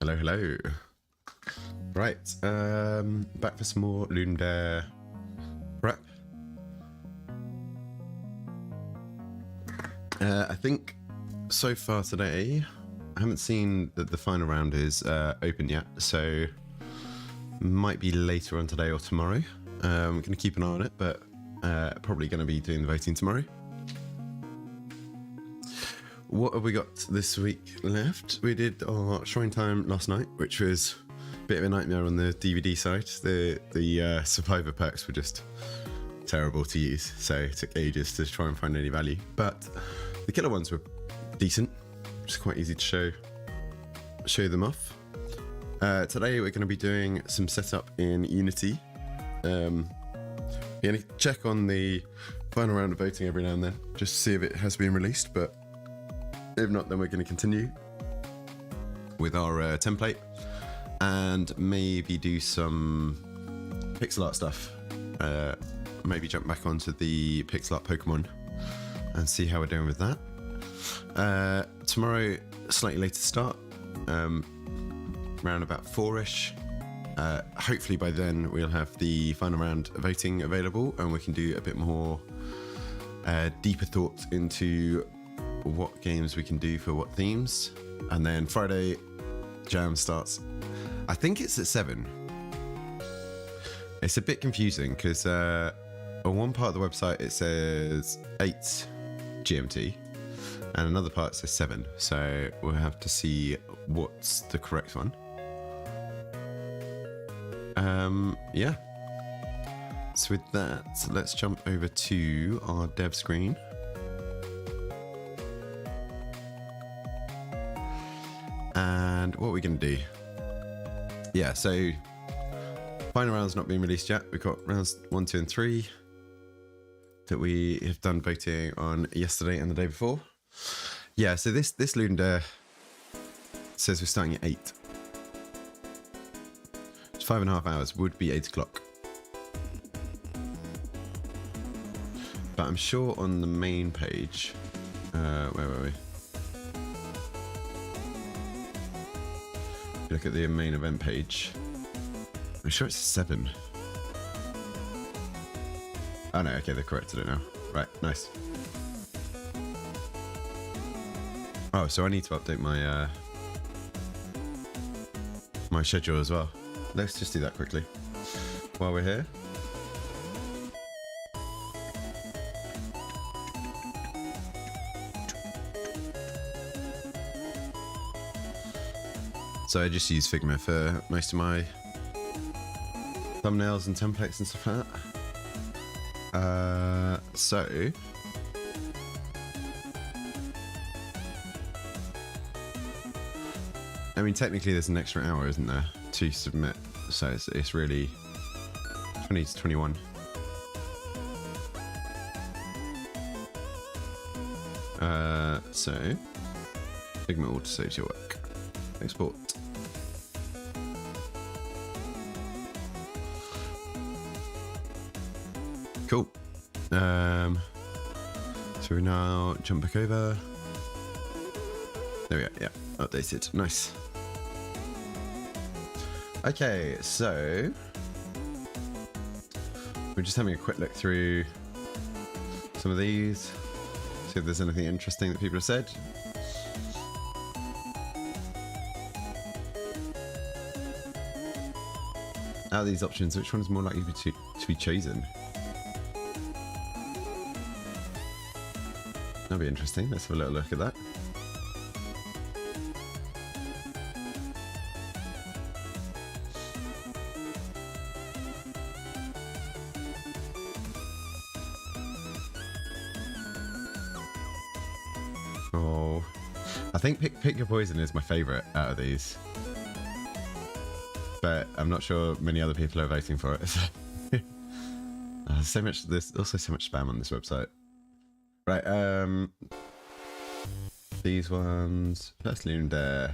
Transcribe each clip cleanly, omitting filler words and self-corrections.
Hello, hello. Right, back for some more Ludum Dare prep. I think so far today, I haven't seen that the final round is open yet, so might be later on today or tomorrow. I'm going to keep an eye on it, but probably going to be doing the voting tomorrow. What have we got this week left? We did our Shrine Time last night, which was a bit of a nightmare on the DVD side. The Survivor perks were just terrible to use, so it took ages to try and find any value. But the killer ones were decent. It's quite easy to show them off. Today we're going to be doing some setup in Unity. We're going to check on the final round of voting every now and then, just to see if it has been released, but if not, then we're going to continue with our template and maybe do some pixel art stuff. Maybe jump back onto the pixel art Pokemon and see how we're doing with that. Tomorrow, slightly later start, around about 4ish. Hopefully by then we'll have the final round voting available and we can do a bit more deeper thoughts into what games we can do for what themes. And then Friday jam starts, I think it's at 7. It's a bit confusing because on one part of the website it says 8 GMT and another part says 7, so we'll have to see what's the correct one. Yeah, so with that, let's jump over to our dev screen. And what are we going to do? Yeah, so final round's not been released yet. We've got rounds 1, 2, and 3 that we have done voting on yesterday and the day before. Yeah, so this Ludum Dare says we're starting at 8. It's 5.5 hours, would be 8 o'clock. But I'm sure on the main page, where were we? Look at the main event page. I'm sure it's 7. Oh no, okay, they corrected it now. Right, nice. Oh, so I need to update my my schedule as well. Let's just do that quickly while we're here. So I just use Figma for most of my thumbnails and templates and stuff like that. So I mean, technically there's an extra hour, isn't there, to submit? So it's really 20 to 21. So Figma auto saves your work. Export. Cool. So we now jump back over. There we go. Yeah, updated. Nice. Okay, so we're just having a quick look through some of these, see if there's anything interesting that people have said. Out of these options, which one is more likely to be chosen? That'll be interesting. Let's have a little look at that. Oh, I think Pick Your Poison is my favourite out of these, but I'm not sure many other people are voting for it. There's also so much spam on this website. Right, these ones, first Ludum Dare.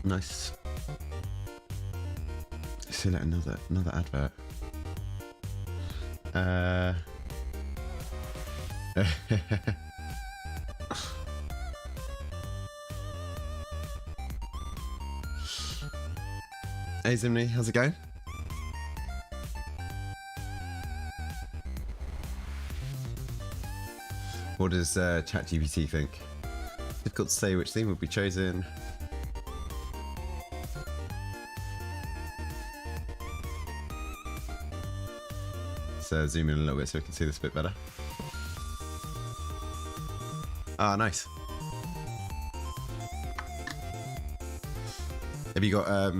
Let's see, like another advert. Uh... Hey Zimni, how's it going? What does ChatGPT think? Difficult to say which theme would be chosen. Let's zoom in a little bit so we can see this a bit better. Ah, nice. Have you got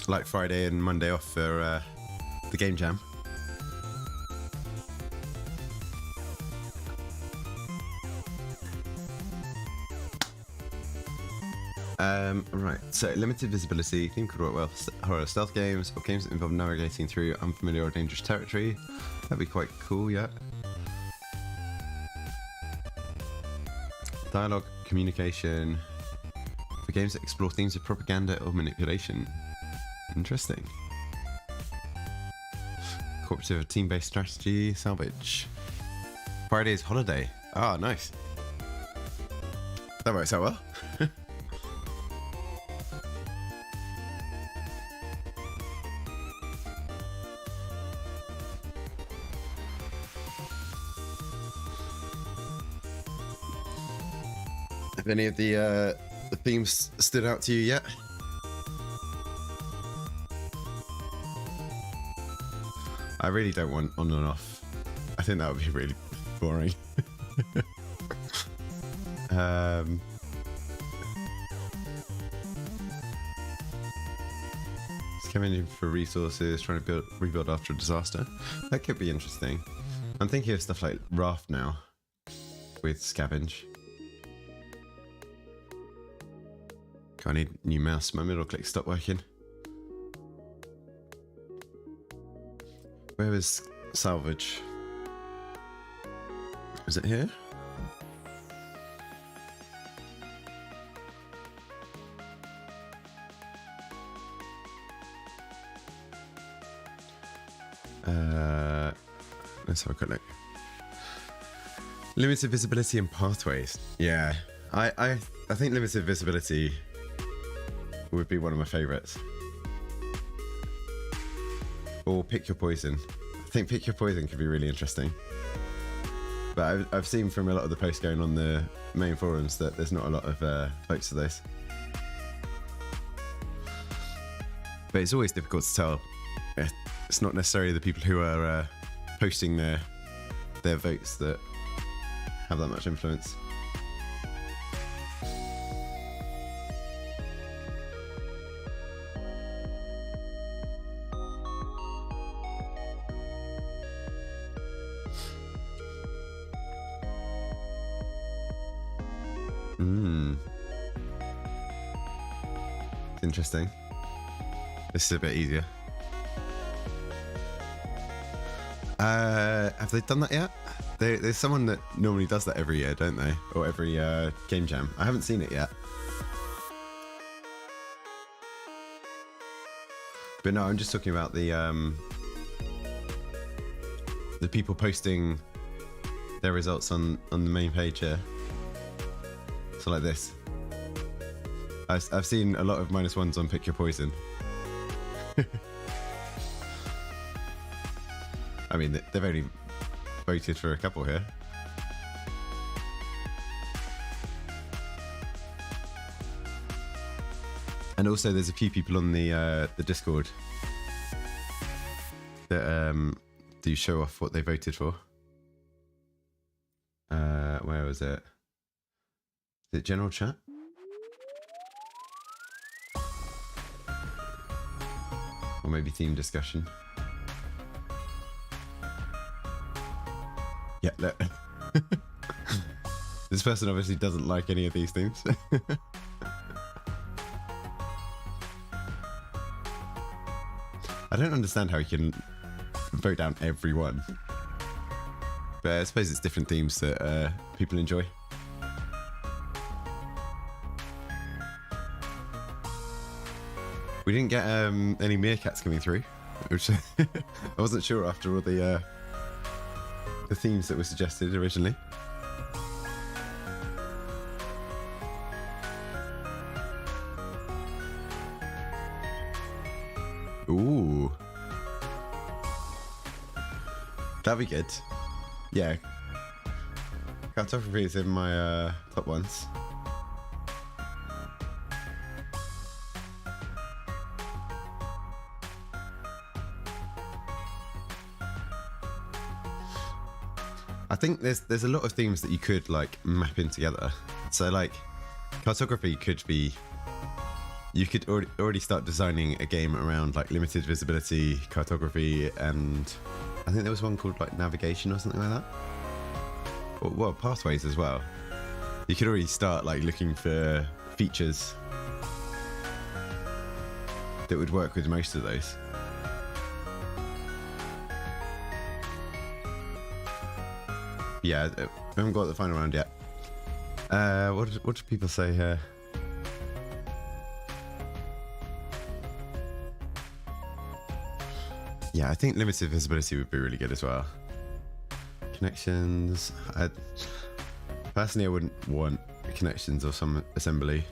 like Friday and Monday off for the game jam? Right, so limited visibility, theme could work well for horror stealth games or games that involve navigating through unfamiliar or dangerous territory. That'd be quite cool, yeah. Dialogue, communication, for games that explore themes of propaganda or manipulation. Interesting. Cooperative or team-based strategy, salvage. Friday's holiday. Ah, nice. That works out well. Have any of the themes stood out to you yet? I really don't want on and off. I think that would be really boring. Scavenging for resources, trying to rebuild after a disaster. That could be interesting. I'm thinking of stuff like Raft now with Scavenge. I need a new mouse. My middle click stopped working. Where is salvage? Is it here? Let's have a quick look. Limited visibility and pathways. Yeah, I think limited visibility would be one of my favourites. Or pick your poison. I think pick your poison could be really interesting. But I've seen from a lot of the posts going on the main forums that there's not a lot of votes for those. But it's always difficult to tell. It's not necessarily the people who are posting their votes that have that much influence. Interesting. This is a bit easier. Have they done that yet? There's someone that normally does that every year, don't they? Or every game jam. I haven't seen it yet. But no, I'm just talking about the people posting their results on the main page here. So like this. I've seen a lot of -1s on Pick Your Poison. I mean, they've only voted for a couple here. And also there's a few people on the Discord that do show off what they voted for. Where was it? Is it general chat? Or maybe team discussion. Yeah, look. This person obviously doesn't like any of these things. I don't understand how you can vote down everyone. But I suppose it's different themes that people enjoy. We didn't get any meerkats coming through. which I wasn't sure after all the themes that were suggested originally. Ooh. That'd be good. Yeah. Cartography is in my top ones. I think there's a lot of themes that you could like map in together. So like cartography could be, you could already start designing a game around like limited visibility cartography, and I think there was one called like navigation or something like that. Or, well, pathways as well. You could already start like looking for features that would work with most of those. Yeah, we haven't got the final round yet. What do people say here? Yeah, I think limited visibility would be really good as well. Connections. Personally, I wouldn't want connections or some assembly.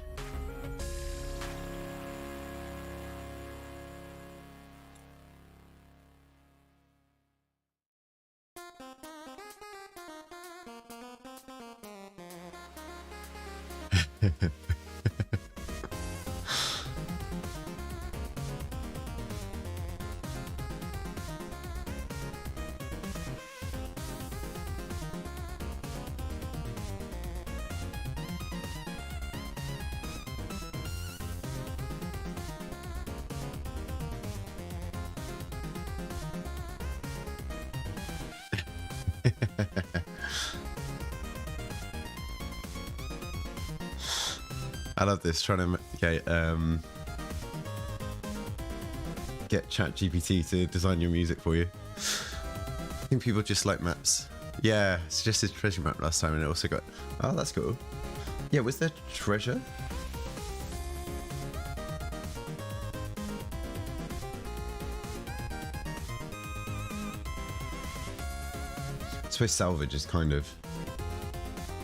I love this, trying to get ChatGPT to design your music for you. I think people just like maps. Yeah, suggested treasure map last time, and it also got, oh, that's cool. Yeah, was there treasure? I suppose salvage is kind of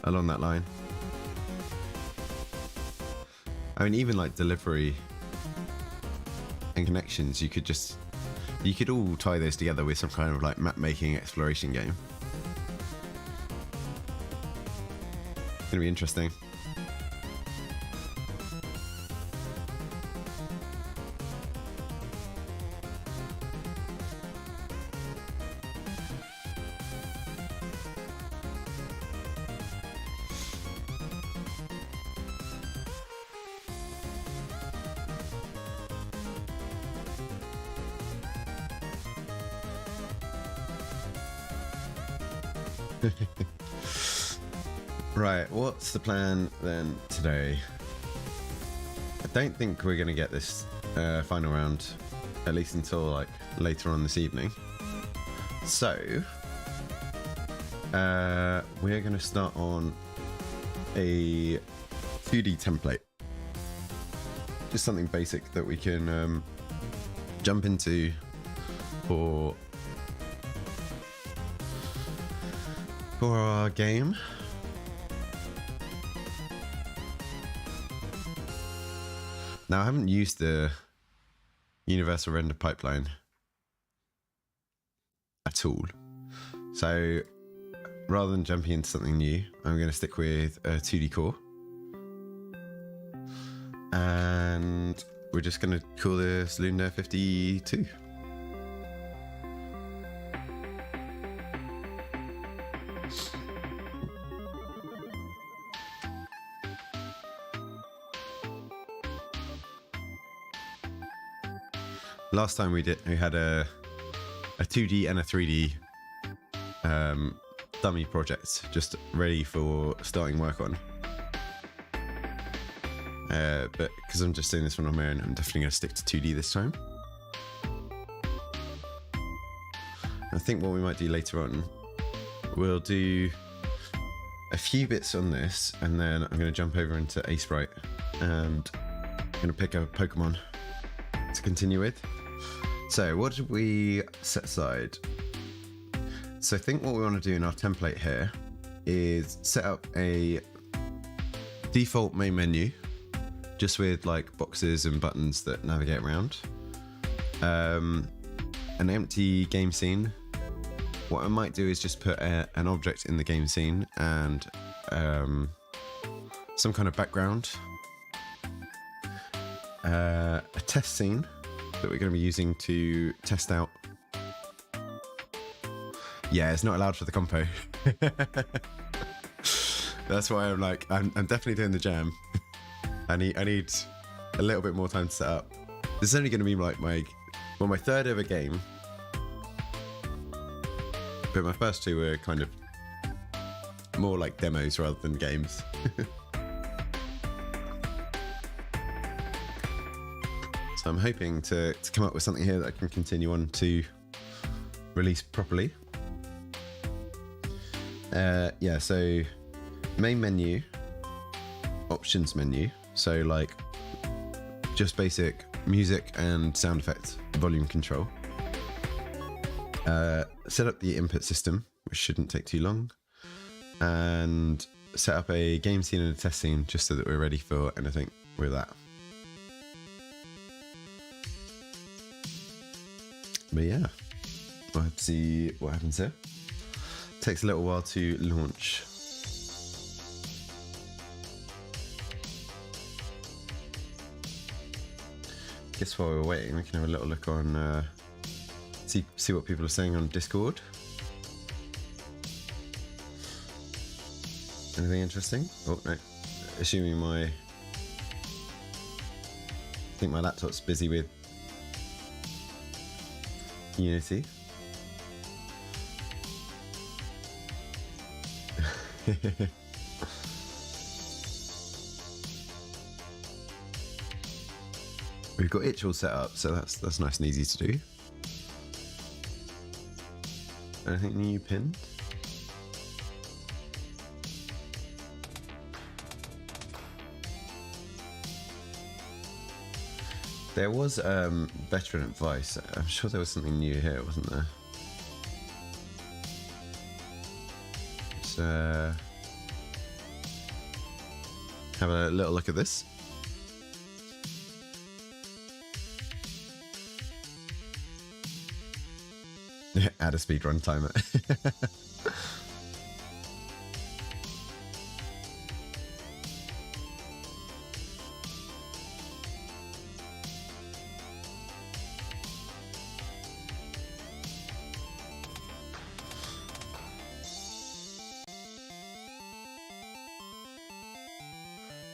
along that line. I mean, even like delivery and connections, you could all tie those together with some kind of like map making exploration game. It's gonna be interesting. Right, what's the plan then today? I don't think we're going to get this final round, at least until like later on this evening. So, we're going to start on a 2D template. Just something basic that we can jump into for our game. Now, I haven't used the universal render pipeline at all. So rather than jumping into something new, I'm going to stick with a 2D core. And we're just going to call this Ludum Dare 52. Last time we had a 2D and a 3D dummy project just ready for starting work on. But because I'm just doing this one on my own, I'm definitely going to stick to 2D this time. I think what we might do later on, we'll do a few bits on this, and then I'm going to jump over into A-Sprite, and I'm going to pick a Pokemon to continue with. So what did we set aside? So I think what we want to do in our template here is set up a default main menu, just with like boxes and buttons that navigate around. An empty game scene. What I might do is just put an object in the game scene and some kind of background. A test scene that we're going to be using to test out. Yeah, it's not allowed for the compo. That's why I'm like, I'm definitely doing the jam. I need a little bit more time to set up. This is only going to be like my third ever game, but my first two were kind of more like demos rather than games. So I'm hoping to come up with something here that I can continue on to release properly. Yeah, so main menu, options menu, so like just basic music and sound effects, volume control. Set up the input system, which shouldn't take too long, and set up a game scene and a test scene just so that we're ready for anything with that. But yeah, we'll have to see what happens here. Takes a little while to launch. Guess while we're waiting, we can have a little look on, see what people are saying on Discord. Anything interesting? Oh no, assuming I think my laptop's busy with Unity. We've got itch all set up, so that's nice and easy to do. Anything new pinned? There was veteran advice. I'm sure there was something new here, wasn't there? Let's have a little look at this. Add a speedrun timer.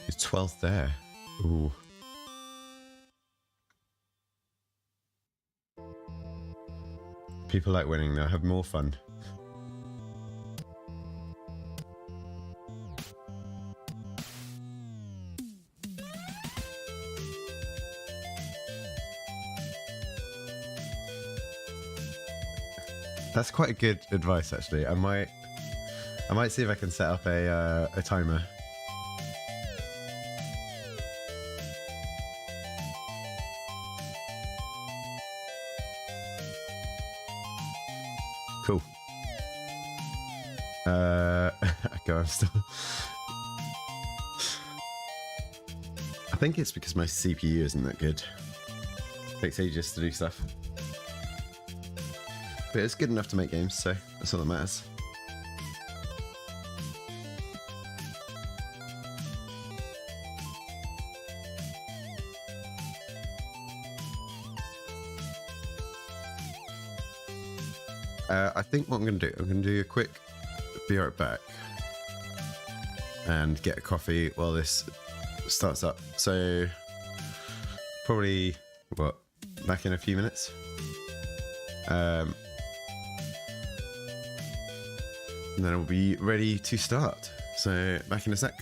It's 12th there. Ooh. People like winning, they'll have more fun. That's quite a good advice, actually. I might see if I can set up a timer. Cool. Go, I'm still. I think it's because my CPU isn't that good. It takes ages to do stuff. But it's good enough to make games, so that's all that matters. I think what I'm going to do a quick be right back and get a coffee while this starts up. So probably, what, back in a few minutes? And then we'll be ready to start. So back in a sec.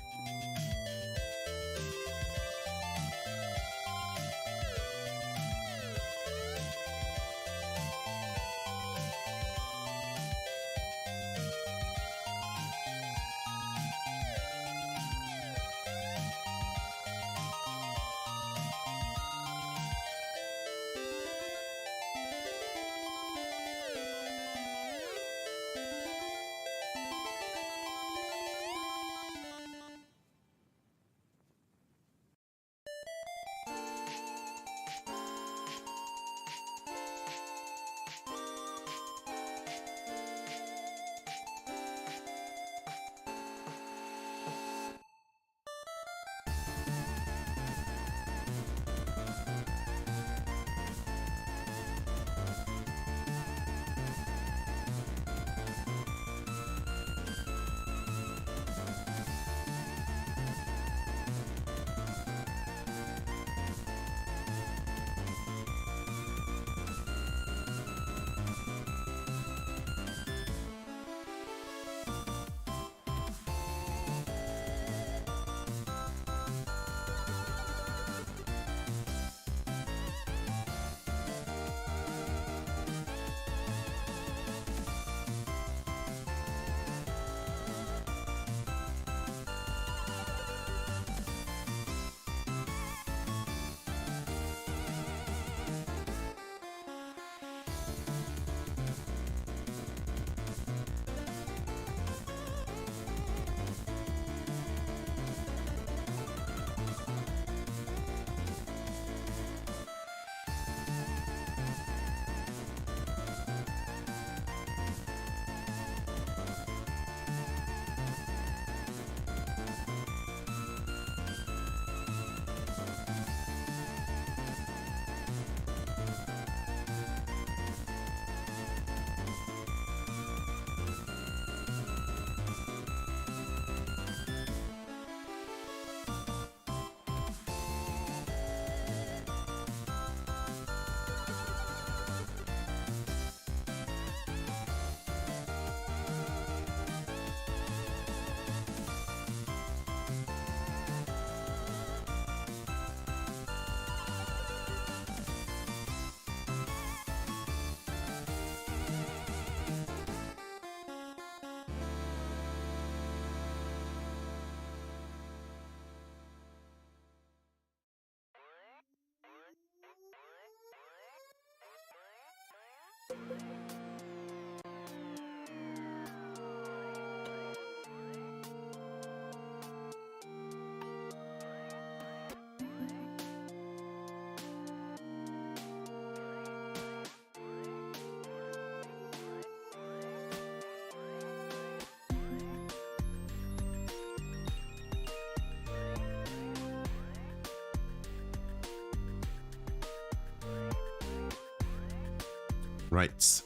Right.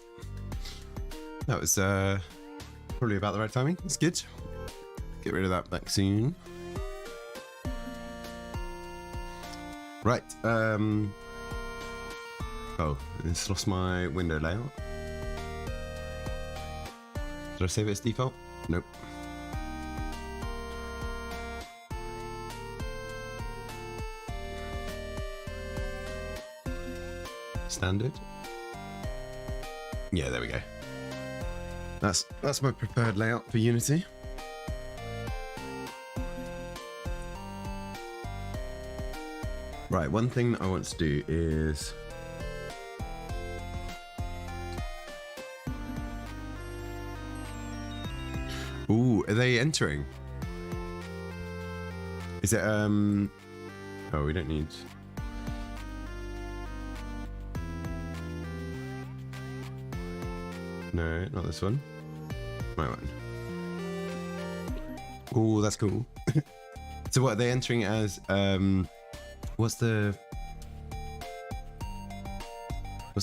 That was probably about the right timing. It's good. Get rid of that back soon. Right. Oh, it's lost my window layout. Did I save it as default? Nope. Standard. Yeah, there we go. That's my preferred layout for Unity. Right, one thing that I want to do is ooh, are they entering? Is it oh, we don't need no, not this one. My one. Oh, that's cool. So what are they entering as? What's the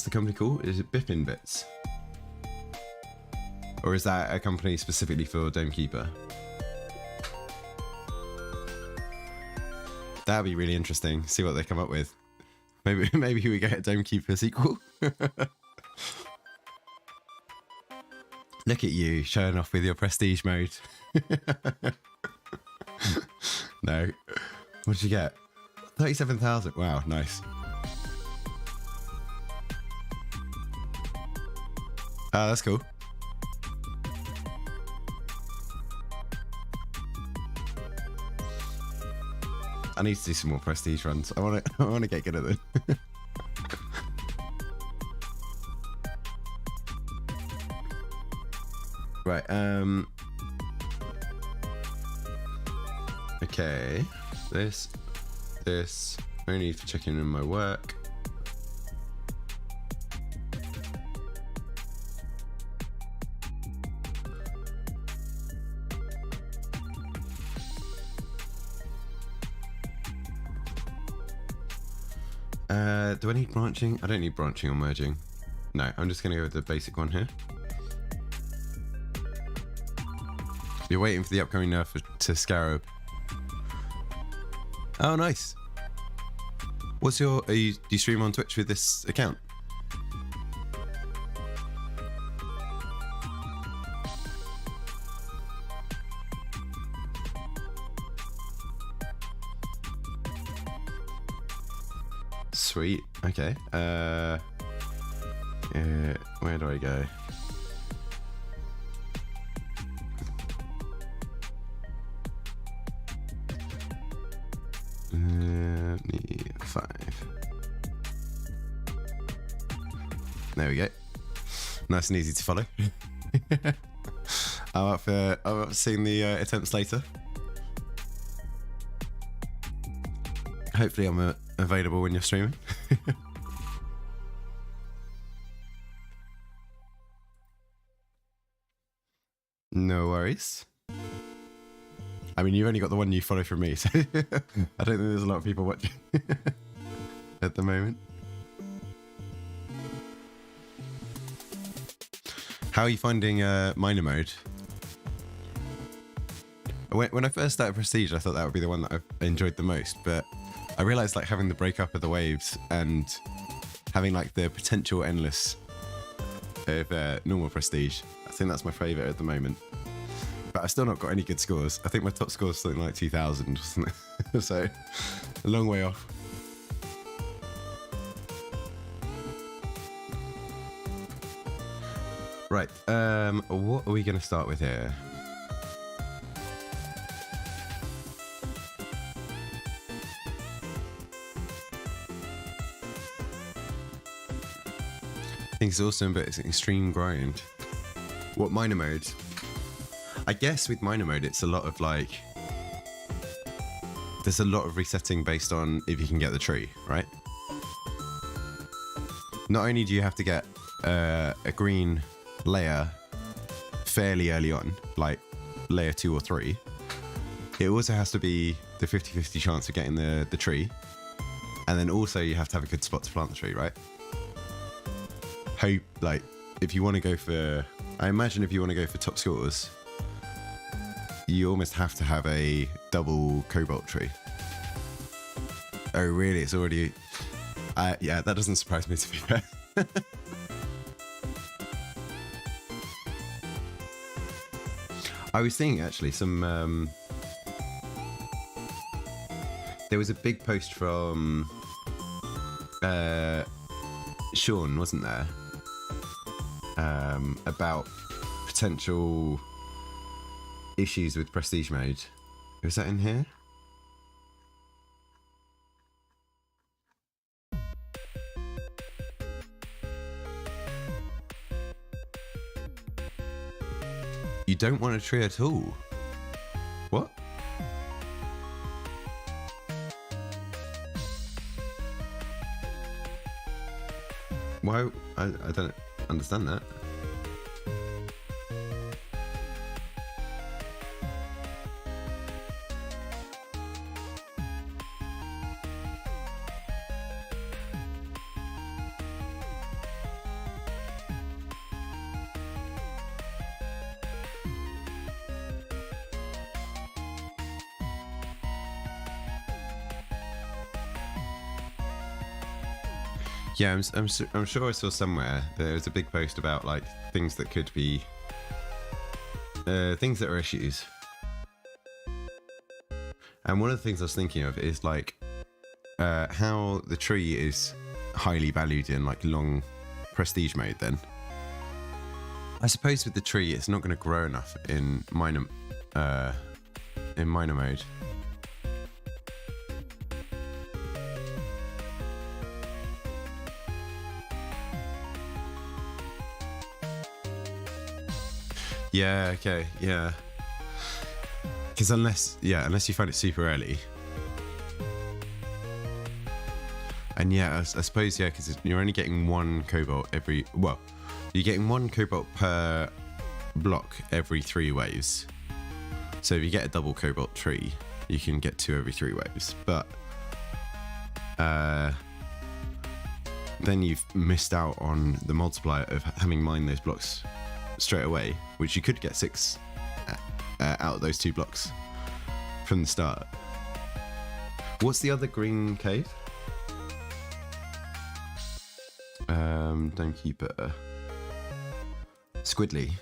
company called? Is it Bippin Bits? Or is that a company specifically for Domekeeper? That'd be really interesting. See what they come up with. Maybe we get a Domekeeper sequel. Look at you showing off with your prestige mode. No. What did you get? 37,000. Wow, nice. Ah, that's cool. I need to do some more prestige runs. I want to get good at them. Right, okay, this, only for checking in my work. Do I need branching? I don't need branching or merging. No, I'm just gonna go with the basic one here. You're waiting for the upcoming nerf to Scarab. Oh, nice. What's your? Do you stream on Twitch with this account? Sweet. Okay. Where do I go? Need 5. There we go. Nice and easy to follow. I'm up for seeing the attempts later. Hopefully I'm available when you're streaming. No worries. I mean, you've only got the one you follow from me, so I don't think there's a lot of people watching at the moment. How are you finding miner mode? When I first started Prestige, I thought that would be the one that I enjoyed the most, but I realized like having the breakup of the waves and having like the potential endless of normal Prestige, I think that's my favorite at the moment. But I've still not got any good scores. I think my top score is something like 2,000 or something. So a long way off. Right, what are we going to start with here? I think it's awesome, but it's an extreme grind. What minor mode? I guess with minor mode, it's a lot of like, there's a lot of resetting based on if you can get the tree, right? Not only do you have to get a green layer fairly early on, like layer 2 or 3, it also has to be the 50-50 chance of getting the tree. And then also you have to have a good spot to plant the tree, right? Hope, like, if you want to go for, I imagine if you want to go for top scores, you almost have to have a double cobalt tree. Oh, really? It's already... yeah, that doesn't surprise me, to be fair. I was thinking, actually, some... there was a big post from Sean, wasn't there? About potential issues with prestige mode. Was that in here? You don't want a tree at all? What? Why? I don't understand that. Yeah, I'm sure I saw somewhere there was a big post about like things that could be things that are issues. And one of the things I was thinking of is like how the tree is highly valued in like long prestige mode. Then I suppose with the tree, it's not going to grow enough in minor mode. Yeah, okay, yeah. Because unless you find it super early. And yeah, I suppose, yeah, because you're only getting one cobalt every... Well, you're getting one cobalt per block every 3 waves. So if you get a double cobalt tree, you can get 2 every 3 waves. But then you've missed out on the multiplier of having mined those blocks straight away, which you could get 6 out of those 2 blocks from the start. What's the other green cave? Domekeeper. Squidly.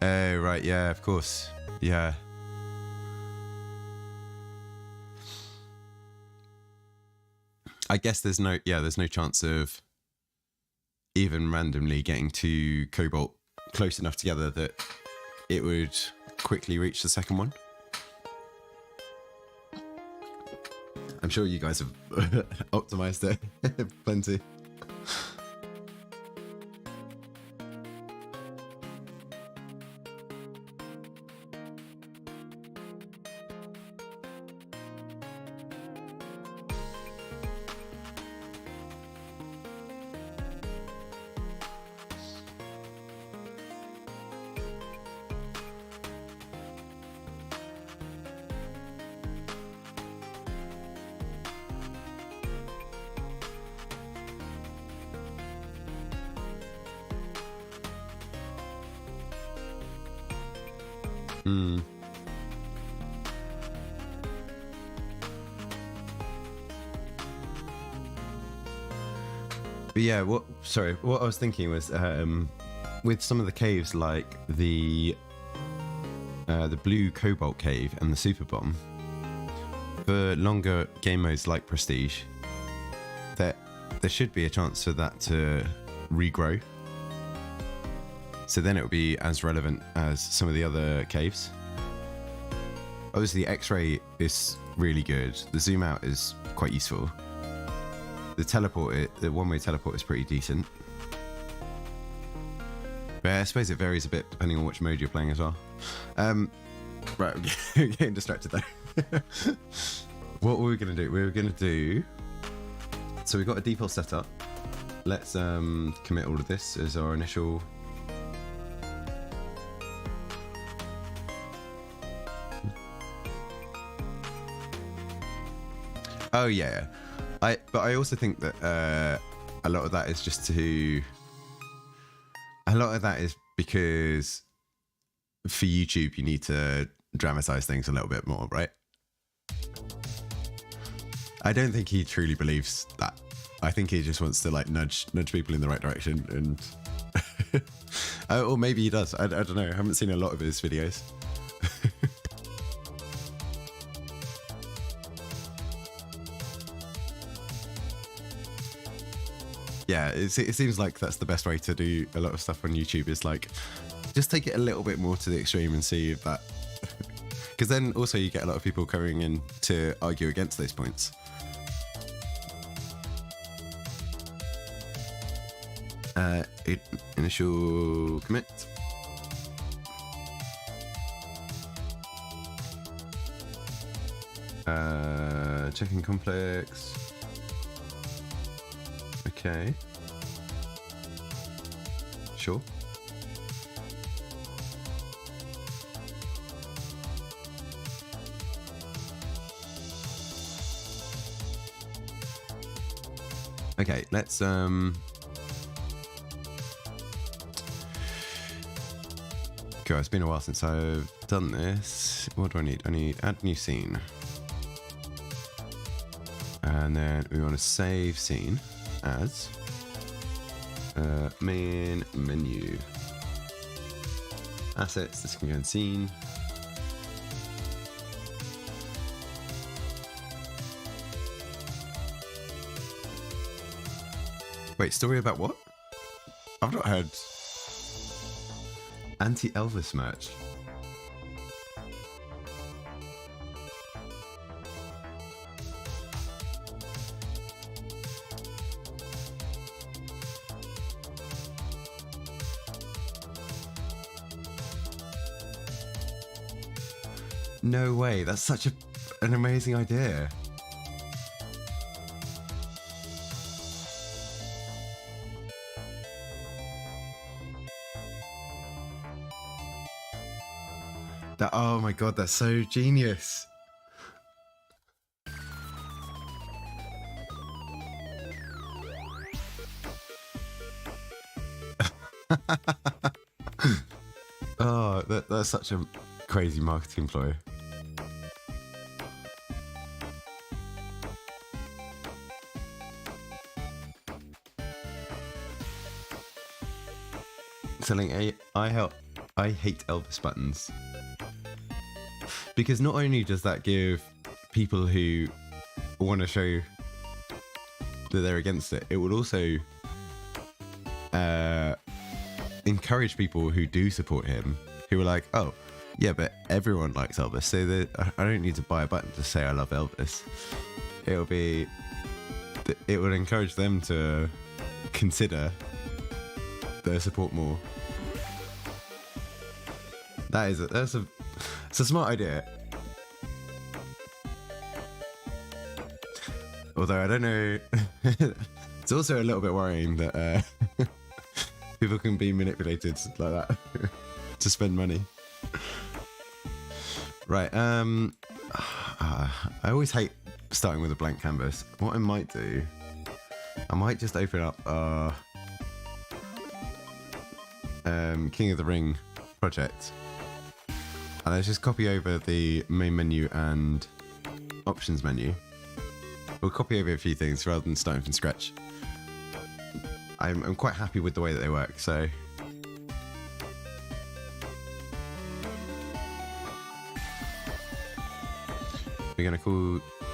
Oh, right, yeah, of course. Yeah. I guess there's no chance of even randomly getting 2 cobalt close enough together that it would quickly reach the second one. I'm sure you guys have optimized it plenty. But yeah, what I was thinking was with some of the caves like the blue cobalt cave and the super bomb, for longer game modes like prestige, there should be a chance for that to regrow. So then it would be as relevant as some of the other caves. Obviously, the X-ray is really good. The zoom out is quite useful. The one-way teleport is pretty decent. But I suppose it varies a bit depending on which mode you're playing as well. Right, I'm getting distracted there. What were we going to do? We were going to do... So we've got a default setup. Let's commit all of this as our initial... Oh yeah, but I also think that a lot of that is just to... A lot of that is because for YouTube you need to dramatize things a little bit more, right? I don't think he truly believes that. I think he just wants to like nudge people in the right direction, and or maybe he does. I don't know. I haven't seen a lot of his videos. Yeah, it seems like that's the best way to do a lot of stuff on YouTube, is like just take it a little bit more to the extreme and see if that, because then also you get a lot of people coming in to argue against those points. Initial commit. Checking complex. Okay. Sure. Okay, let's Cool, it's been a while since I've done this. What do I need? I need add new scene. And then we want to save scene as main menu. Assets, this can go in scene. Wait, story about what? I've not heard. Anti-Elvis merch. No way, that's such an amazing idea. Oh my god, that's so genius. Oh, that's such a crazy marketing ploy. Selling I hate Elvis buttons. Because not only does that give people who want to show that they're against it, it will also encourage people who do support him, who are like, oh, yeah, but everyone likes Elvis, so I don't need to buy a button to say I love Elvis. It would encourage them to consider their support more. It's a smart idea. Although I don't know, it's also a little bit worrying that people can be manipulated like that to spend money. Right. I always hate starting with a blank canvas. What I might do, I might just open up our King of the Ring project. And let's just copy over the main menu and options menu. We'll copy over a few things rather than starting from scratch. I'm quite happy with the way that they work, so... We're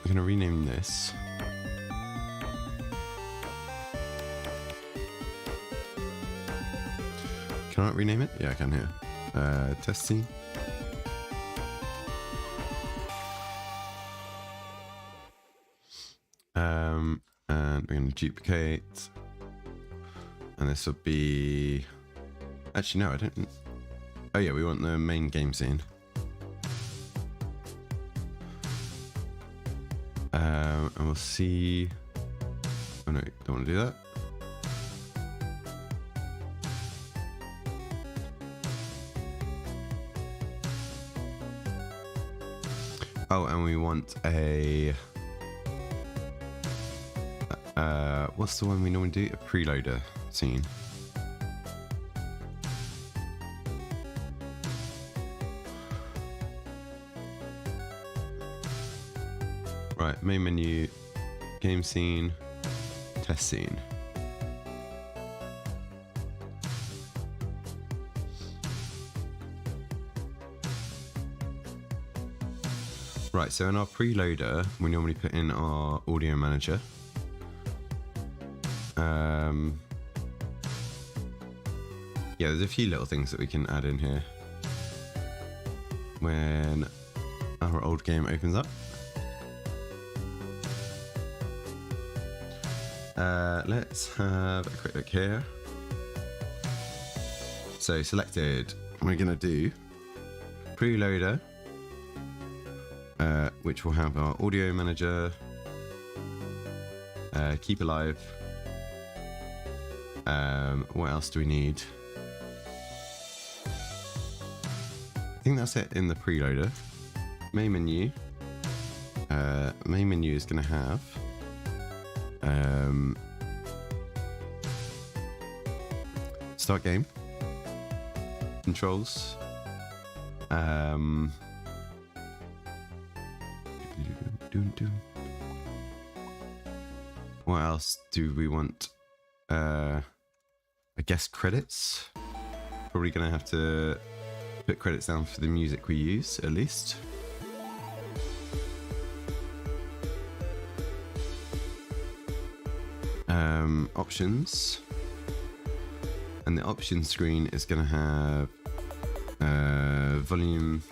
gonna rename this. Can I rename it? Yeah, I can here. Test scene. And we're going to duplicate. And this will be... Actually, no, I don't... Oh yeah, we want the main game scene. And we'll see... Oh no, don't want to do that. Oh, and we want a... what's the one we normally do? A preloader scene. Right, main menu, game scene, test scene. Right, so in our preloader, we normally put in our audio manager. Yeah, there's a few little things that we can add in here when our old game opens up. Let's have a quick look here. So selected, we're gonna do preloader, which will have our audio manager, keep alive. What else do we need? I think that's it in the preloader. Main menu. Main menu is going to have start game, controls, what else do we want? I guess credits. Probably going to have to put credits down for the music we use, at least. Options. And the options screen is going to have volume.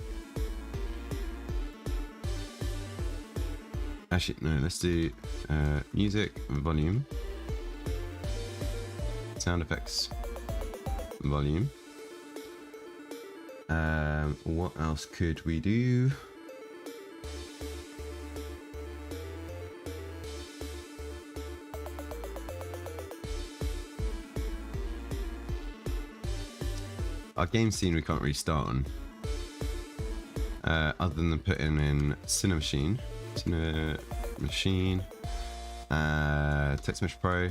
Actually, no, let's do music, volume, sound effects, volume. What else could we do? Our game scene we can't really start on, other than putting in Cinemachine, Text Mesh Pro.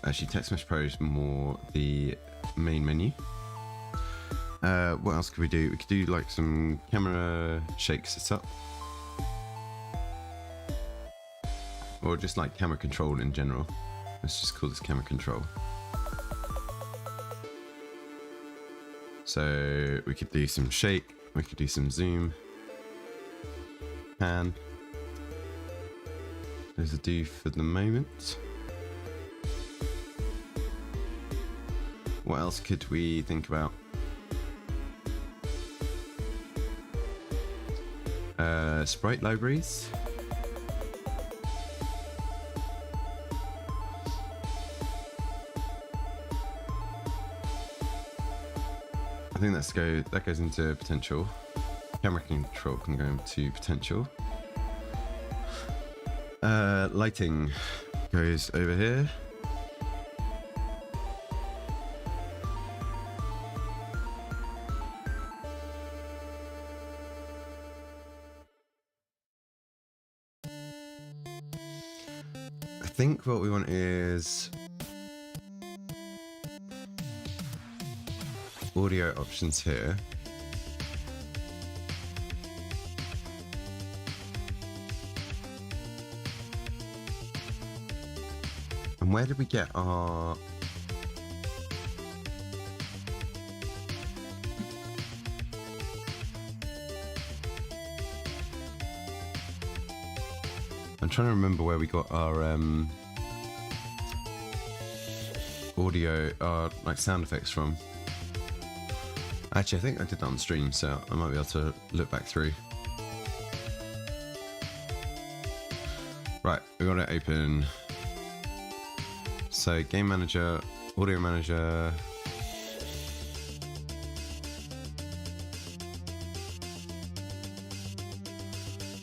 Actually, Text Mesh Pro is more the main menu. What else could we do? We could do like some camera shake setup, or just like camera control in general. Let's just call this camera control. So we could do some shake, we could do some zoom, pan. Those are do for the moment. What else could we think about? Sprite libraries. I think that goes into potential. Camera control can go into potential. Lighting goes over here. I think what we want is audio options here. And where did we get our... I'm trying to remember where we got our audio, like sound effects from. Actually, I think I did that on stream, so I might be able to look back through. Right, we got it open. So game manager, audio manager.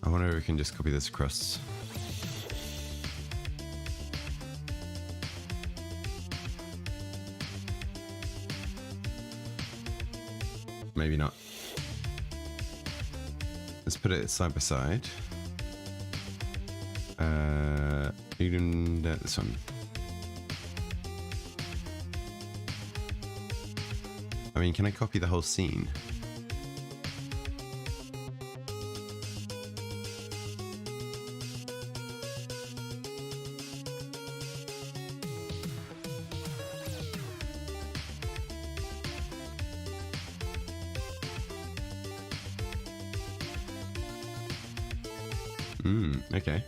I wonder if we can just copy this across. Maybe not. Let's put it side by side. Ludum Dare, this one. I mean, can I copy the whole scene? Okay.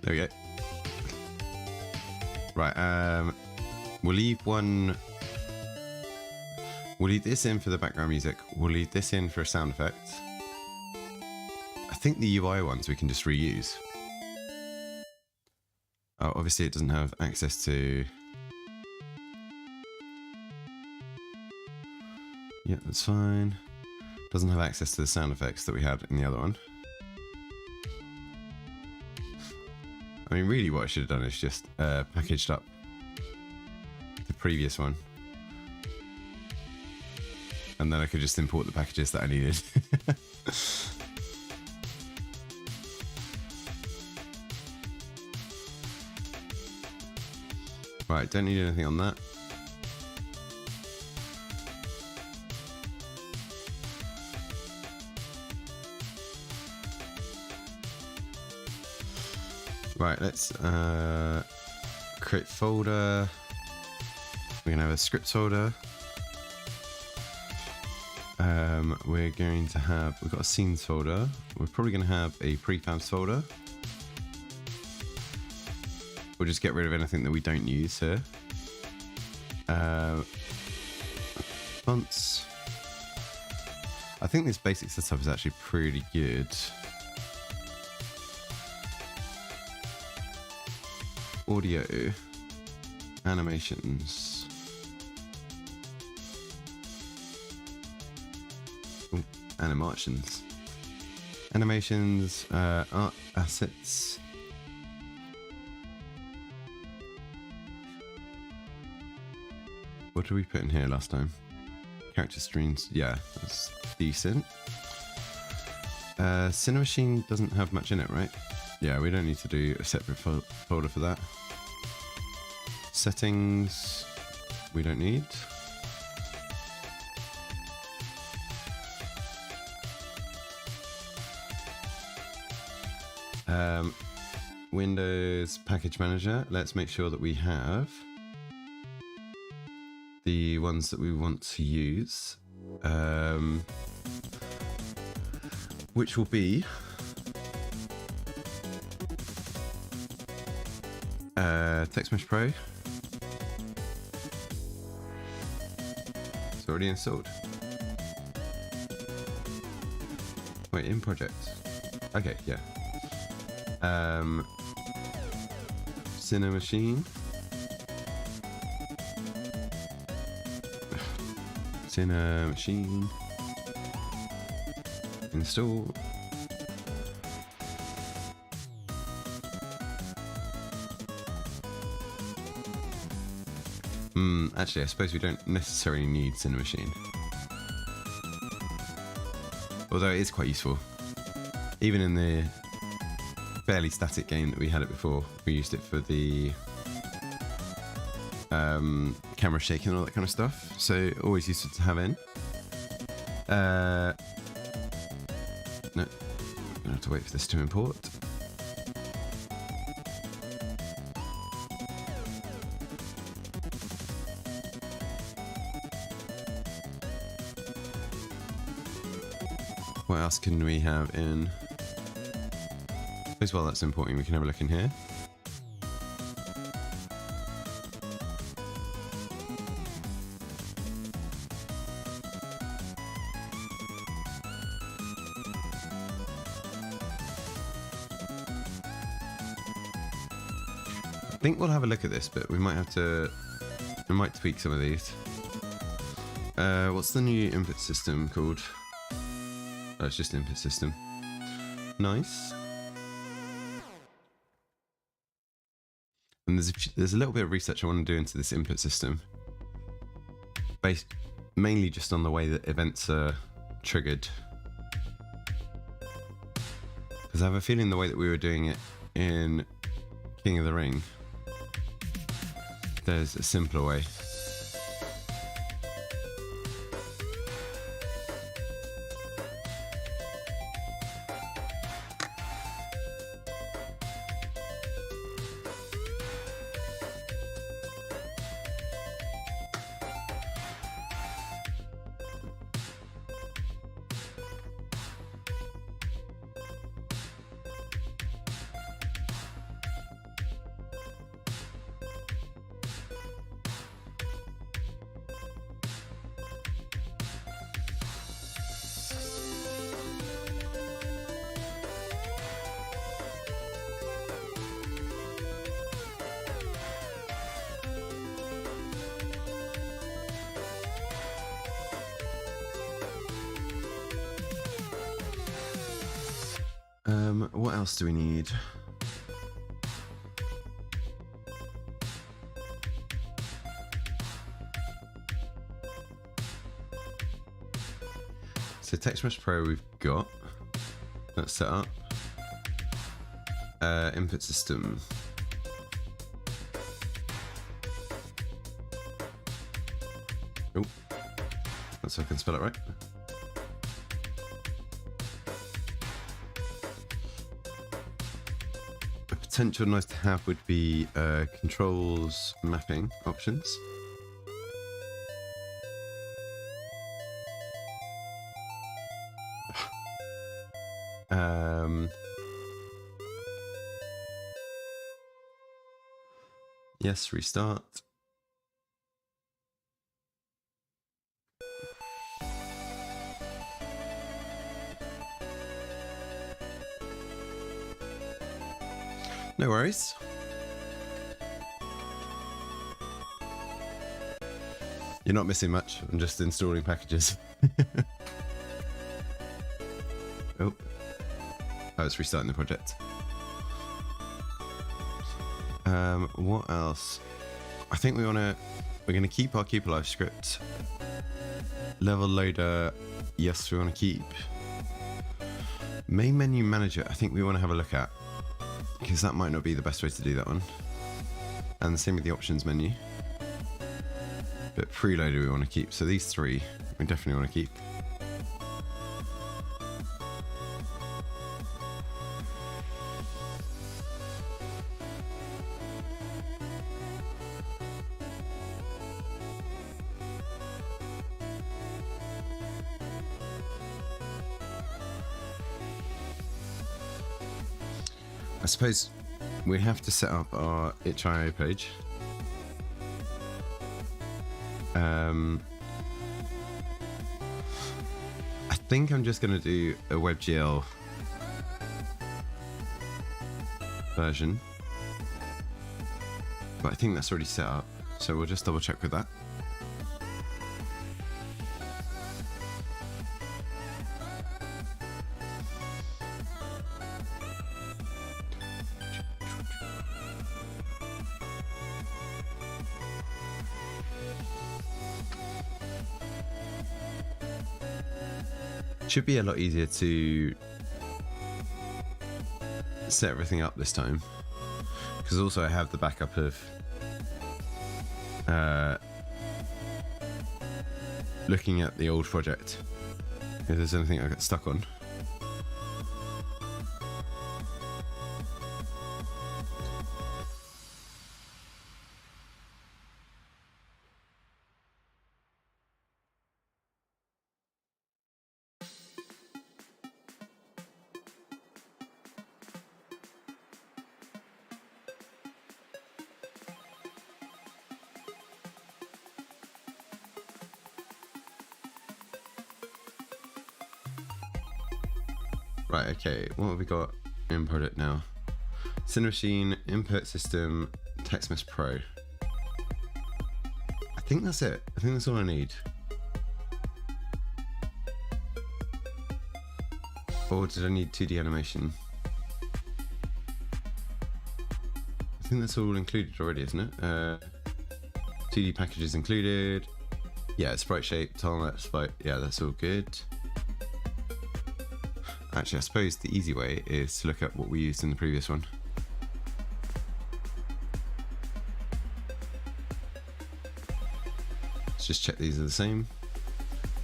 There we go. Right, we'll leave one. We'll leave this in for the background music. We'll leave this in for a sound effect. I think the UI ones we can just reuse. Oh, obviously it doesn't have access to... Yeah, that's fine. Doesn't have access to the sound effects that we had in the other one. I mean, really what I should have done is just packaged up the previous one. And then I could just import the packages that I needed. Right, don't need anything on that. Right, let's create folder. We're gonna have a scripts folder. We're going to have, we've got a scenes folder. We're probably gonna have a prefabs folder. We'll just get rid of anything that we don't use here. Fonts. I think this basic setup is actually pretty good. Audio, animations. Ooh, animations. Animations, art assets. What did we put in here last time? Character streams, yeah, that's decent. Cinemachine doesn't have much in it, right? Yeah, we don't need to do a separate folder for that. Settings, we don't need. Windows Package Manager, let's make sure that we have the ones that we want to use, which will be TextMesh Pro. It's already installed. Wait, in projects. Okay, yeah. Cinemachine. Cinemachine. Install. Actually, I suppose we don't necessarily need Cinemachine. Although it is quite useful. Even in the fairly static game that we had it before, we used it for the camera shaking and all that kind of stuff. So always useful to have in. No, I'm gonna have to wait for this to import. What else can we have in? As well, that's important. We can have a look in here. think we'll have a look at this, but we might tweak some of these. What's the new input system called? Oh, it's just input system. Nice. And there's a little bit of research I want to do into this input system, based mainly just on the way that events are triggered. Because I have a feeling the way that we were doing it in King of the Ring, there's a simpler way. What else do we need? So TextMesh Pro we've got. That's set up. Input system. Oh, that's so I can spell it right. Potential nice to have would be controls mapping options. Yes, restart. No worries. You're not missing much. I'm just installing packages. Oh, it's restarting the project. What else? I think we're gonna keep our Keep Alive script. Level loader, yes, we want to keep. Main menu manager, I think we want to have a look at, because that might not be the best way to do that one. And the same with the options menu. But preloader we want to keep. So these three we definitely want to keep. I suppose we have to set up our itch.io page. I think I'm just going to do a WebGL version, but I think that's already set up, so we'll just double check with that. Should be a lot easier to set everything up this time, because also I have the backup of looking at the old project if there's anything I got stuck on. Right, okay, what have we got in product now? Cinemachine, input system, TextMesh Pro. I think that's it. I think that's all I need. Or did I need 2D animation? I think that's all included already, isn't it? 2D packages included. Yeah, sprite shape, tilemapse, sprite. Yeah, that's all good. Actually, I suppose the easy way is to look at what we used in the previous one. Let's just check these are the same.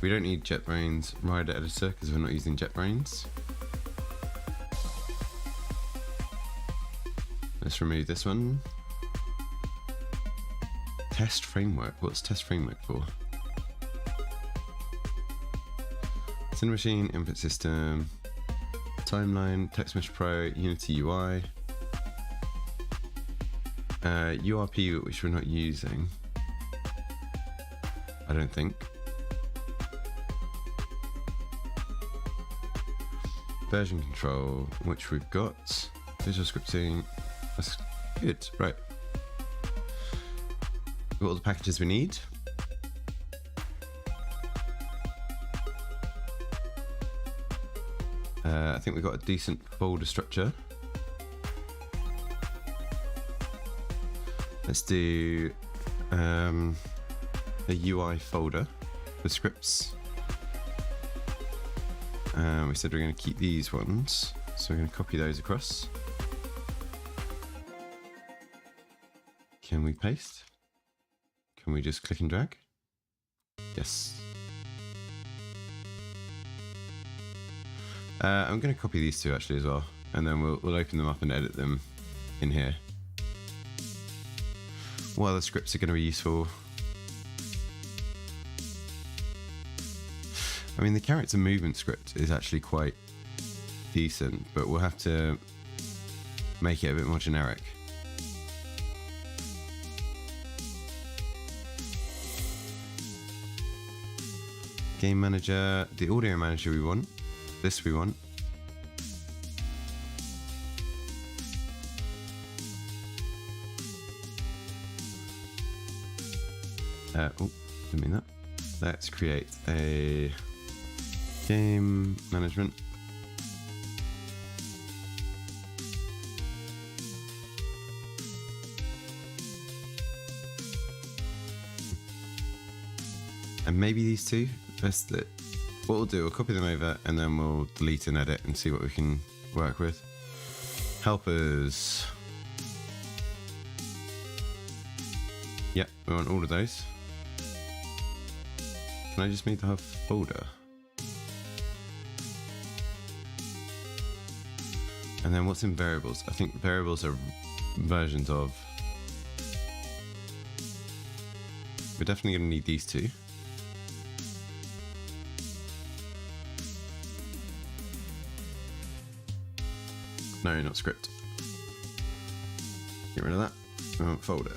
We don't need JetBrains Rider Editor because we're not using JetBrains. Let's remove this one. Test framework. What's test framework for? Cinemachine, input system, timeline, TextMesh Pro, Unity UI, URP, which we're not using. I don't think. Version control, which we've got. Visual scripting. That's good, right. We've got all the packages we need. I think we've got a decent folder structure. Let's do a UI folder for scripts. We said we're going to keep these ones, so we're going to copy those across. Can we paste? Can we just click and drag? Yes. I'm going to copy these two actually as well, and then we'll open them up and edit them in here. What other scripts are going to be useful? I mean, the character movement script is actually quite decent, but we'll have to make it a bit more generic. Game manager, the audio manager we want. This we want. Oh, didn't mean that. Let's create a game management. And maybe these two. Best that. What we'll do, we'll copy them over and then we'll delete and edit and see what we can work with. Helpers. Yep, we want all of those. Can I just make the whole folder? And then what's in variables? I think variables are versions of. We're definitely going to need these two. No, not script. Get rid of that. We want folder.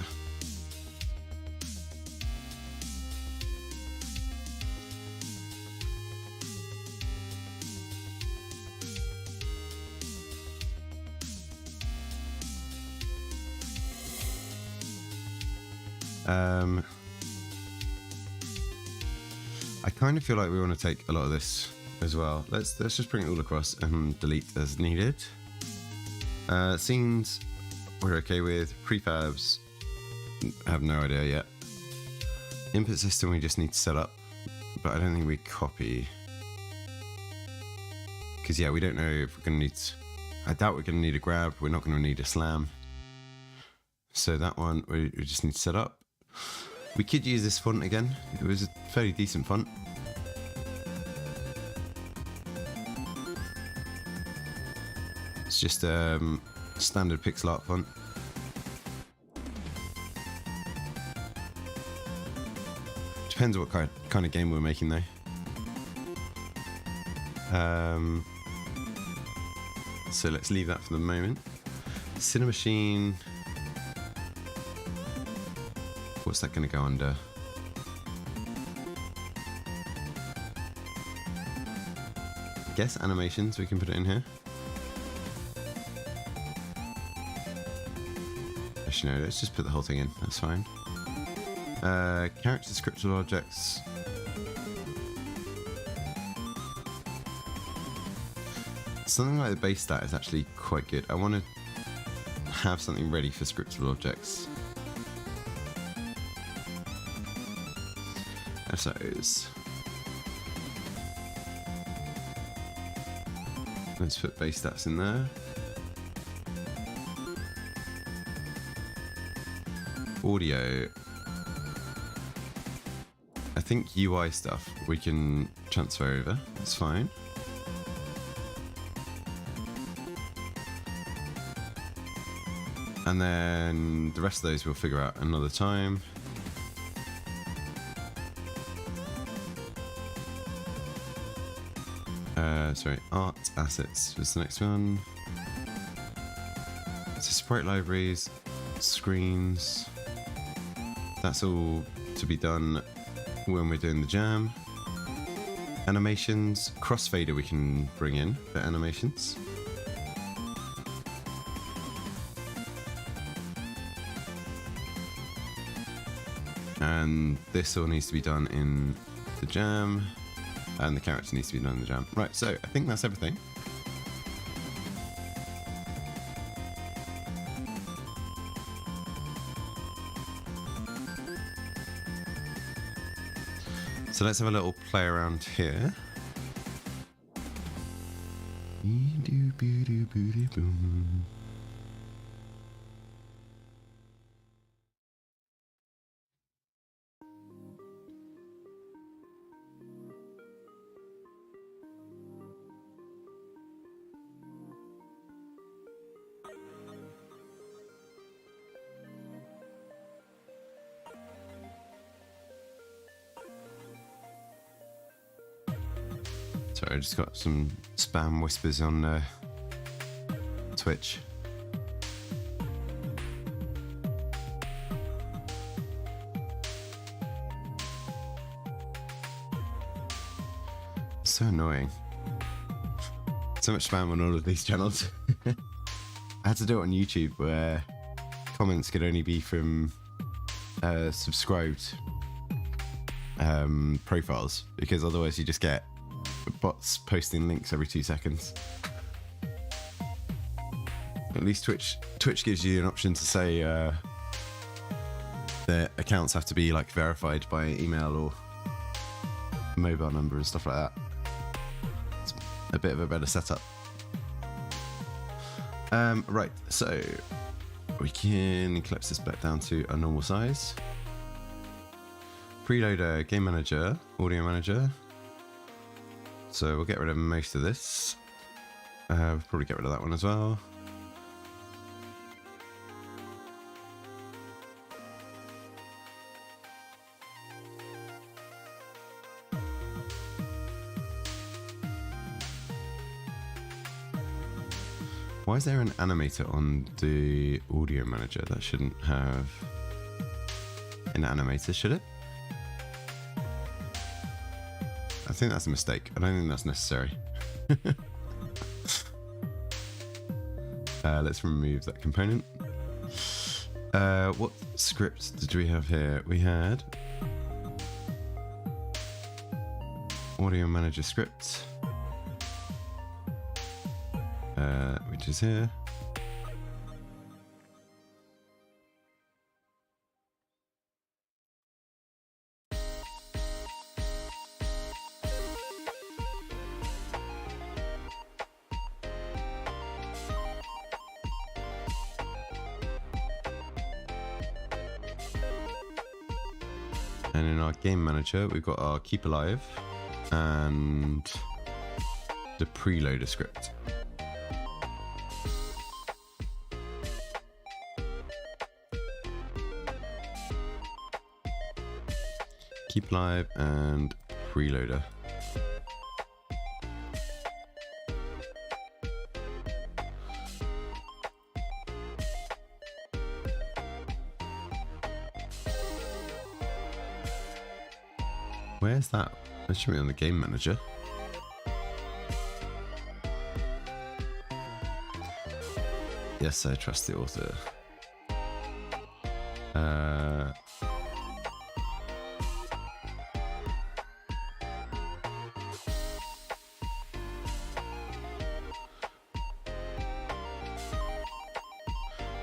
I kind of feel like we want to take a lot of this as well. Let's just bring it all across and delete as needed. Scenes we're okay with. Prefabs, I have no idea yet. Input system we just need to set up, but I don't think we copy. Because yeah, we don't know if we're going to need... I doubt we're going to need a grab. We're not going to need a slam. So that one we just need to set up. We could use this font again. It was a fairly decent font. It's just standard pixel art font. Depends what kind of game we're making though. So let's leave that for the moment. Cinemachine. What's that going to go under? I guess animations, we can put it in here. Actually, no, let's just put the whole thing in. That's fine. Character scriptable objects. Something like the base stat is actually quite good. I want to have something ready for scriptable objects. SOs. Let's put base stats in there. Audio. I think UI stuff we can transfer over. That's fine. And then the rest of those we'll figure out another time. Sorry, art assets was the next one. So sprite libraries, screens. That's all to be done when we're doing the jam. Animations, crossfader we can bring in for animations. And this all needs to be done in the jam. And the character needs to be done in the jam. Right, so I think that's everything. So let's have a little play around here. Sorry, I just got some spam whispers on Twitch. So annoying. So much spam on all of these channels. I had to do it on YouTube where comments could only be from subscribed profiles, because otherwise you just get bots posting links every 2 seconds. At least Twitch gives you an option to say their accounts have to be like verified by email or mobile number and stuff like that. It's a bit of a better setup. Right, so we can collapse this back down to a normal size. Preloader, game manager, audio manager. So we'll get rid of most of this. We'll probably get rid of that one as well. Why is there an animator on the audio manager? That shouldn't have an animator, should it? I think that's a mistake. I don't think that's necessary. Let's remove that component. What script did we have here? We had audio manager script, which is here. And in our game manager, we've got our keep alive and the preloader script. Keep alive and preloader. Where's that? That should be on the game manager. Yes, I trust the author. Uh,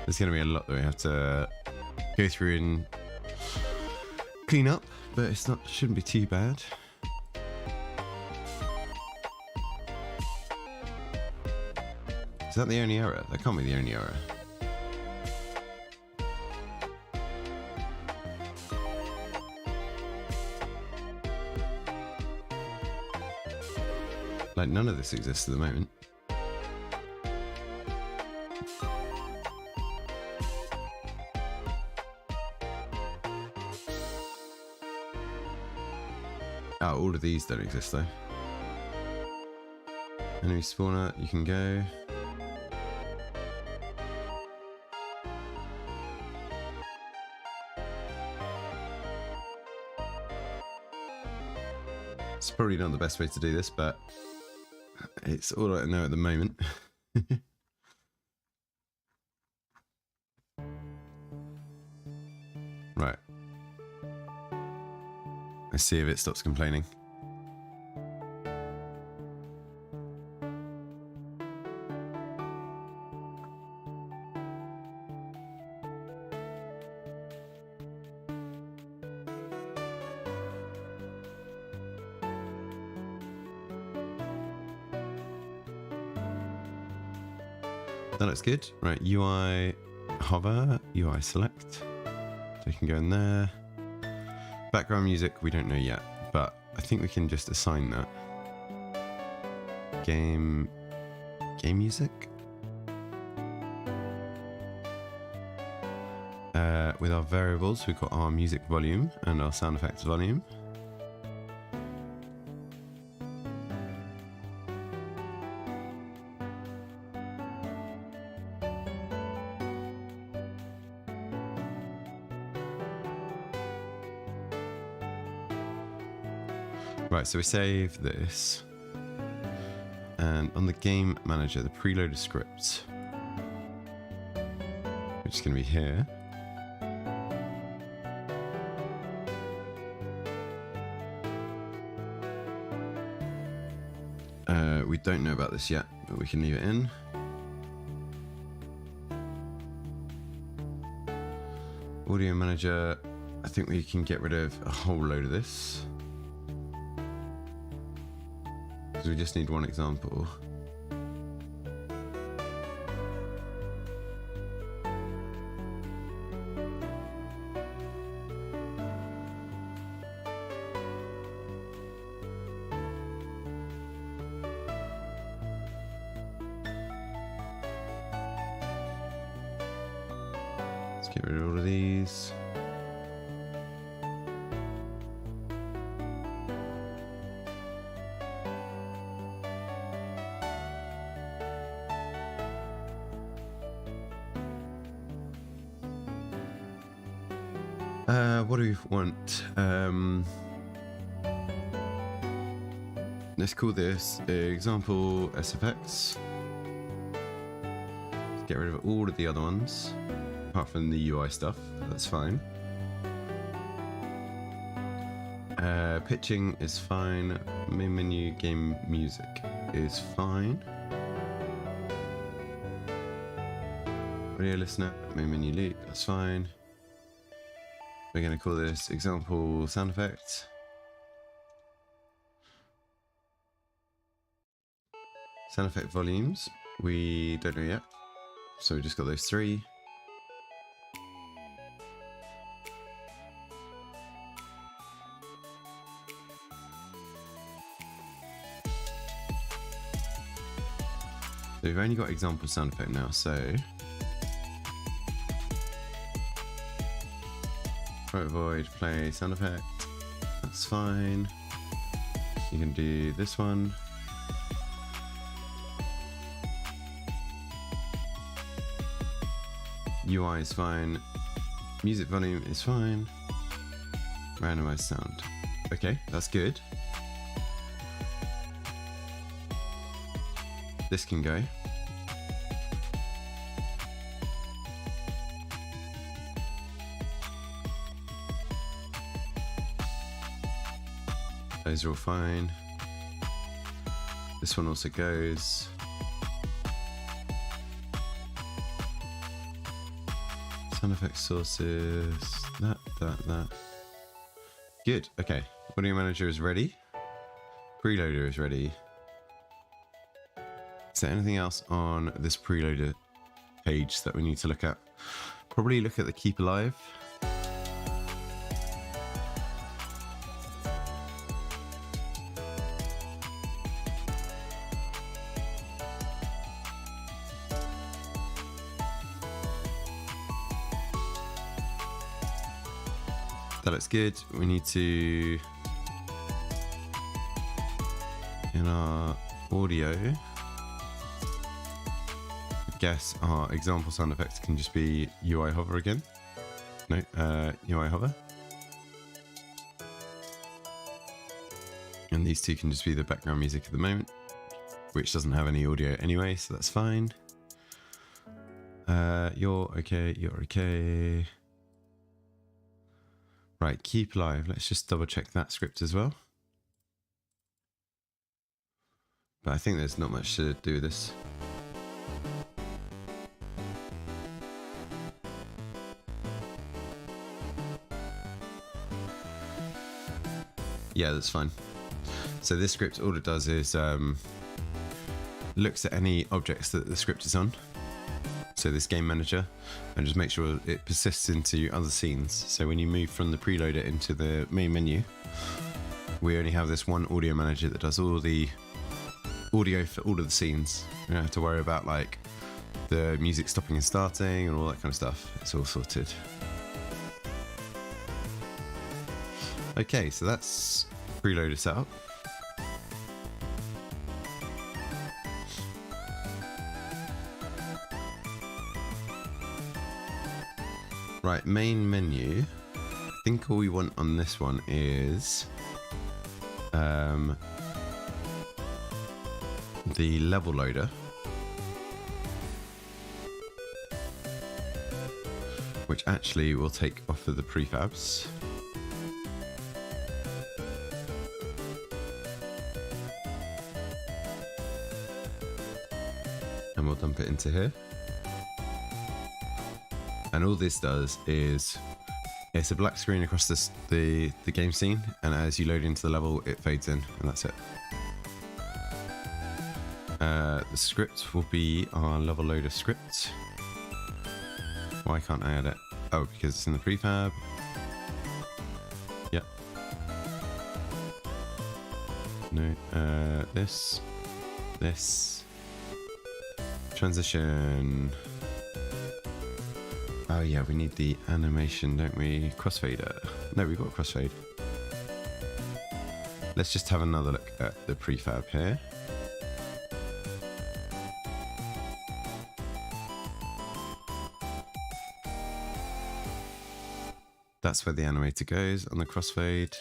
there's going to be a lot that we have to go through and clean up, but shouldn't be too bad. Is that the only error? That can't be the only error. Like, none of this exists at the moment. Oh, all of these don't exist though. Enemy spawner, you can go. It's probably not the best way to do this, but it's all I know at the moment. Right. Let's see if it stops complaining. That looks good. Right, UI hover, UI select. So you can go in there. Background music, we don't know yet, but I think we can just assign that. Game music. With our variables, we've got our music volume and our sound effects volume. Right, so we save this, and on the game manager, the preloaded scripts, which is going to be here. We don't know about this yet, but we can leave it in. Audio manager, I think we can get rid of a whole load of this. So we just need one example. Let's get rid of all of these. What do we want? Let's call this example SFX. Let's get rid of all of the other ones, apart from the UI stuff. That's fine. Pitching is fine. Main menu game music is fine. Audio listener, main menu loop, that's fine. We're going to call this example sound effect. Sound effect volumes, we don't know yet. So we just got those three. So we've only got example sound effect now, so void play sound effect, that's fine. You can do this one. UI is fine. Music volume is fine. Randomized sound. Okay, that's good. This can go. Those are all fine. This one also goes. Sound effect sources. That. Good. Okay. Audio manager is ready. Preloader is ready. Is there anything else on this preloader page that we need to look at? Probably look at the keep alive. That looks good. We need to, in our audio, I guess our example sound effects can just be UI hover again. No, UI hover. And these two can just be the background music at the moment, which doesn't have any audio anyway, so that's fine. You're okay, you're okay. Right, keep live. Let's just double check that script as well. But I think there's not much to do with this. Yeah, that's fine. So this script, all it does is looks at any objects that the script is on. So this game manager, and just make sure it persists into other scenes. So when you move from the preloader into the main menu, we only have this one audio manager that does all the audio for all of the scenes. You don't have to worry about like the music stopping and starting and all that kind of stuff. It's all sorted. Okay, so that's preloader setup. Right, main menu. I think all we want on this one is the level loader, which actually will take off of the prefabs. And we'll dump it into here. And all this does is it's a black screen across the game scene, and as you load into the level, it fades in, and that's it. The script will be our level loader script. Why can't I add it? Oh, because it's in the prefab. Yep. No, this. Transition. Oh yeah, we need the animation, don't we? Crossfader. No, we've got crossfade. Let's just have another look at the prefab here. That's where the animator goes on the crossfade.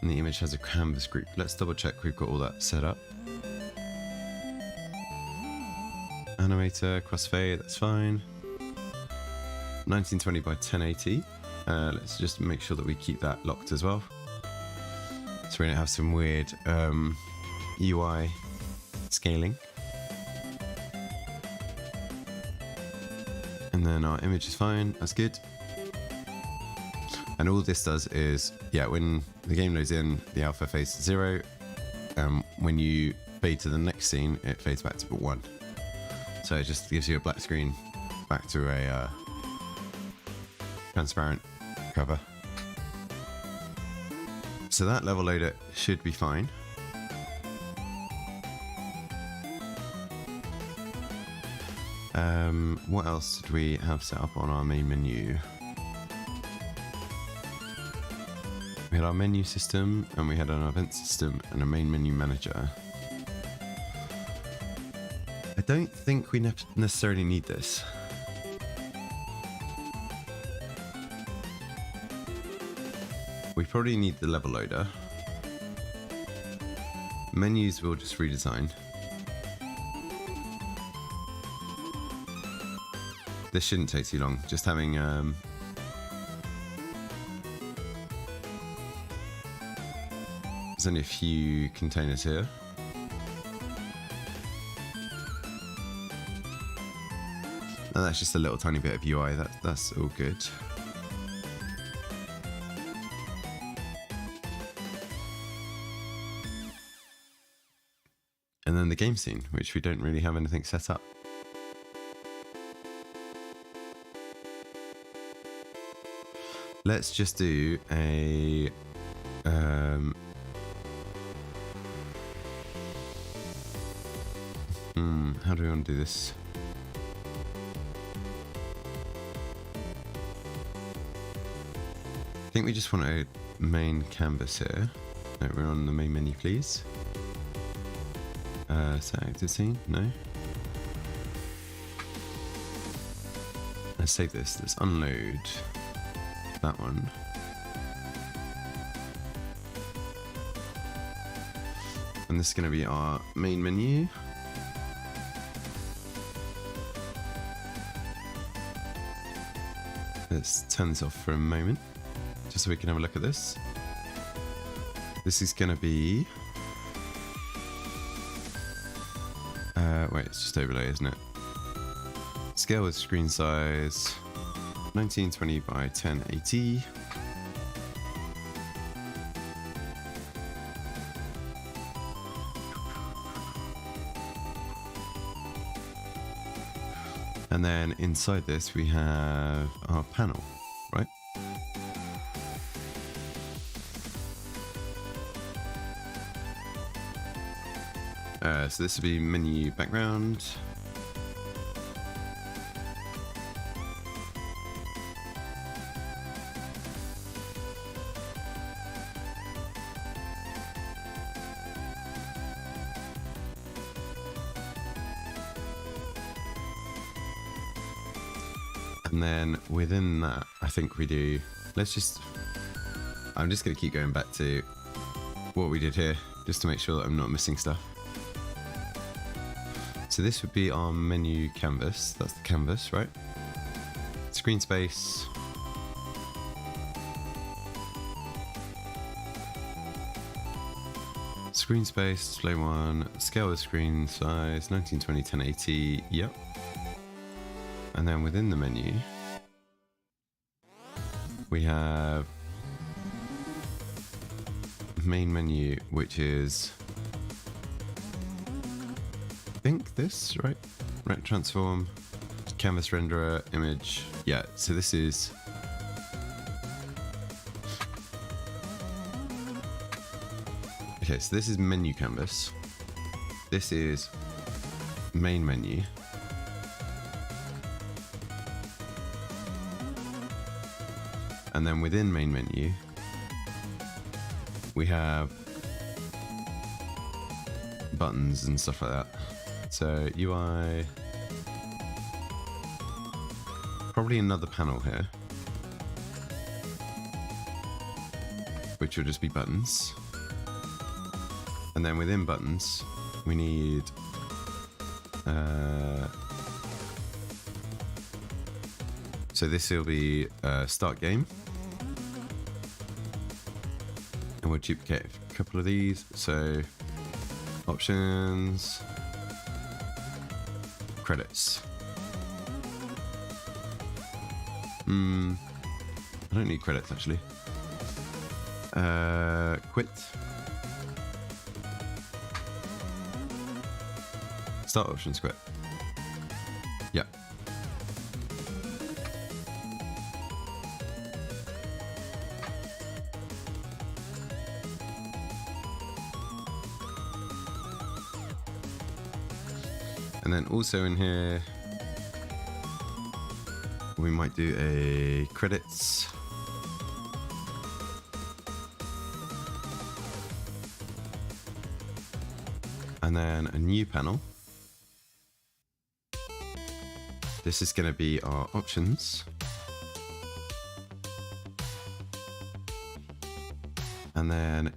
And the image has a canvas group. Let's double check we've got all that set up. Animator, crossfade, that's fine. 1920 by 1080. Let's just make sure that we keep that locked as well, so we don't have some weird UI scaling. And then our image is fine, that's good. And all this does is, yeah, when the game loads in, the alpha fades to 0. When you fade to the next scene, it fades back to 1. So it just gives you a black screen back to a transparent cover. So that level loader should be fine. What else did we have set up on our main menu? We had our menu system, and we had an event system and a main menu manager. I don't think we necessarily need this. We probably need the level loader. Menus we'll just redesign. This shouldn't take too long. Just having There's only a few containers here. And that's just a little tiny bit of UI. That's all good. And then the game scene, which we don't really have anything set up. Let's just do a how do we want to do this? I think we just want a main canvas here. No, we're on the main menu, please. Set active scene? No. Let's save this. Let's unload that one. And this is going to be our main menu. Let's turn this off for a moment, just so we can have a look at this. This is going to be... wait, it's just overlay, isn't it? Scale with screen size 1920 by 1080. And then inside this we have our panel, right? So this would be menu background. And then within that, I think we do, I'm just going to keep going back to what we did here, just to make sure that I'm not missing stuff. So this would be our menu canvas. That's the canvas, right? Screen space. Screen space, display one, scale with screen size, 1920, 1080, yep. And then within the menu, we have main menu, which is, I think this, right? Right, transform, canvas renderer, image. Yeah, so this is, okay, so this is menu canvas. This is main menu. And then within main menu, we have buttons and stuff like that. So UI, probably another panel here, which will just be buttons. And then within buttons, we need so this will be start game. And we'll duplicate a couple of these. So options, credits. I don't need credits actually. Quit. Start options quit. Yeah. And then also in here, we might do a credits. And then a new panel. This is going to be our options. And then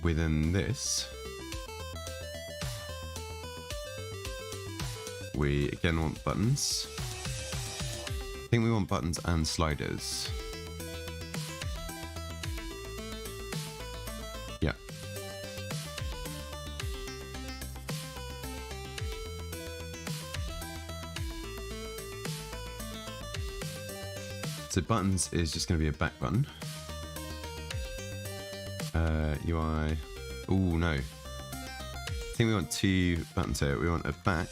within this, we again want buttons. I think we want buttons and sliders. Yeah. buttons is just going to be a back button. UI. Oh no. I think we want 2 buttons here. We want a back,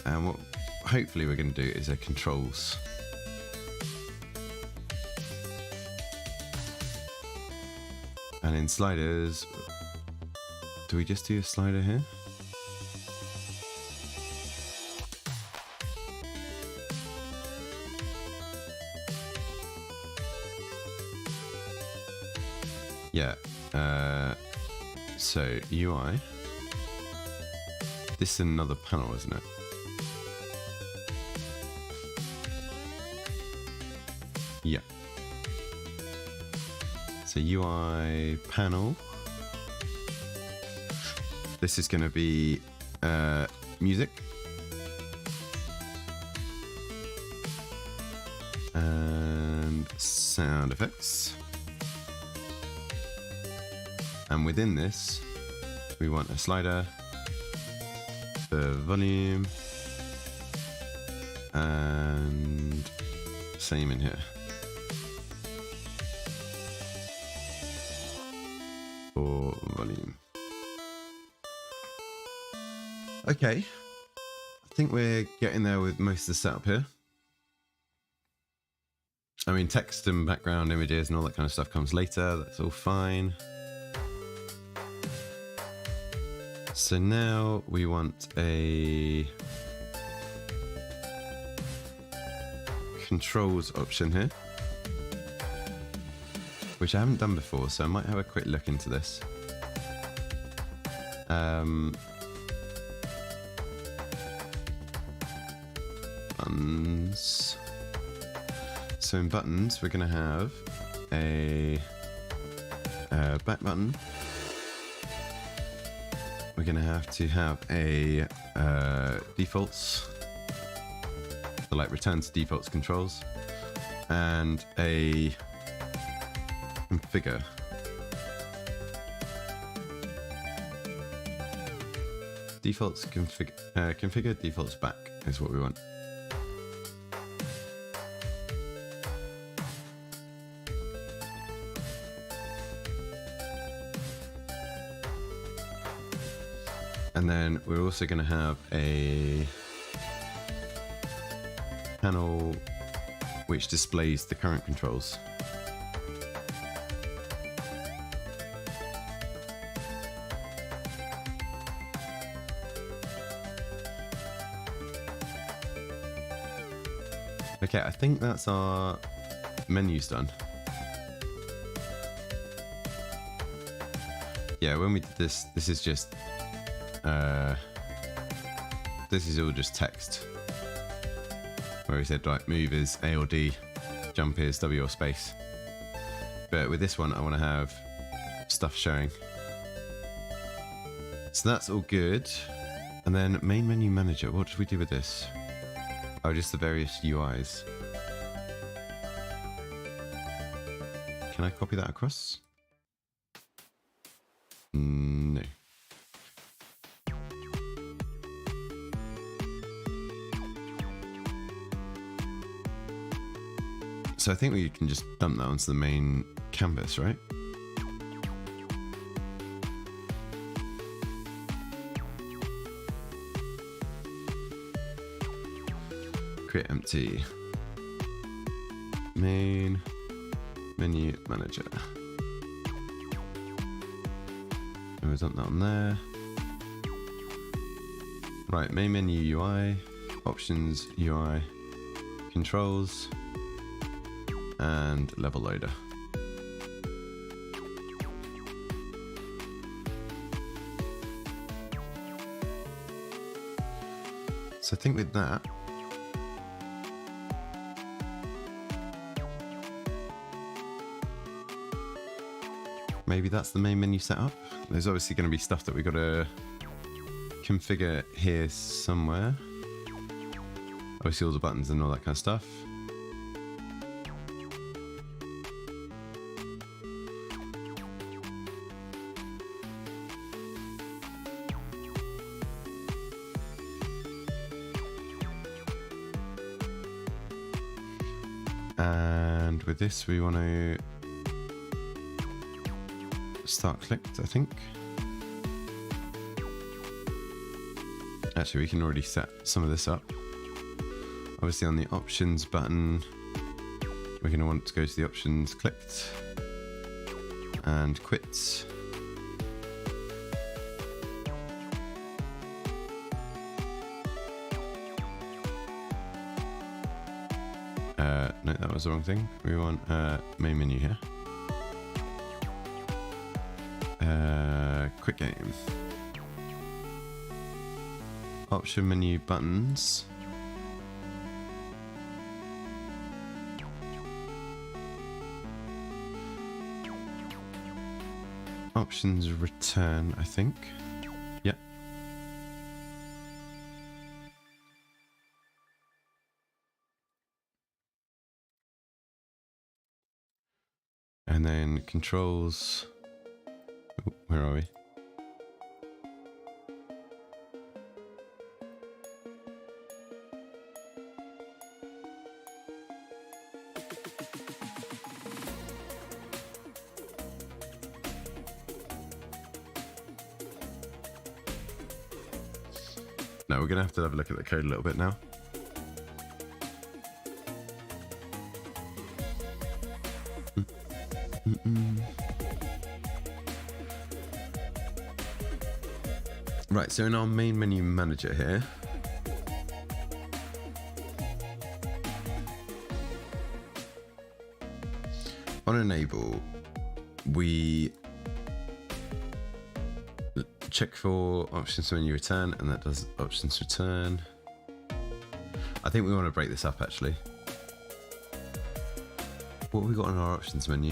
and what hopefully we're going to do is a controls. And in sliders, do we just do a slider here? Yeah. So UI. This is another panel, isn't it? Yeah. So UI panel. This is going to be music. And sound effects. And within this, we want a slider, the volume, and same in here. For volume. Okay, I think we're getting there with most of the setup here. I mean, text and background images and all that kind of stuff comes later. That's all fine. So now we want a controls option here, which I haven't done before, so I might have a quick look into this. Buttons. So in buttons, we're going to have a back button. We're going to have a defaults, so like return to defaults controls, and a configure. Defaults configure defaults back is what we want. And then we're also going to have a panel which displays the current controls. Okay, I think that's our menus done. Yeah, when we did this, this is just this is all just text. Where we said like move is A or D, jump is W or space. But with this one, I want to have stuff showing. So that's all good. And then main menu manager. What did we do with this? Oh, just the various UIs. Can I copy that across? No. So I think we can just dump that onto the main canvas, right? Create empty. Main menu manager. And we'll dump that on there. Right, main menu UI, options UI, controls, and level loader. So I think with that, maybe that's the main menu setup. There's obviously going to be stuff that we've got to configure here somewhere. Obviously all the buttons and all that kind of stuff. And with this, we want to start clicked, I think. Actually, we can already set some of this up. Obviously on the options button, we're going to want to go to the options clicked and quits. No, that was the wrong thing. We want main menu here. Quick game. Option menu buttons. Options return, I think. Yep. And then controls. Ooh, where are we? No, we're going to have a look at the code a little bit now. Right, so in our main menu manager here, on enable, we check for options menu return, and that does options return. I think we want to break this up actually. What have we got on our options menu?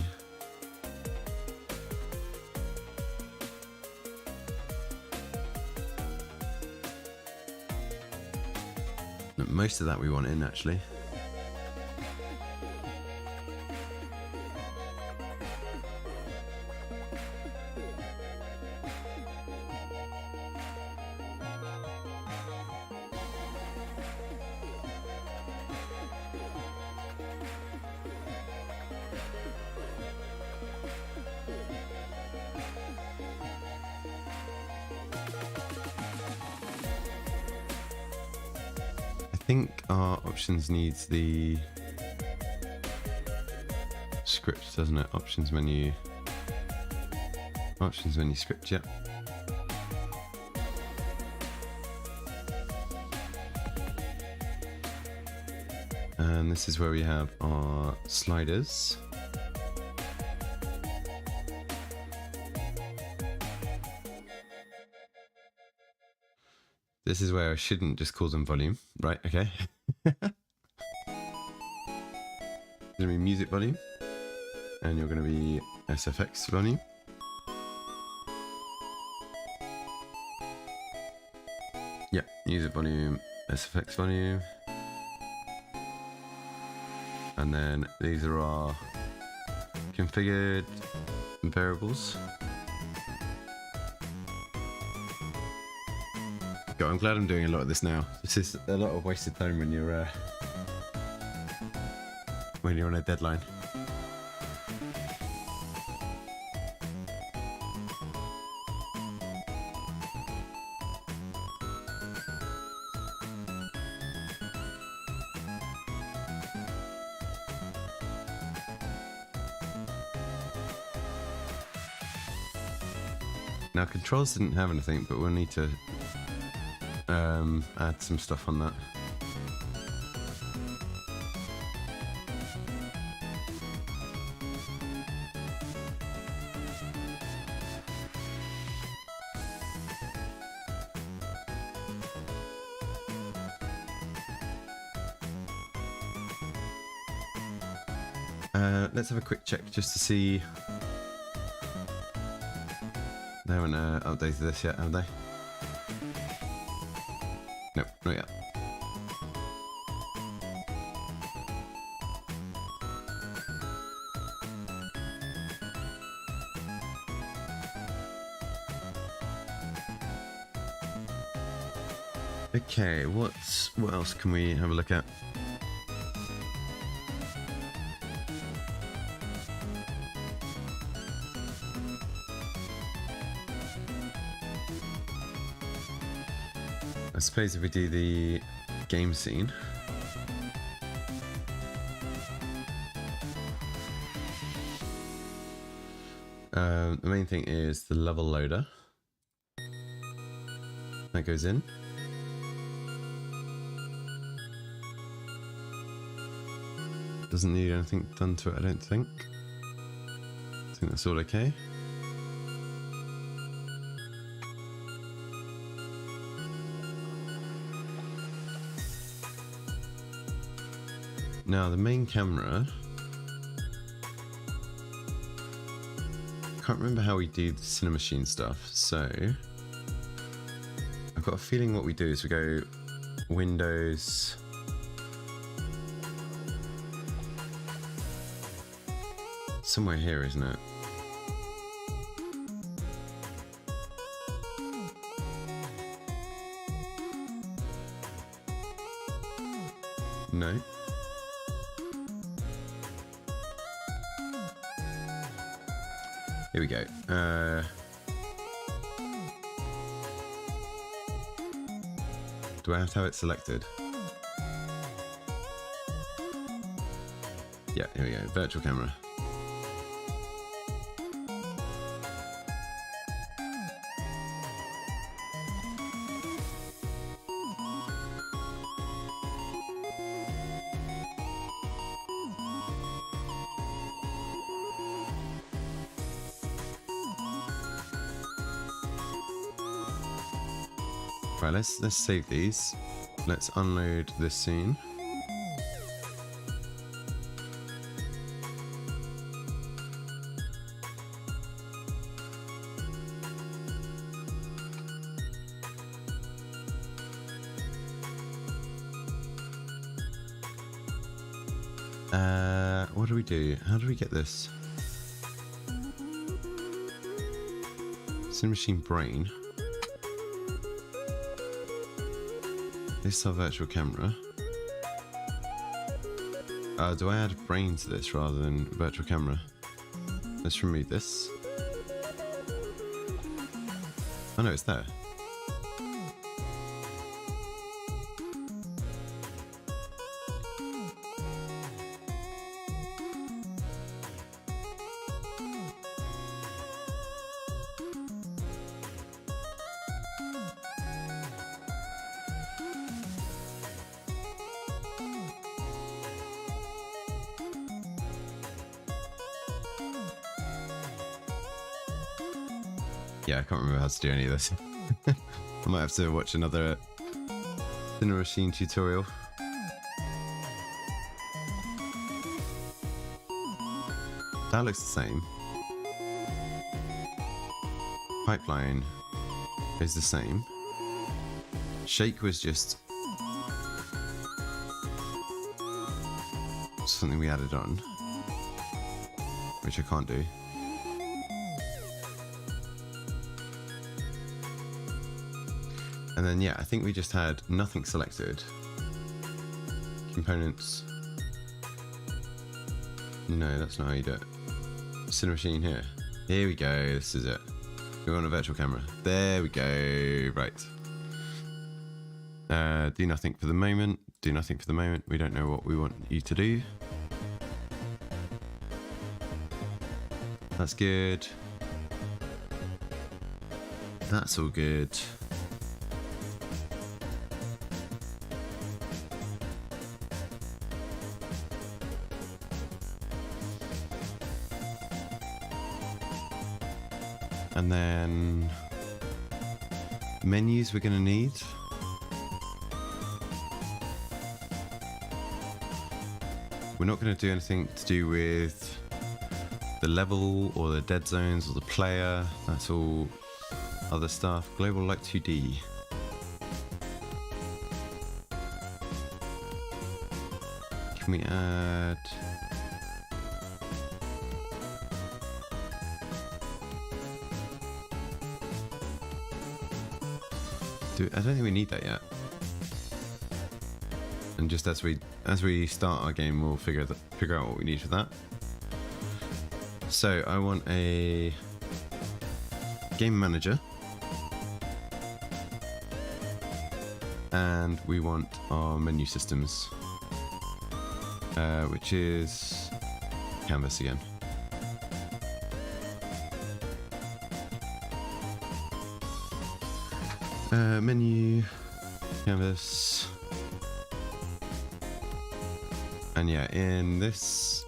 Most of that we want in actually. I think our options needs the script, doesn't it? Options menu script, yep. And this is where we have our sliders. This is where I shouldn't just call them volume, right? Okay. Gonna be music volume, and you're gonna be SFX volume. Yeah, music volume, SFX volume. And then these are our configured variables. God, I'm glad I'm doing a lot of this now. This is a lot of wasted time when you're on a deadline. Now controls didn't have anything, but we'll need to add some stuff on that. Let's have a quick check just to see. They haven't updated this yet, have they? Nope, not yet. Okay, what else can we have a look at? I suppose if we do the game scene. The main thing is the level loader. That goes in. Doesn't need anything done to it, I don't think. I think that's all okay. Now the main camera, I can't remember how we do the Cinema Machine stuff, so I've got a feeling what we do is we go Windows, somewhere here, isn't it? No. Here we go. Do I have to have it selected? Yeah, here we go. Virtual camera. Right, let's save these. Let's unload this scene. What do we do? How do we get this? Cinema Machine Brain. This is our virtual camera. Do I add brain to this rather than virtual camera? Let's remove this. Oh no, it's there. Yeah, I can't remember how to do any of this. I might have to watch another Cinema Machine tutorial. That looks the same. Pipeline is the same. Shake was just something we added on, which I can't do. And then, yeah, I think we just had nothing selected. Components. No, that's not how you do it. Cinema Machine here. Here we go. This is it. We're on a virtual camera. There we go. Right. Do nothing for the moment. Do nothing for the moment. We don't know what we want you to do. That's good. That's all good. And then menus we're going to need. We're not going to do anything to do with the level or the dead zones or the player. That's all other stuff. Global Light 2D. Can we add... I don't think we need that yet. And just as we start our game, we'll figure out what we need for that. So I want a game manager. and we want our menu systems, which is canvas again. Menu, canvas, and yeah, in this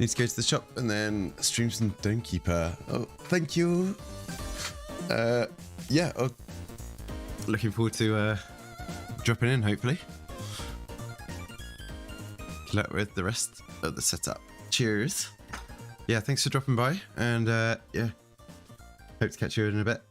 need to go to the shop and then stream some Domekeeper. Oh, thank you. Yeah, looking forward to dropping in, hopefully. Good luck with the rest of the setup. Cheers. Yeah, thanks for dropping by, and yeah, hope to catch you in a bit.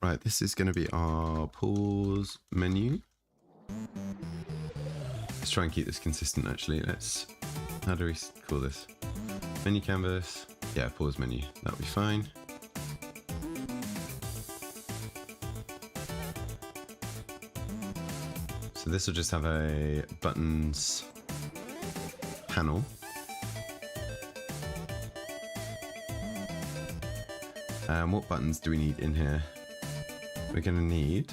Right, this is going to be our pause menu. Let's try and keep this consistent, actually. How do we call this? Menu canvas. Yeah, pause menu. That'll be fine. So this will just have a buttons panel. And what buttons do we need in here? We're going to need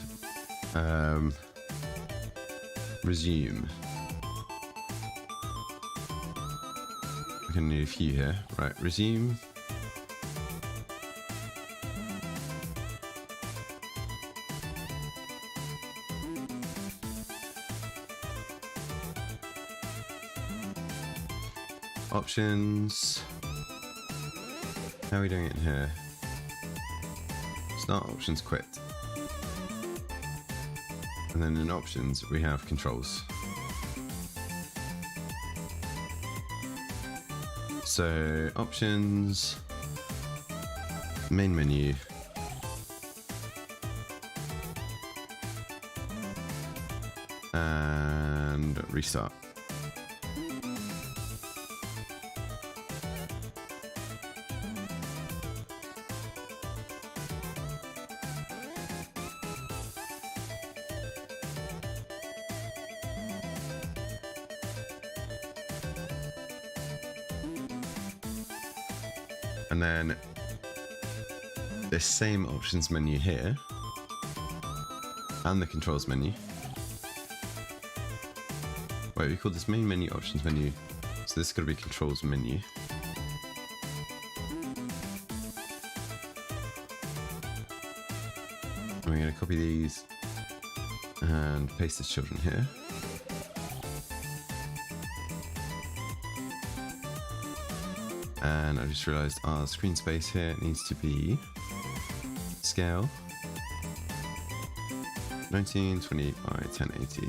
resume. We're going to need a few here. Right, resume. Options. How are we doing it in here? Start options, quit. And then in options, we have controls. So options, main menu, and restart. And then this same options menu here and the controls menu. Wait, we call this main menu options menu, so this is going to be controls menu. And we're going to copy these and paste as children here. And I just realized our screen space here needs to be scale 1920 by 1080.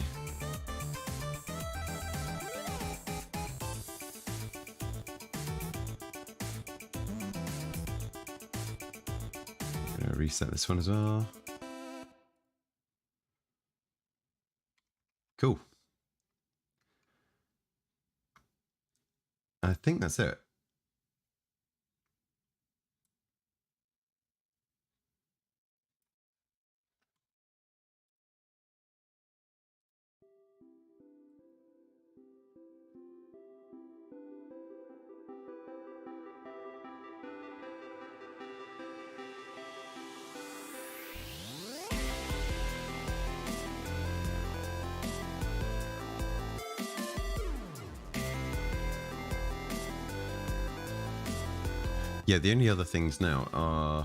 I'm gonna reset this one as well. Cool. I think that's it. Yeah, the only other things now are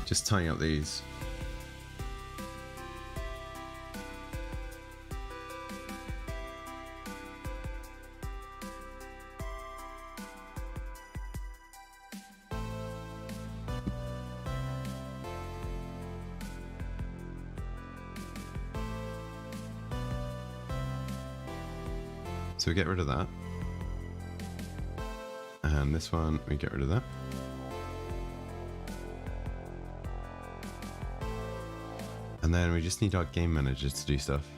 just tying up these. So we get rid of that. And this one, we get rid of that. And then we just need our game manager to do stuff.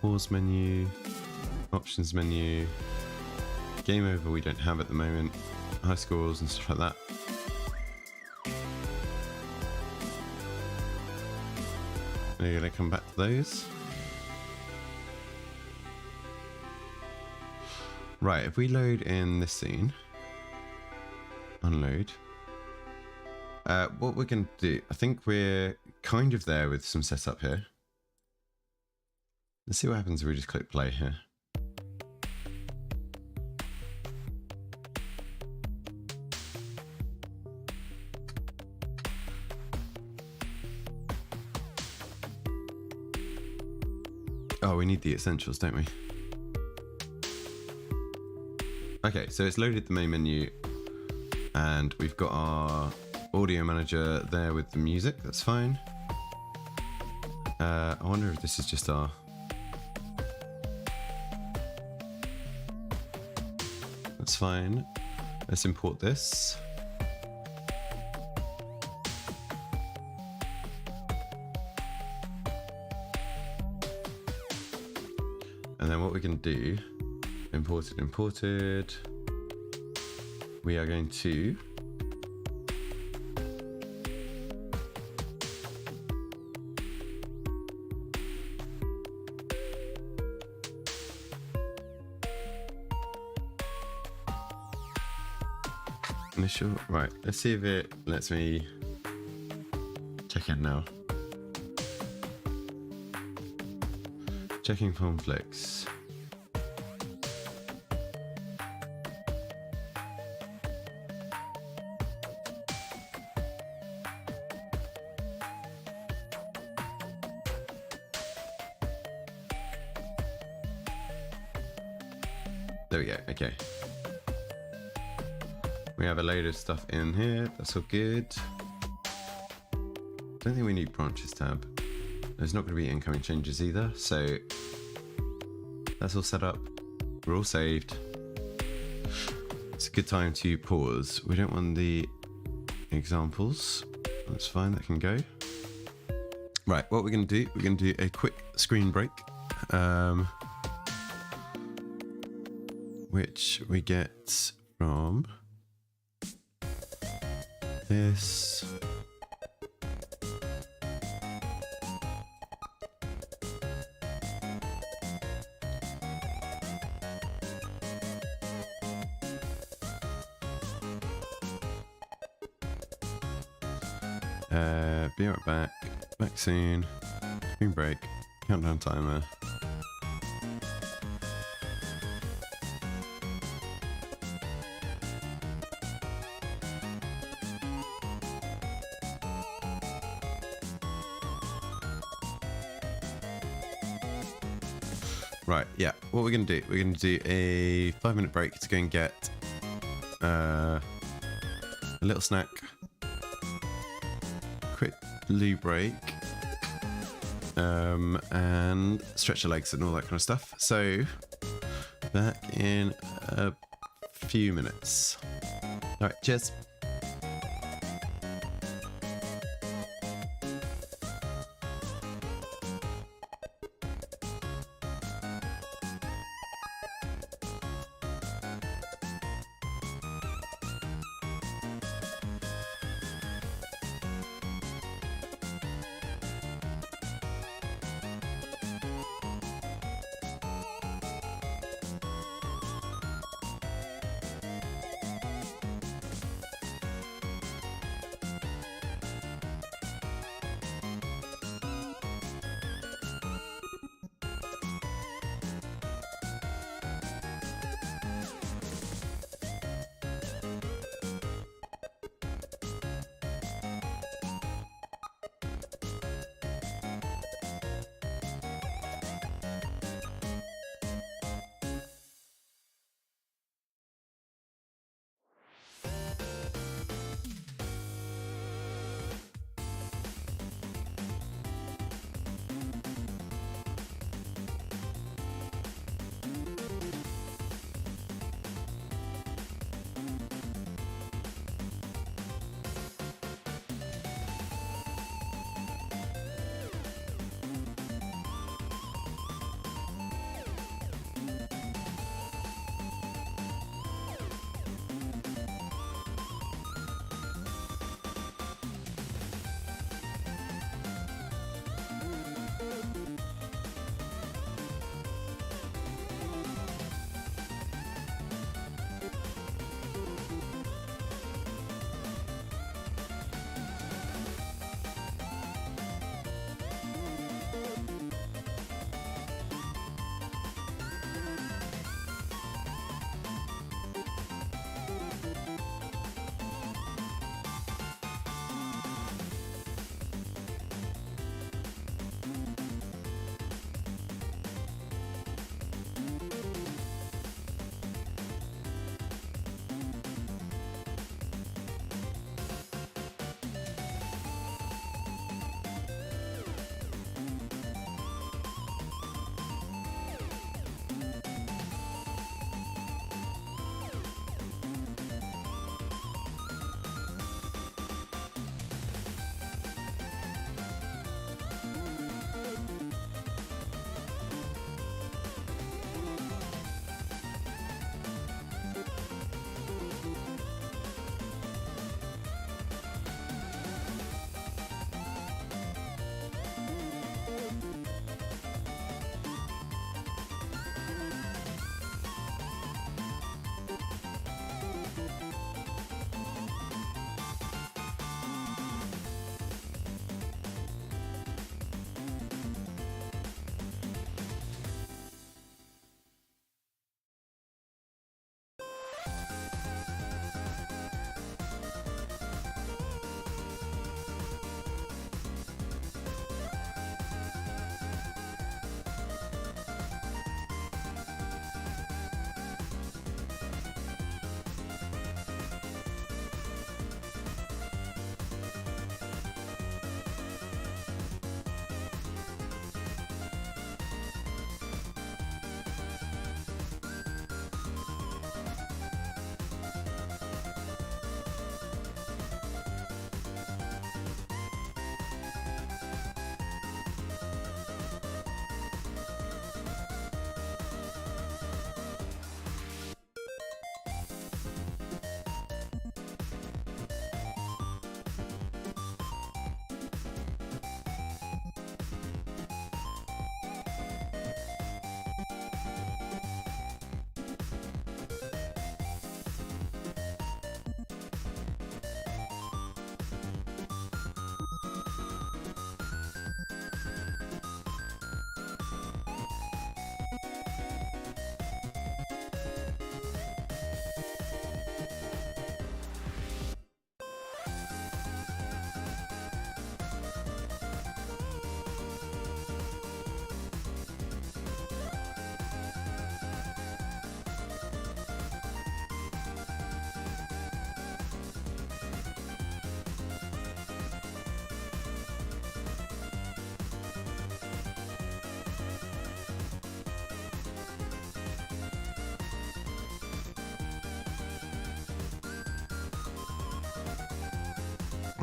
Pause menu, options menu, game over we don't have at the moment, high scores and stuff like that. We're going to come back to those. Right, if we load in this scene, unload, what we're going to do, I think we're kind of there with some setup here. Let's see what happens if we just click play here. Oh, we need the essentials, don't we? Okay, so it's loaded the main menu and we've got our audio manager there with the music, that's fine. I wonder if this is just our... That's fine. Let's import this. And then what we can do, imported. We are going to initial, right, let's see if it lets me check in now. Checking conflicts. There we go, okay. We have a load of stuff in here, that's all good. Don't think we need branches tab. There's not going to be incoming changes either, so that's all set up. We're all saved. It's a good time to pause. We don't want the examples. That's fine, that can go. Right, what we're going to do, we're going to do a quick screen break. Which we get from this. Be right back. Back soon. Screen break. Countdown timer. Right, yeah, what we're going to do, we're going to do a 5-minute break to go and get a little snack, quick loo break, and stretch your legs and all that kind of stuff. So, back in a few minutes. All right, cheers.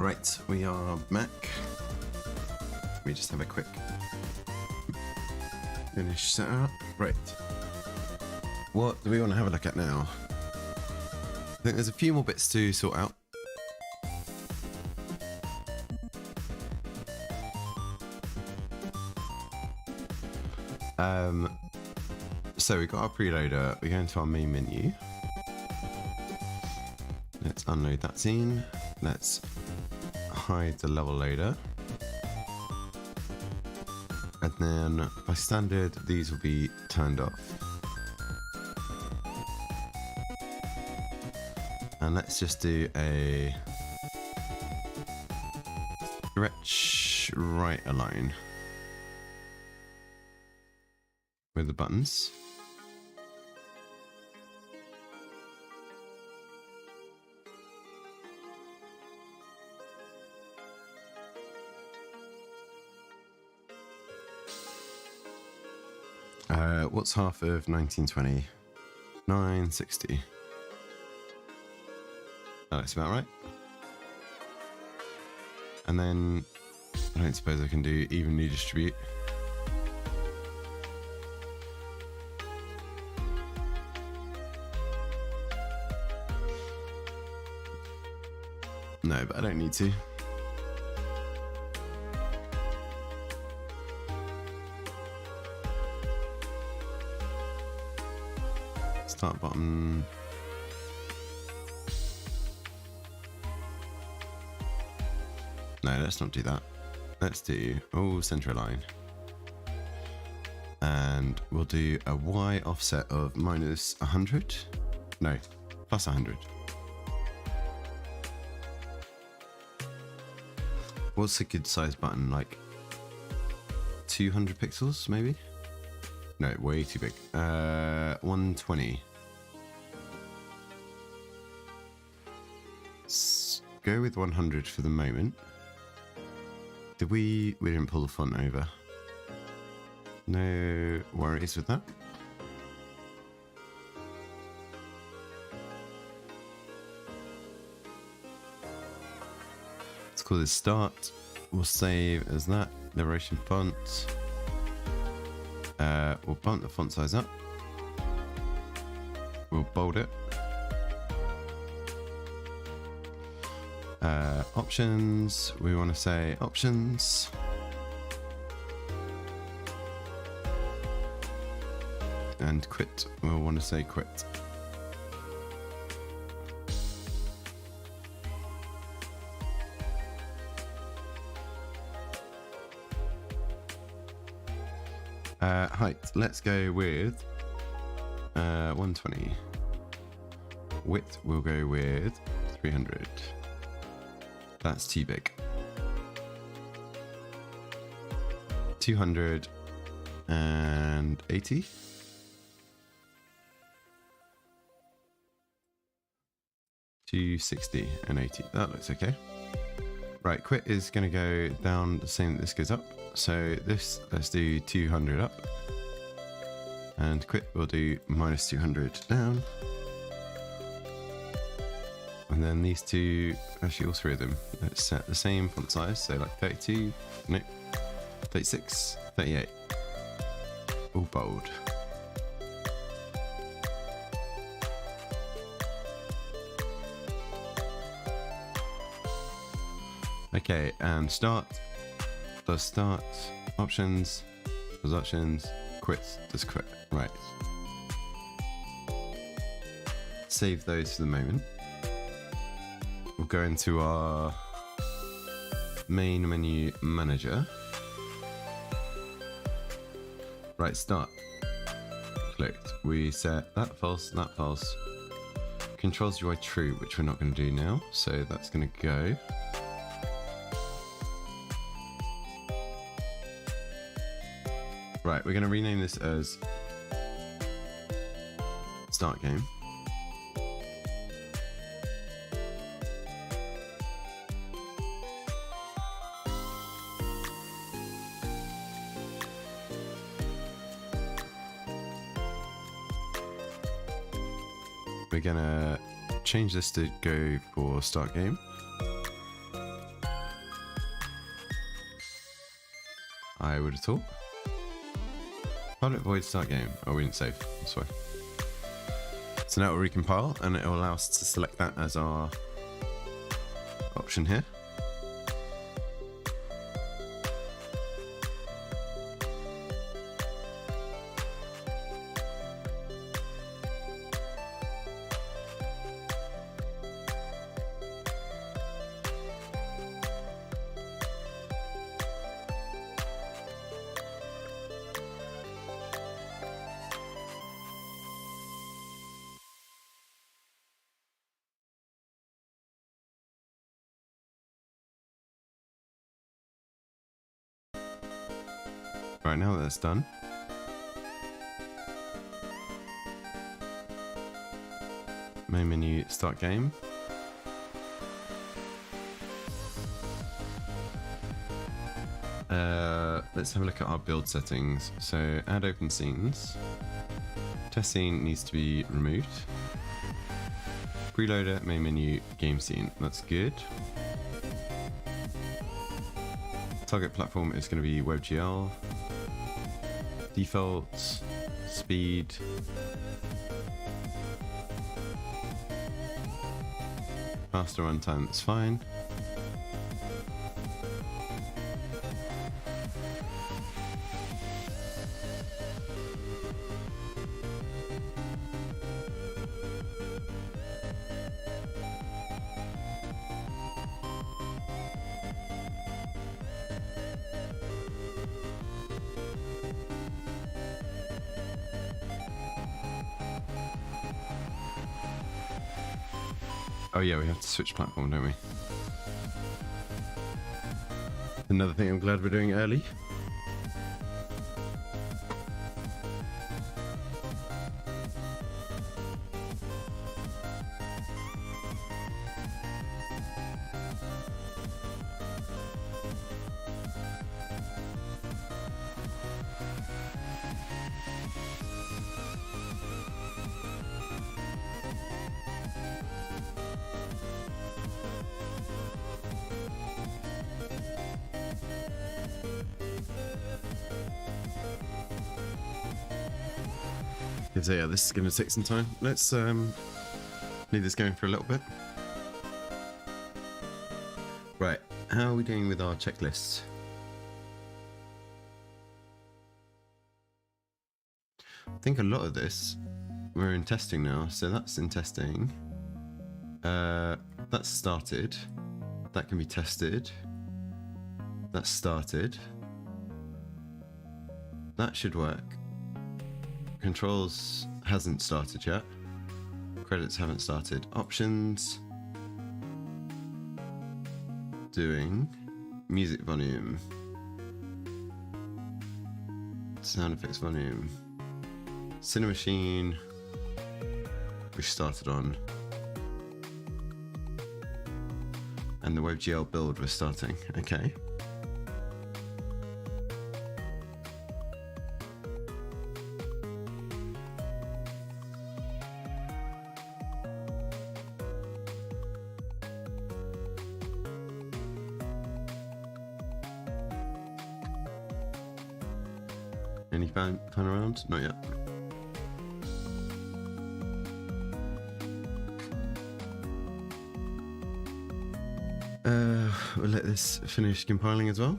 Right, we are back. Let me just have a quick finish setup. Right. What do we want to have a look at now? I think there's a few more bits to sort out. So we've got our preloader. We go into our main menu. Let's unload that scene. Let's hide the level loader. And then by standard, these will be turned off. And let's just do a stretch right align with the buttons. What's half of 1920? 960. That looks about right. And then I don't suppose I can do evenly distribute. No, but I don't need to. Start button. No, let's not do that. Let's do center line. And we'll do a Y offset of minus 100. No, plus 100. What's a good size button? Like 200 pixels, maybe? No, way too big. 120. Go with 100 for the moment. Did we didn't pull the font over. No worries with that. Let's call this start. We'll save as that. Liberation font. We'll bump the font size up. We'll bold it. Options, we want to say options. And quit, we'll want to say quit. Height, let's go with 120. Width, we'll go with 300. That's too big. 280. 260 and 80. That looks okay. Right, quit is going to go down the same that this goes up. So this, let's do 200 up. And quit we'll do minus 200 down. And then these two, actually all three of them, let's set the same font size, so like 32, no, 36, 38, all bold. Okay, and start, does start, options, does options, quit, does quit, right. Save those for the moment. We'll go into our main menu manager. Right, start. Clicked. We set that false, that false. Controls UI true, which we're not going to do now, so that's going to go. Right, we're going to rename this as start game. We're gonna change this to go for start game. I would have thought. Pilot void start game. Oh, we didn't save. That's why. So now it will recompile and it will allow us to select that as our option here. Right, now that that's done, main menu, start game. Let's have a look at our build settings. So add open scenes. Test scene needs to be removed. Preloader, main menu, game scene. That's good. Target platform is going to be WebGL. Default, speed. Faster runtime, that's fine. Oh yeah, we have to switch platform, don't we? Another thing I'm glad we're doing early. So yeah, this is going to take some time. Let's leave this going for a little bit. Right, how are we doing with our checklists? I think a lot of this we're in testing now, so that's in testing. That's started. That can be tested. That's started. That should work. Controls hasn't started yet. Credits haven't started. Options. Doing. Music volume. Sound effects volume. Cinemachine. We started on. And the WebGL build was starting. Okay. Any fan around? Not yet. We'll let this finish compiling as well.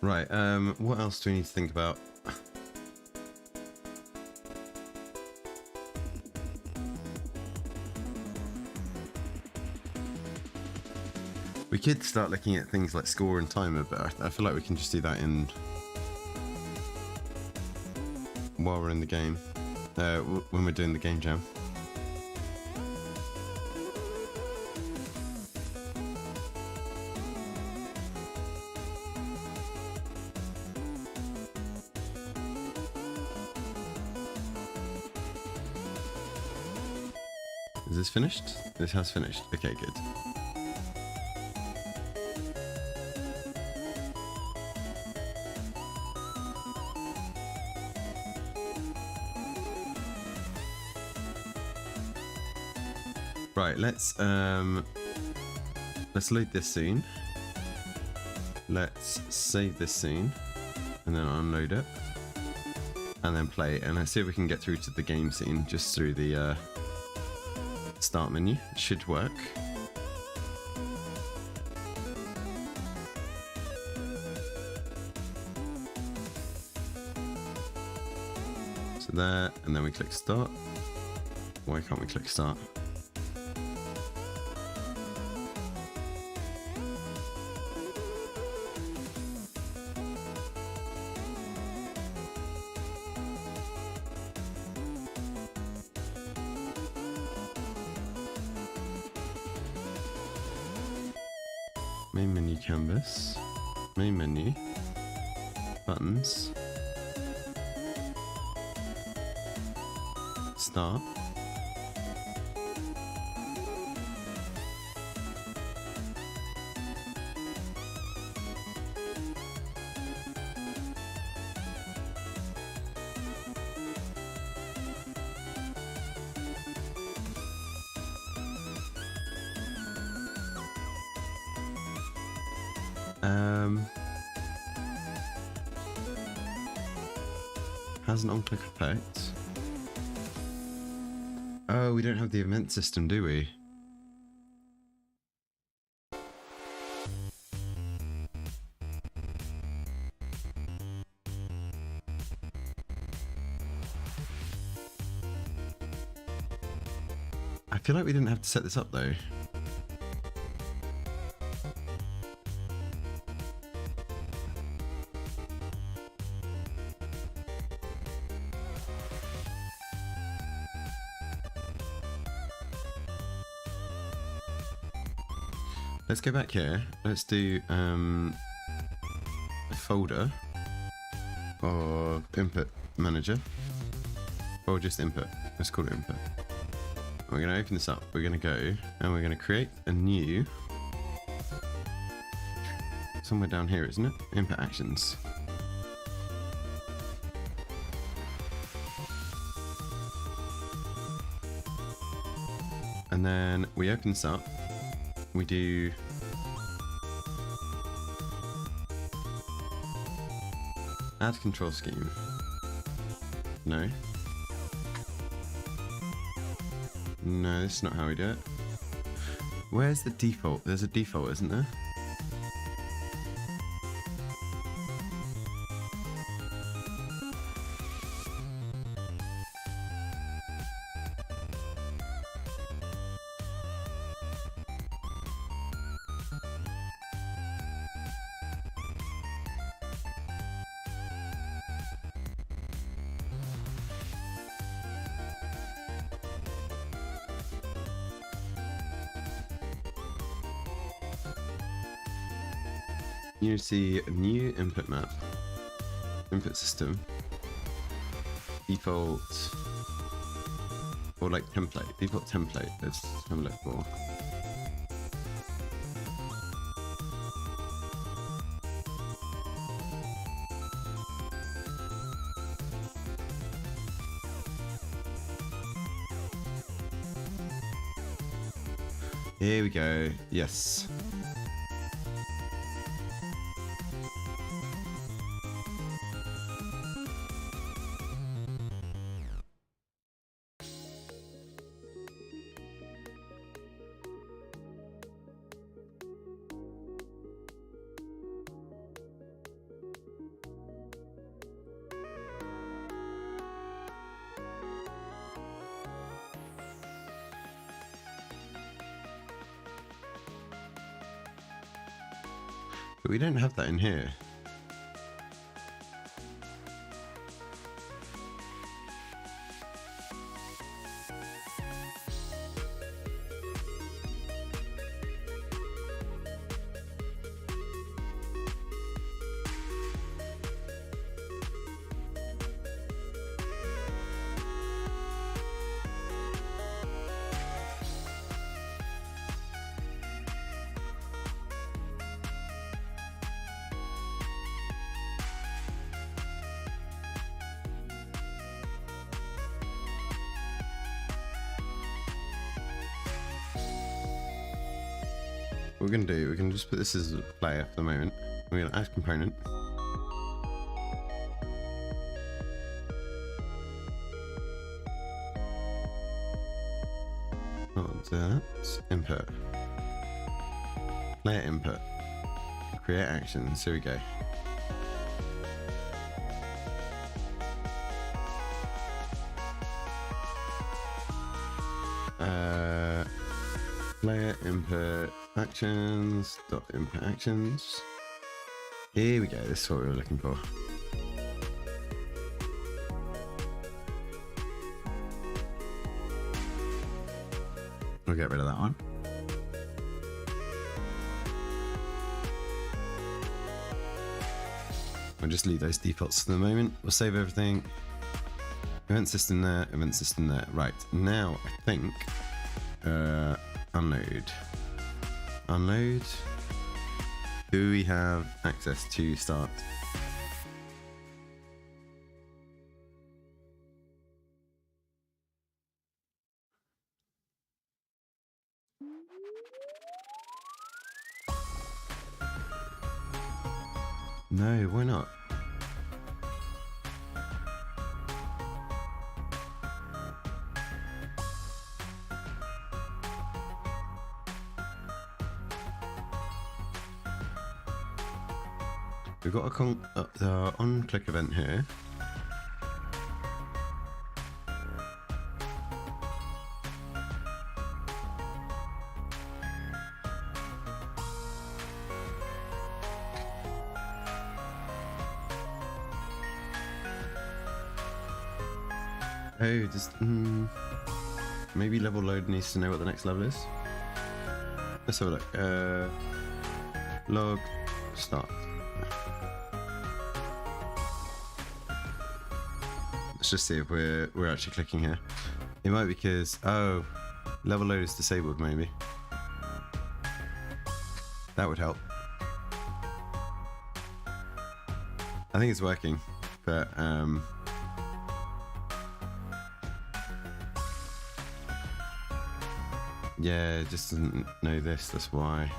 Right, what else do we need to think about? We could start looking at things like score and timer, but I feel like we can just do that in while we're in the game, when we're doing the game jam. Is this finished? This has finished. Okay, good. Right, let's load this scene. Let's save this scene and then unload it and then play it, and let's see if we can get through to the game scene just through the start menu. It should work. So there, and then we click start. Why can't we click start? Main menu canvas, main menu, buttons, start, has an on-click effect. Oh, we don't have the event system, do we? I feel like we didn't have to set this up though. Let's go back here. Let's do a folder or input manager, or just input. Let's call it input. We're going to open this up. We're going to go and we're going to create a new, somewhere down here, isn't it? Input actions. And then we open this up. We do add control scheme. No. No, this is not how we do it. Where's the default? There's a default, isn't there? You see a new input map, input system, default, or like template, default template. Let's have a look for. Here we go. Yes. But we don't have that in here. What we're going to do, we're going to just put this as a player for the moment. We're going to add component. That's input. Player input. Create actions. Here we go. Player input actions dot input actions. Here we go. This is what we were looking for. We'll get rid of that one. We'll just leave those defaults for the moment. We'll save everything. Event system there, event system there. Right, now I think unload. Unload. Do we have access to start? No, why not? We've got a on-click event here. Oh, just maybe level load needs to know what the next level is. Let's have a look. Log start. Let's just see if we're actually clicking here. It might be because level load is disabled. Maybe that would help. I think it's working, but yeah, it just doesn't know this, that's why.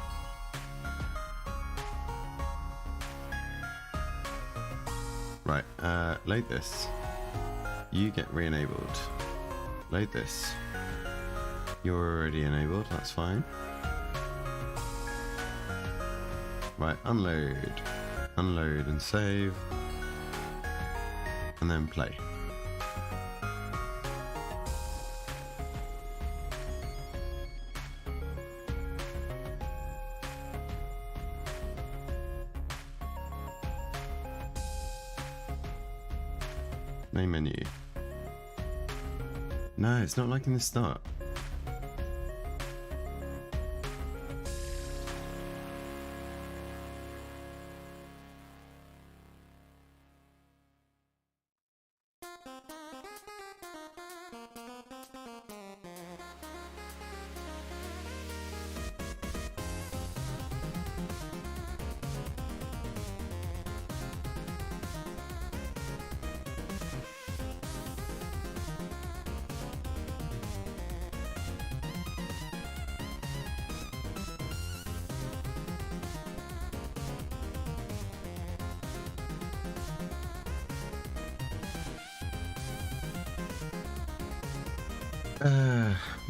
Right, load this. You get re-enabled. Load this. You're already enabled, that's fine. Right, unload. Unload and save. And then play. Main menu. No, it's not liking the start.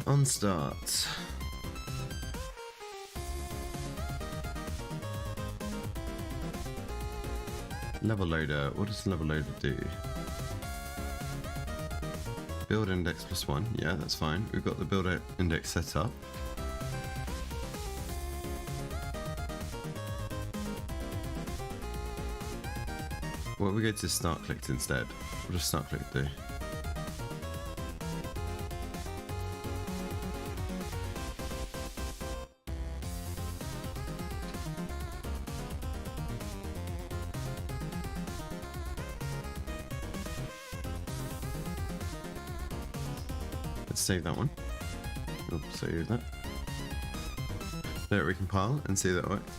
On start. Level loader. What does level loader do? Build index +1. Yeah, that's fine. We've got the build index set up. What if we go to start clicked instead? What does start clicked do? Let's save that one. Oh, save that. Let it recompile and see if that works.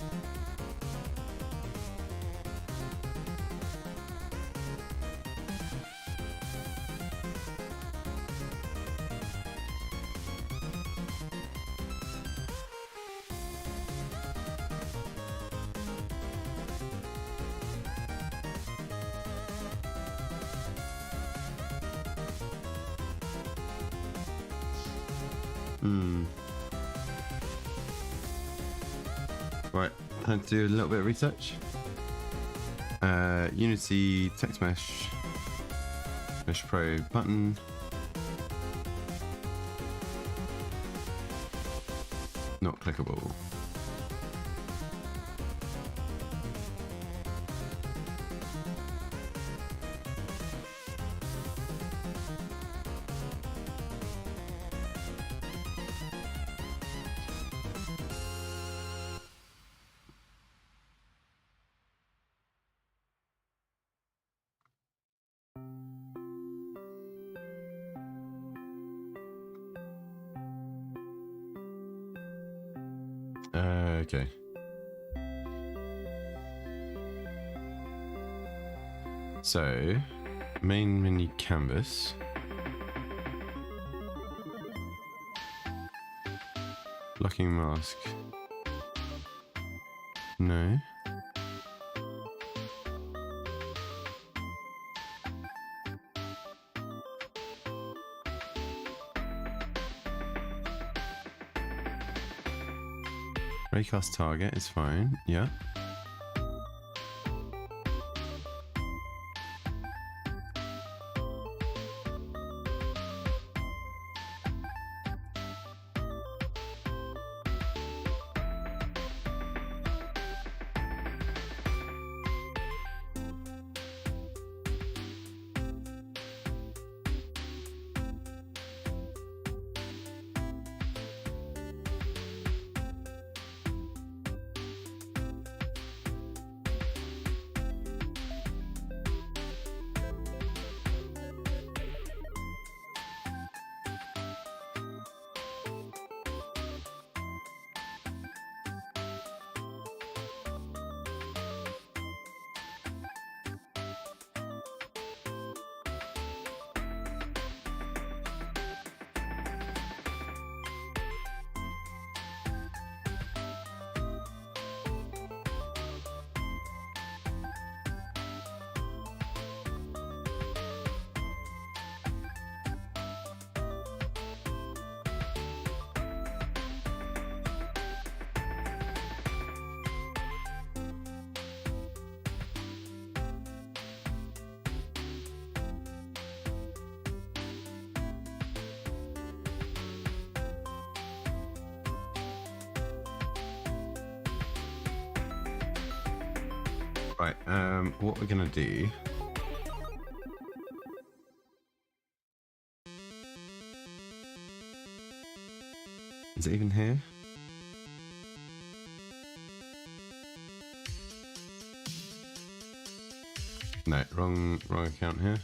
Right, time to do a little bit of research. Unity text mesh Pro button. Not clickable. Okay. So, main menu canvas. Locking mask. No. Raycast target is fine, yeah. Right, what we're gonna do is it even here? No, wrong account here.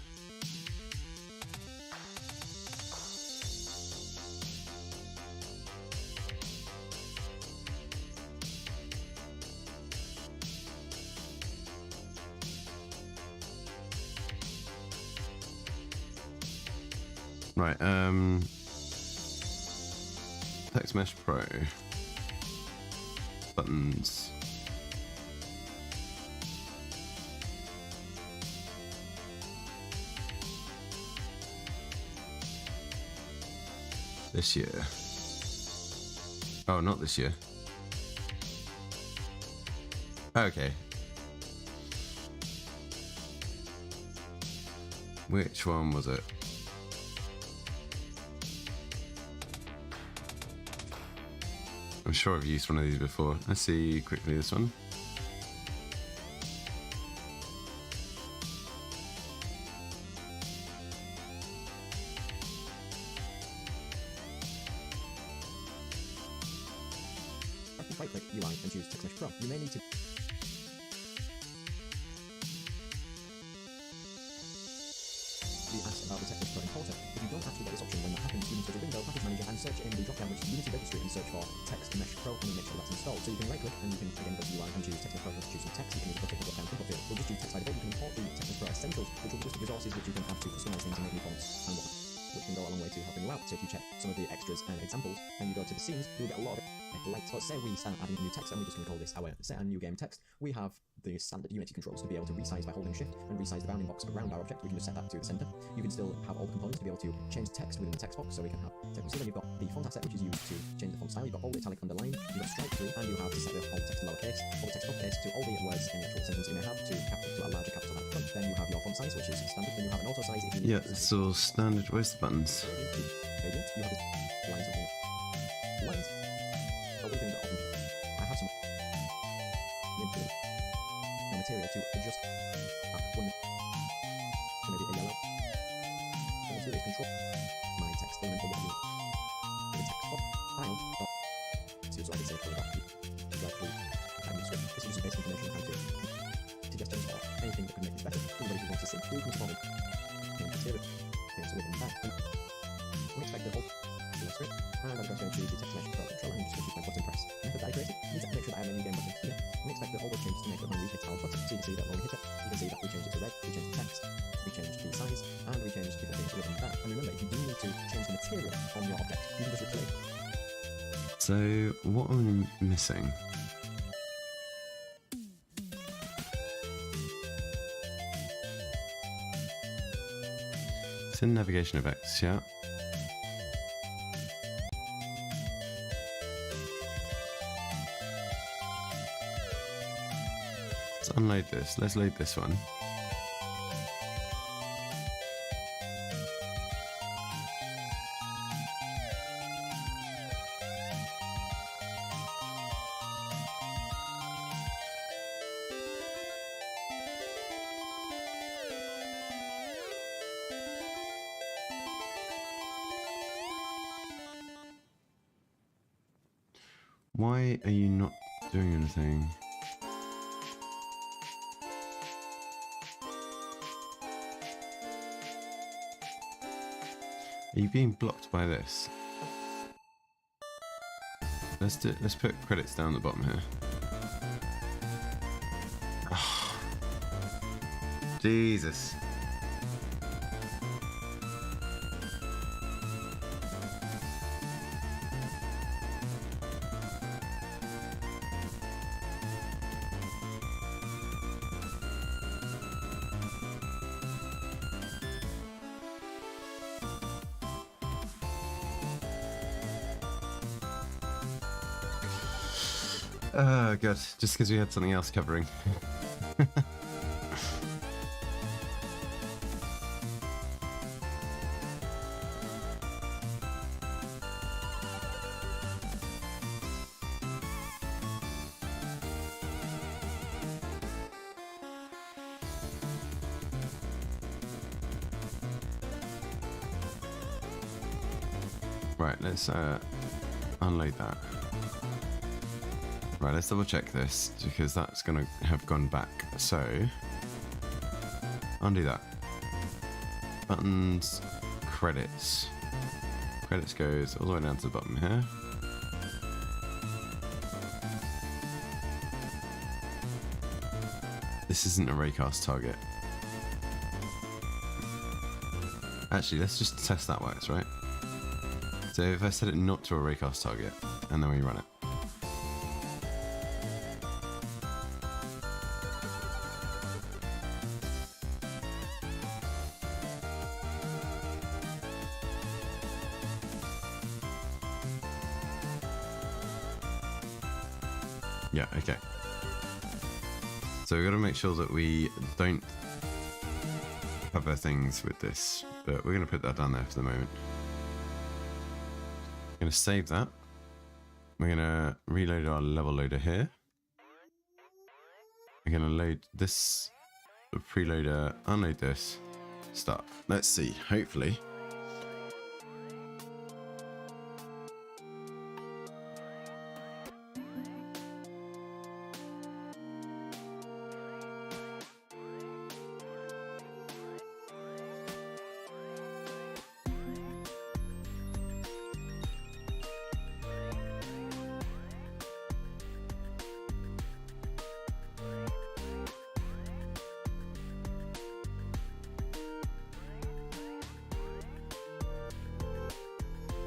Right, Text Mesh Pro. Buttons. This year. Oh, not this year. Okay. Which one was it? I'm sure I've used one of these before. Let's see quickly this one. just right click UI and choose Text Mesh Pro. You may need to be asked about the Text Mesh Pro importer. If you don't actually get this option, when that happens, you need to go to Window, Package Manager, and search in the drop down which is Unity Registry and search for Text Mesh Pro and make sure that's installed. So you can right click and you can again go to UI and choose Text Mesh Pro and choose some text. You can either click the drop down input field. We'll just use text by default. You can import the Text Mesh Pro Essentials, which will be just the resources which you can add to customize things and make new fonts and whatnot, which can go a long way to helping you out. So if you check some of the extras and examples and you go to the scenes, you'll get a lot of light. So let's say we start adding a new text and we're just going to call this our set a new game text. We have the standard Unity controls to be able to resize by holding shift and resize the bounding box around our object. We can just set that to the center. You can still have all the components to be able to change text within the text box. So we can have text. So then you've got the font asset, which is used to change the font style. You've got bold, italic, underline. You've got strike through, and you have to set the all the text to lowercase, all the text uppercase to all the words in the actual sentence you may have to capital to a larger capital at the front. Then you have your font size, which is standard. Then you have an auto size if you need. Yeah, so standard. Where's the buttons? Gradient. You have the lines of lines. So one thing that often I have some material to adjust one to maybe a yellow. So what I do is control my text element or what I need. The text file dot so I can say for that drag through and the script. This is just some basic information on how to suggestions or anything that could make this better. Everybody who wants to see who can perform it. Material. Okay, so within that we expect the whole script, and I'm going to choose the Text Mesh Pro controller and just choose my button press method that I created. You need to make sure that I have a new game button here. We expect the whole changes to make it when we hit our button. So you can see that when we hit it, you can see that we changed it to red, we changed the text, we changed the size, and we changed different things within that. And remember, if you do need to change the material on your object, you can just replace. So what am I missing? It's in navigation effects, yeah. Let's unload this. Let's load this one. Why are you not doing anything? Are you being blocked by this? Let's put credits down the bottom here. Oh, Jesus. Oh god, just because we had something else covering. Right, let's unload that. Right, let's double check this because that's going to have gone back. So, undo that. Buttons, credits. Credits goes all the way down to the bottom here. This isn't a raycast target. Actually, let's just test that works, right? So if I set it not to a raycast target, and then we run it. Yeah, okay. So we've got to make sure that we don't cover things with this, but we're going to put that down there for the moment. Going to save that. We're going to reload our level loader here. We're going to load this preloader, unload this, start. Let's see, hopefully.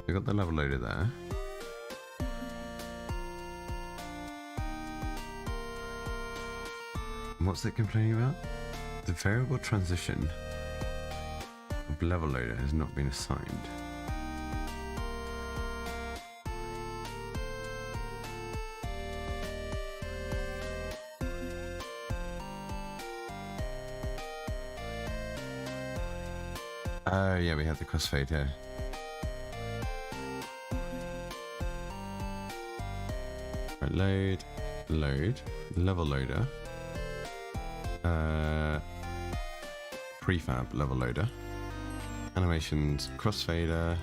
We got the level loader there. What's it complaining about? The variable transition of level loader has not been assigned. Oh yeah, we have the crossfade here. Right, load, level loader. Prefab level loader. Animations, crossfader.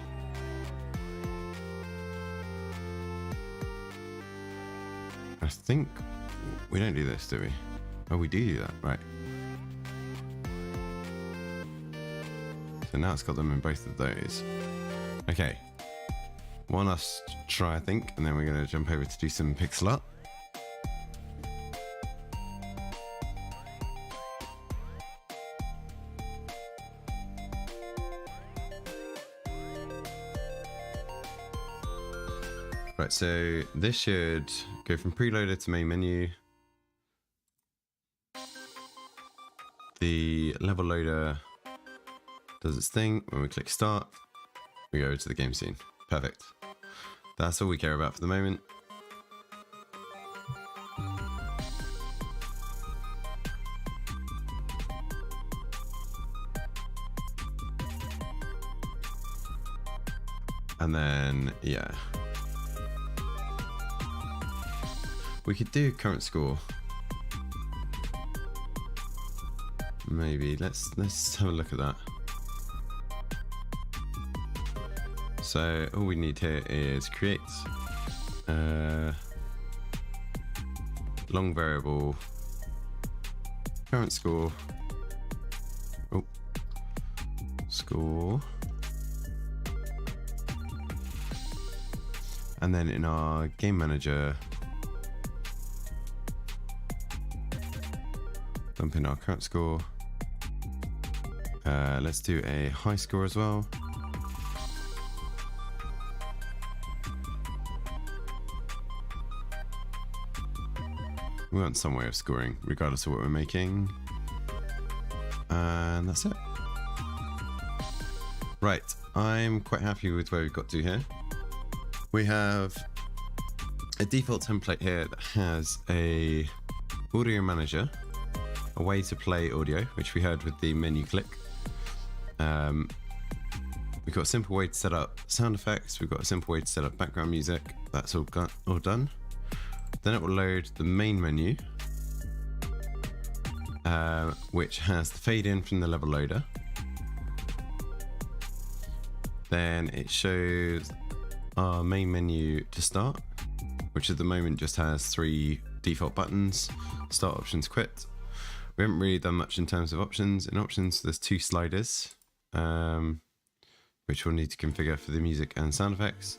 I think we don't do this, do we? Oh, we do that, right. So now it's got them in both of those. Okay. One last try, I think, and then we're going to jump over to do some pixel art. Right, so this should go from preloader to main menu. The level loader does its thing. When we click start, we go to the game scene. Perfect. That's all we care about for the moment. And then, yeah. We could do current score. Maybe. Let's have a look at that. So all we need here is create long variable current score. Oh, score. And then in our game manager, dump in our current score. Let's do a high score as well. We want some way of scoring, regardless of what we're making. And that's it. Right, I'm quite happy with where we've got to here. We have a default template here that has a audio manager, a way to play audio, which we heard with the menu click. We've got a simple way to set up sound effects. We've got a simple way to set up background music. That's all done. Then it will load the main menu, which has the fade in from the level loader. Then it shows our main menu to start, which at the moment just has 3 default buttons: start, options, quit. We haven't really done much in terms of options. In options, there's 2 sliders, which we'll need to configure for the music and sound effects.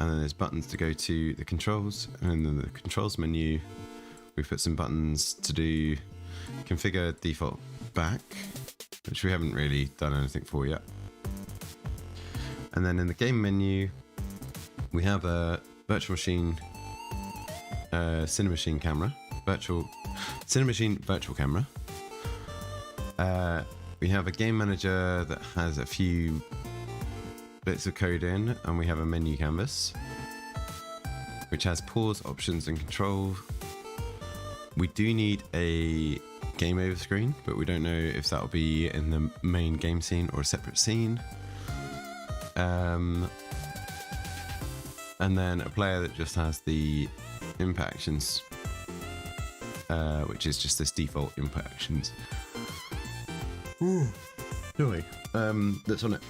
And then there's buttons to go to the controls. And in the controls menu, we've put some buttons to do configure default back, which we haven't really done anything for yet. And then in the game menu, we have a virtual machine, Cinemachine camera, Cinemachine virtual camera. We have a game manager that has a few bits of code in, and we have a menu canvas which has pause, options, and control. We do need a game over screen, but we don't know if that'll be in the main game scene or a separate scene. And then a player that just has the input actions, which is just this default input actions. Sorry. That's on it.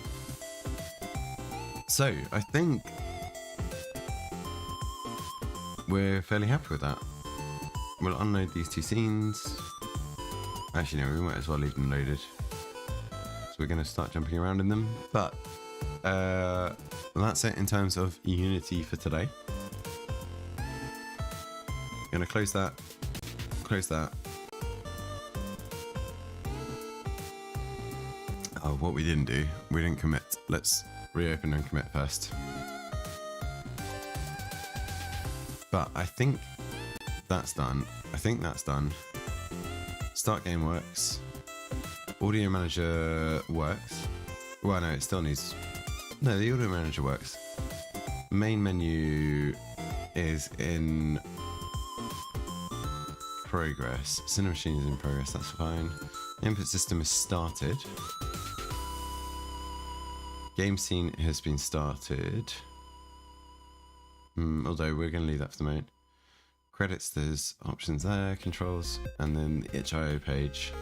So I think we're fairly happy with that. We'll unload these 2 scenes. Actually, no, we might as well leave them loaded. So we're going to start jumping around in them. But that's it in terms of Unity for today. Going to close that. Close that. Oh, what we didn't do, we didn't commit. Let's reopen and commit first. But I think that's done. Start game works. Audio manager works. Well, no, it still needs... No, the audio manager works. Main menu is in progress. Cinema machine is in progress, that's fine. Input system is started. Game scene has been started. Although we're going to leave that for the moment. Credits, there's options there, controls, and then the itch.io page,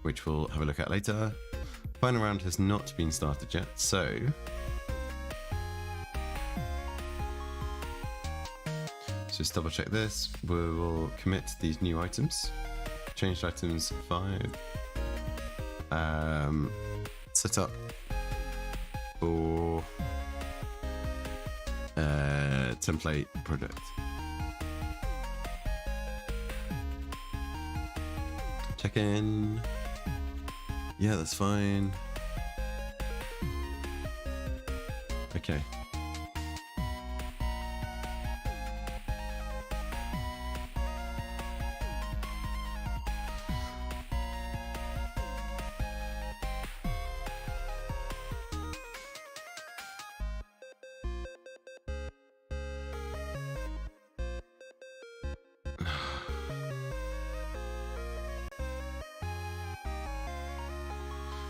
which we'll have a look at later. Final round has not been started yet, so just double check this. We will commit these new items. Changed items 5. Set up for template project. Check in. Yeah, that's fine. Okay.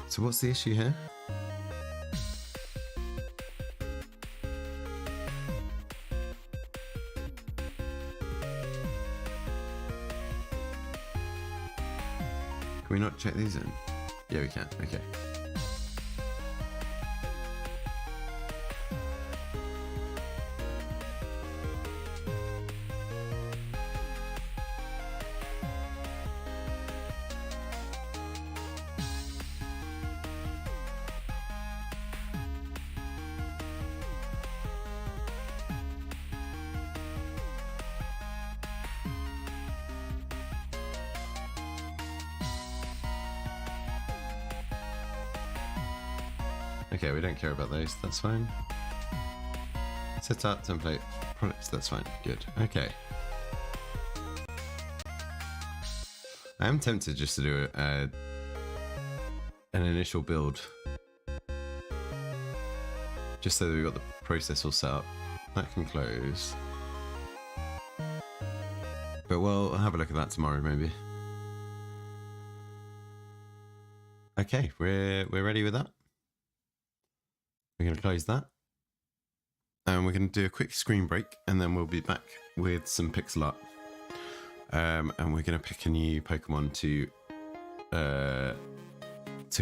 So what's the issue here? Can we not check these in? Yeah, we can. Okay. Okay, we don't care about those, that's fine. Set up template products, that's fine, good. Okay. I am tempted just to do an initial build. Just so that we've got the process all set up. That can close. But we'll have a look at that tomorrow, maybe. Okay, we're ready with that. We're going to close that. And we're going to do a quick screen break, and then we'll be back with some pixel art. And we're going to pick a new Pokemon to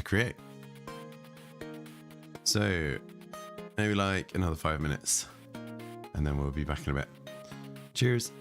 create. So maybe like another 5 minutes, and then we'll be back in a bit. Cheers.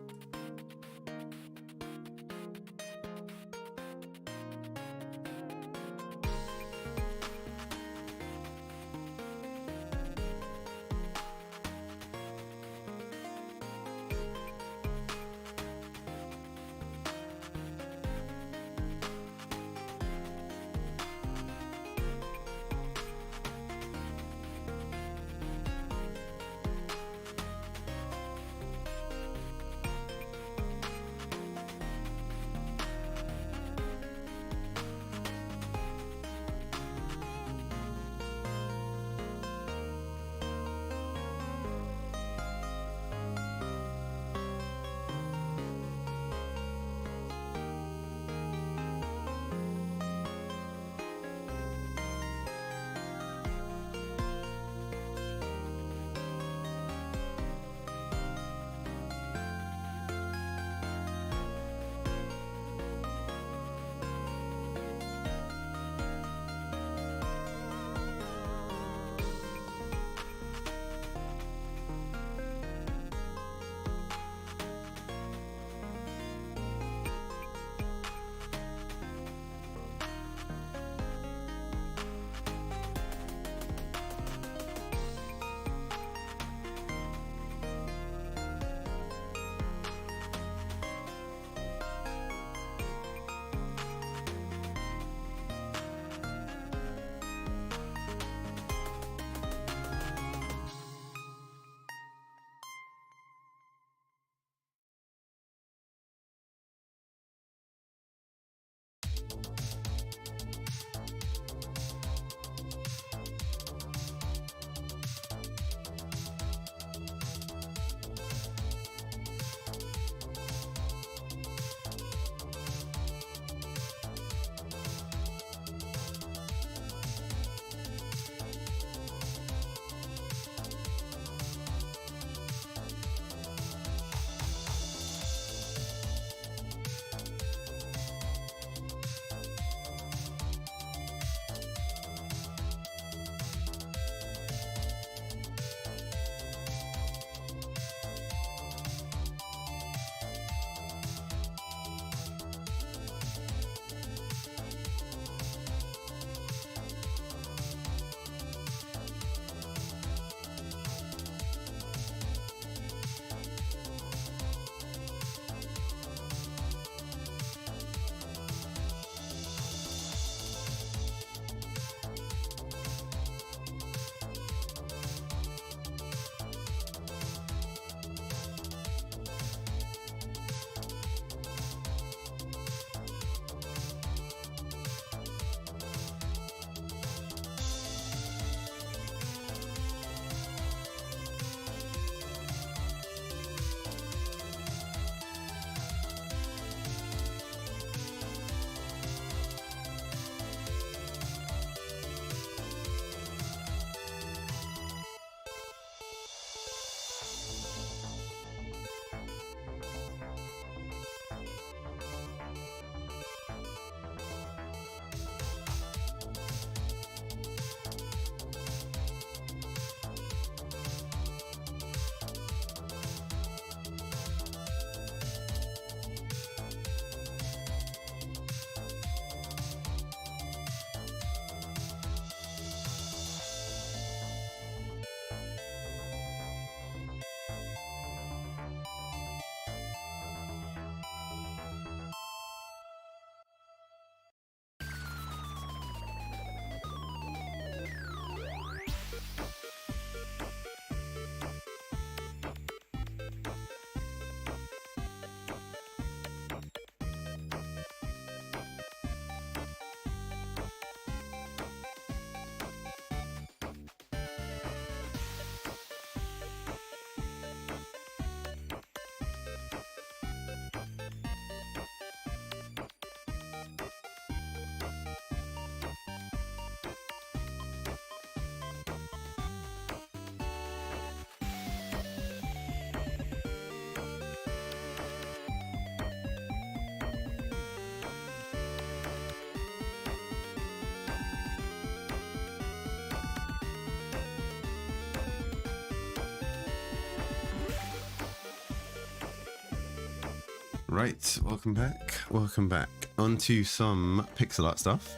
Right, welcome back. Welcome back. On to some pixel art stuff.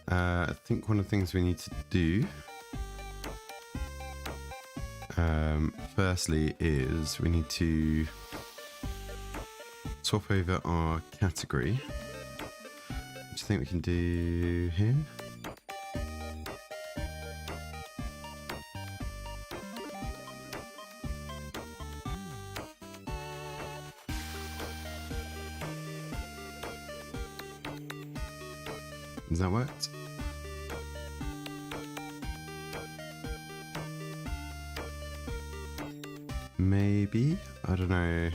I think one of the things we need to do firstly is we need to swap over our category, which I think we can do here. Does that work? Maybe? I don't know.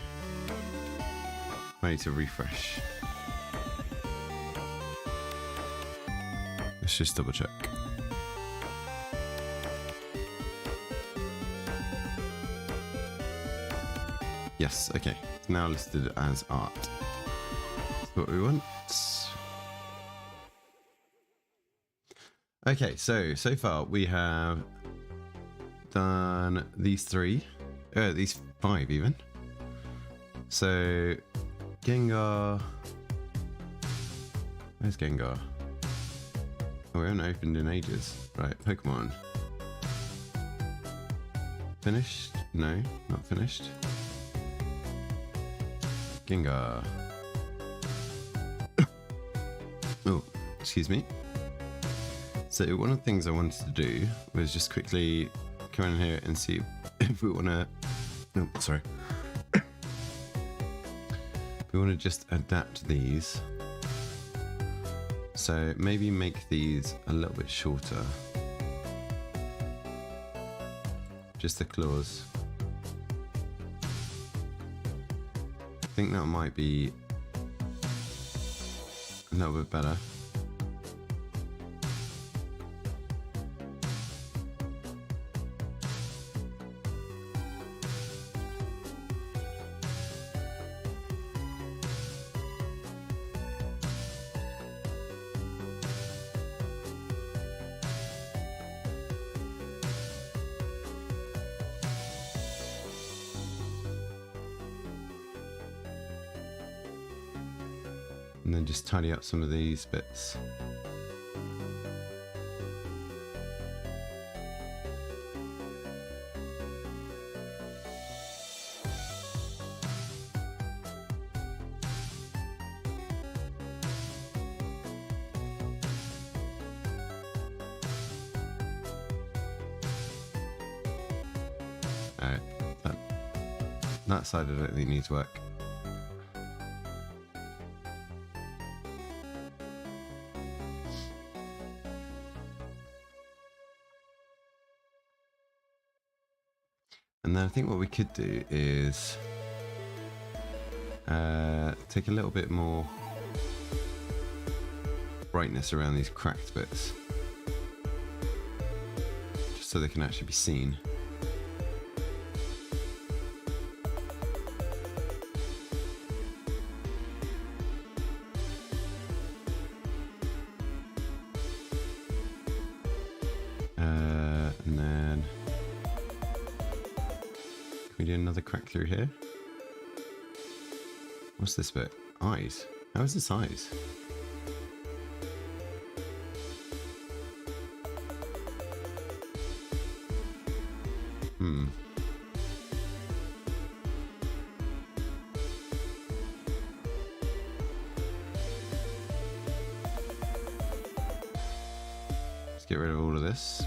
I need to refresh. Let's just double check. Yes, okay. It's now listed as art. That's what we want. Okay, so far we have done these these 5 even. So Gengar, where's Gengar? Oh, we haven't opened in ages. Right, Pokemon. Finished? No, not finished. Gengar. Oh, excuse me. So one of the things I wanted to do was just quickly come in here and see if we want to... Oh, sorry. We want to just adapt these. So maybe make these a little bit shorter. Just the claws. I think that might be a little bit better. And then just tidy up some of these bits. Alright, that side I don't think needs work. And then I think what we could do is take a little bit more brightness around these cracked bits, just so they can actually be seen. And then can we do another crack through here? What's this bit? Eyes. How is this eyes? Let's get rid of all of this.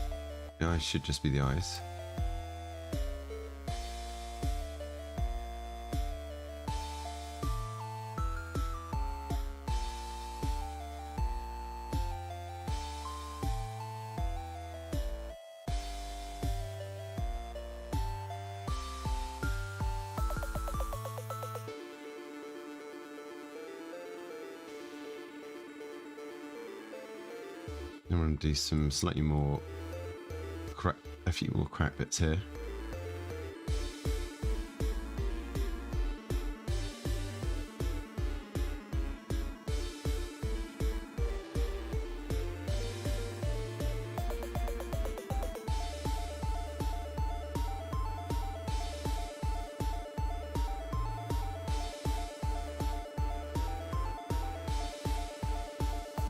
The eyes should just be the eyes. I'm going to do some slightly more a few more crack bits here.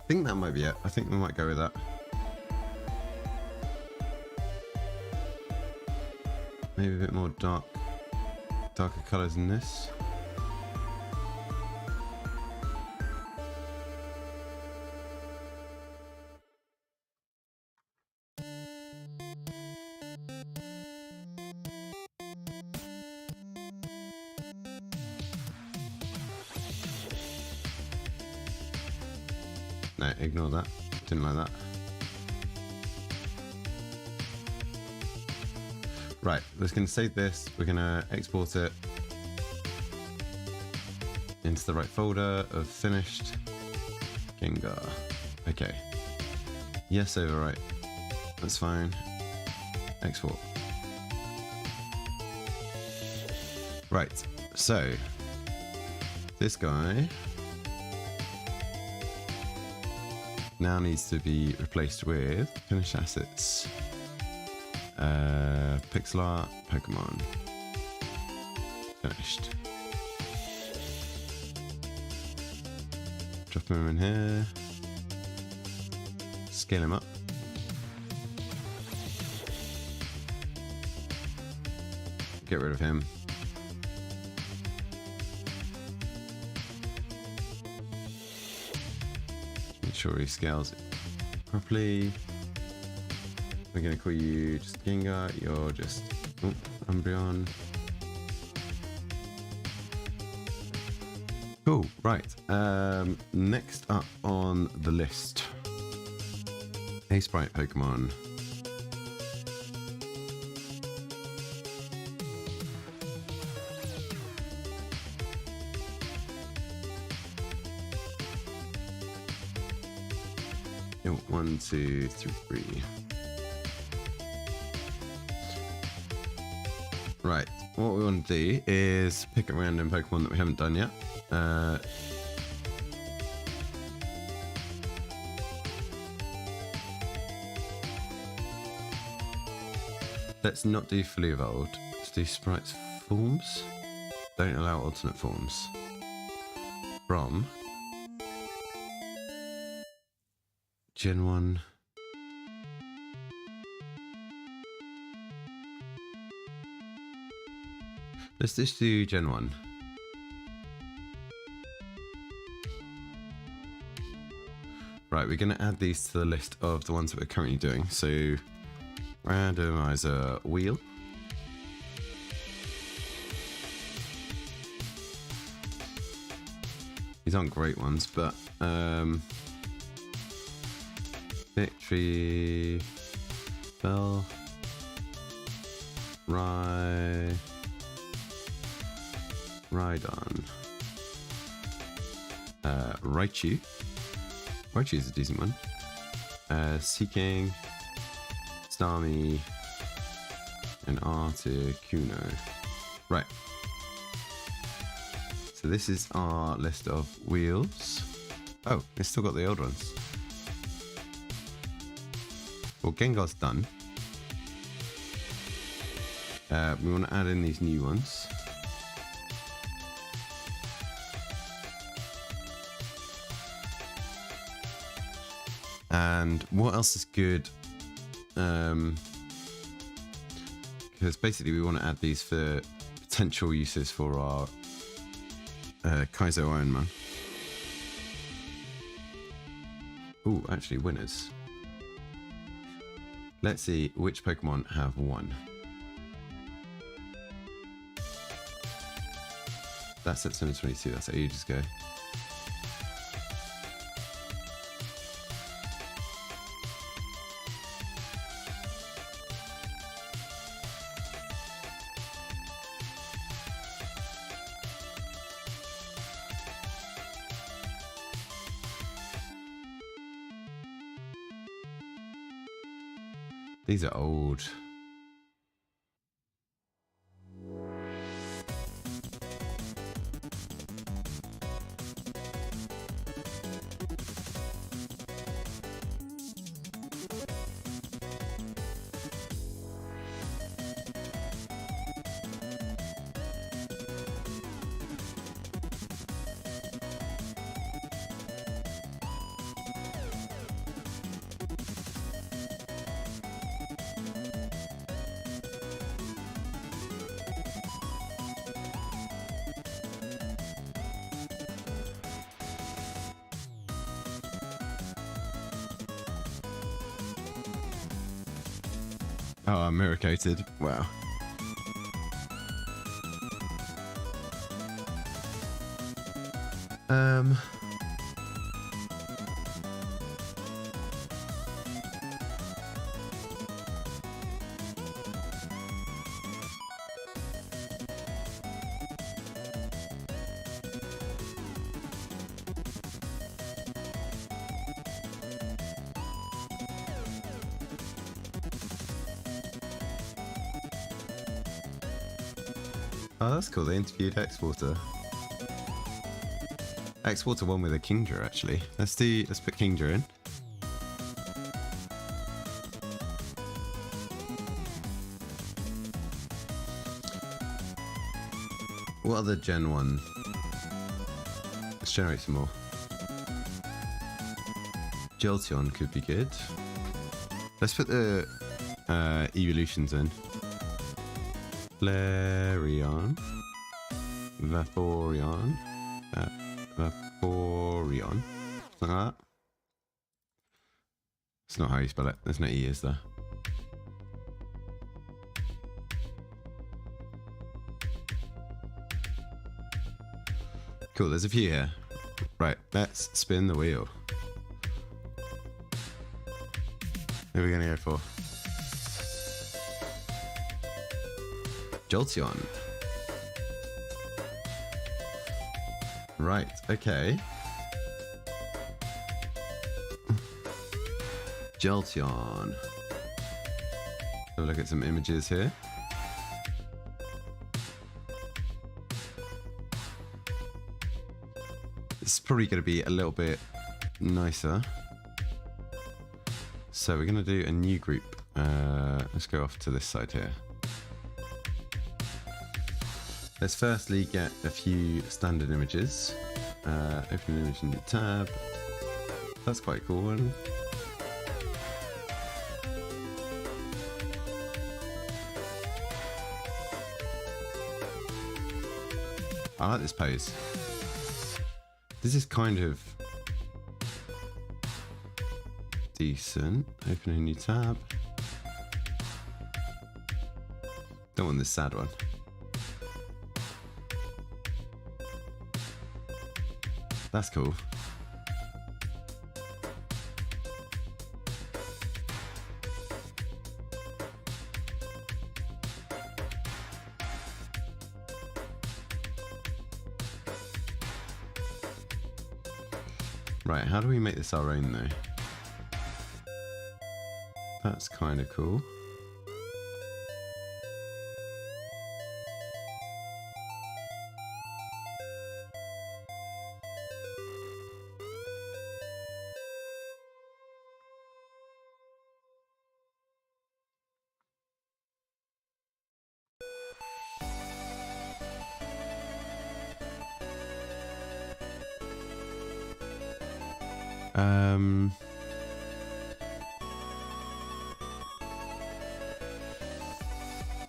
think that might be it. I think we might go with that. Maybe a bit more darker colours than this. No, ignore that. Didn't like that. Right, we're just going to save this. We're going to export it into the right folder of finished Gengar. Okay. Yes, overwrite. That's fine. Export. Right, so this guy now needs to be replaced with finished assets. Pixel art, Pokemon. Finished. Drop him in here. Scale him up. Get rid of him. Make sure he scales it properly. We're going to call you just Gengar, you're just Umbreon. Cool, right. Next up on the list, a sprite Pokemon. Oh, 1, 2, 3. Right, what we want to do is pick a random Pokemon that we haven't done yet. Let's not do fully evolved. Let's do sprites forms. Don't allow alternate forms. From Gen 1. Let's just do Gen 1. Right, we're going to add these to the list of the ones that we're currently doing. So, randomizer wheel. These aren't great ones, but Victory, Bell, Rhydon, Raichu. Raichu is a decent one. Seeking, Starmie, and Articuno. Right. So this is our list of wheels. Oh, it's still got the old ones. Well, Gengar's done. We want to add in these new ones. And what else is good? Because basically we want to add these for potential uses for our Kaizo Iron Man. Ooh, actually winners. Let's see which Pokemon have won. That's September 22, that's ages ago. These are old. Oh, I'm mirror coated. Wow. Oh, that's cool. They interviewed Exporter. Exporter won with a Kingdra, actually. Let's put Kingdra in. What other Gen 1? Let's generate some more. Jolteon could be good. Let's put the evolutions in. Flareon, Vaporeon, something like that. It's not how you spell it. There's no E, is there? Cool, there's a few here. Right, let's spin the wheel. Who are we going to go for? Jolteon. Right, okay. Jolteon. Have a look at some images here. This is probably going to be a little bit nicer. So we're going to do a new group. Let's go off to this side here. Let's firstly get a few standard images. Open an image in the tab. That's quite a cool one. I like this pose. This is kind of decent. Open a new tab. Don't want this sad one. That's cool. Right, how do we make this our own though? That's kind of cool.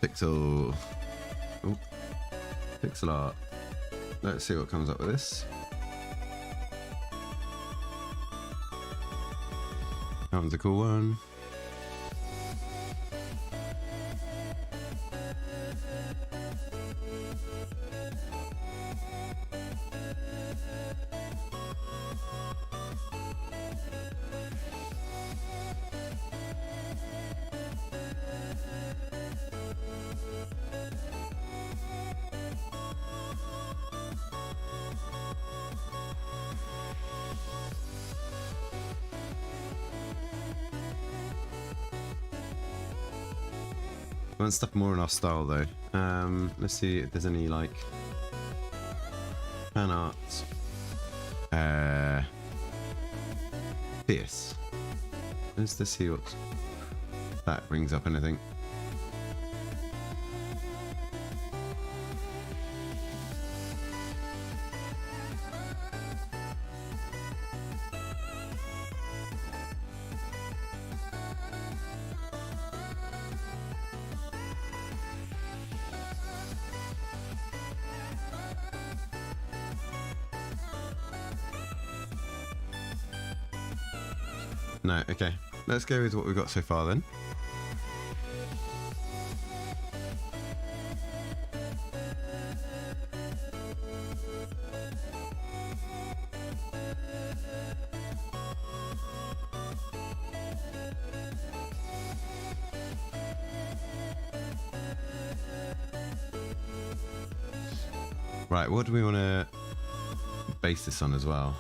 Pixel. Oh, pixel art. Let's see what comes up with this. That one's a cool one. I want stuff more in our style though. Let's see if there's any like fan art. Fierce. Let's just see what that brings up anything. No, okay. Let's go with what we've got so far then. Right, what do we want to base this on as well?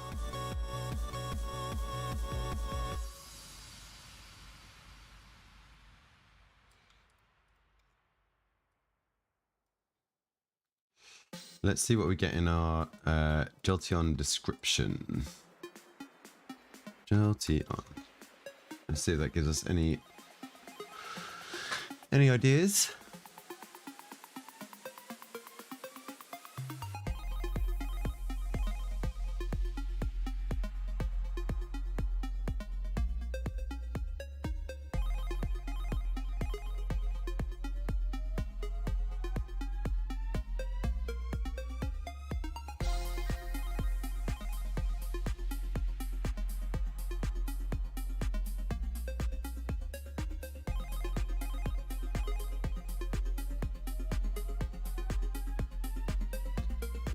Let's see what we get in our Jolteon description. Jolteon. Let's see if that gives us any ideas.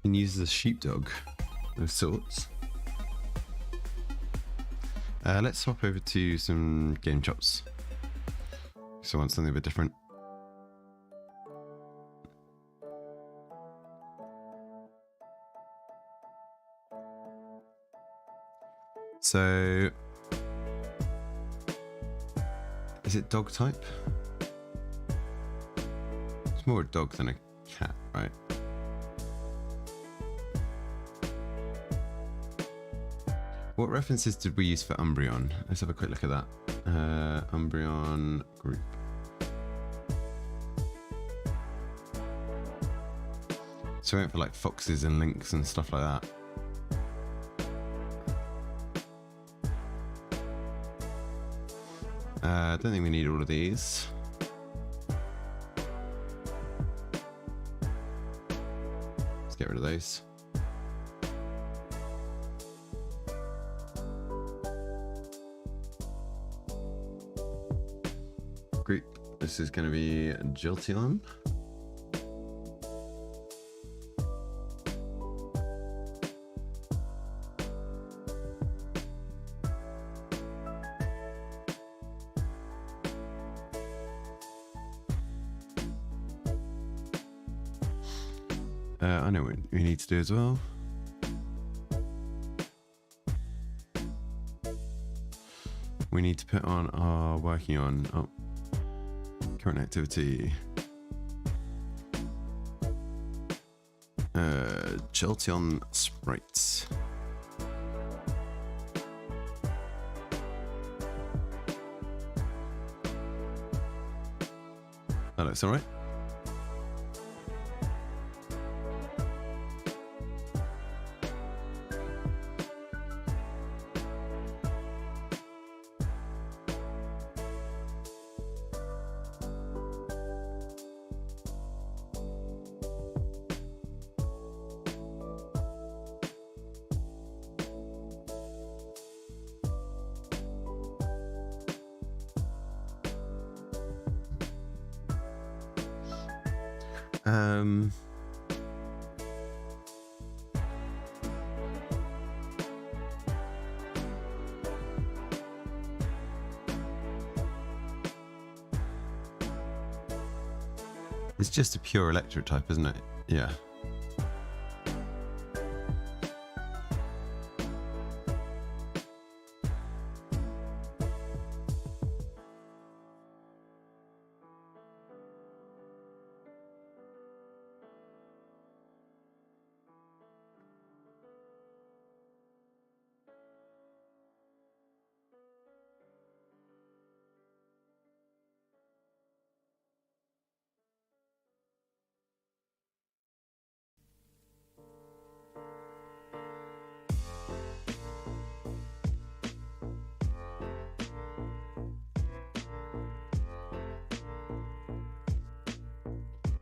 Can use the sheepdog of sorts. Let's swap over to some game chops. So I want something a bit different. So is it dog type? It's more a dog than a cat, right? What references did we use for Umbreon? Let's have a quick look at that. Umbreon group. So we went for like foxes and lynx and stuff like that. I don't think we need all of these. Let's get rid of those. Group. This is going to be Jolteon. I know what we need to do as well. We need to put on our working on current activity. Jolteon sprites. That looks alright. It's just a pure electric type, isn't it? Yeah.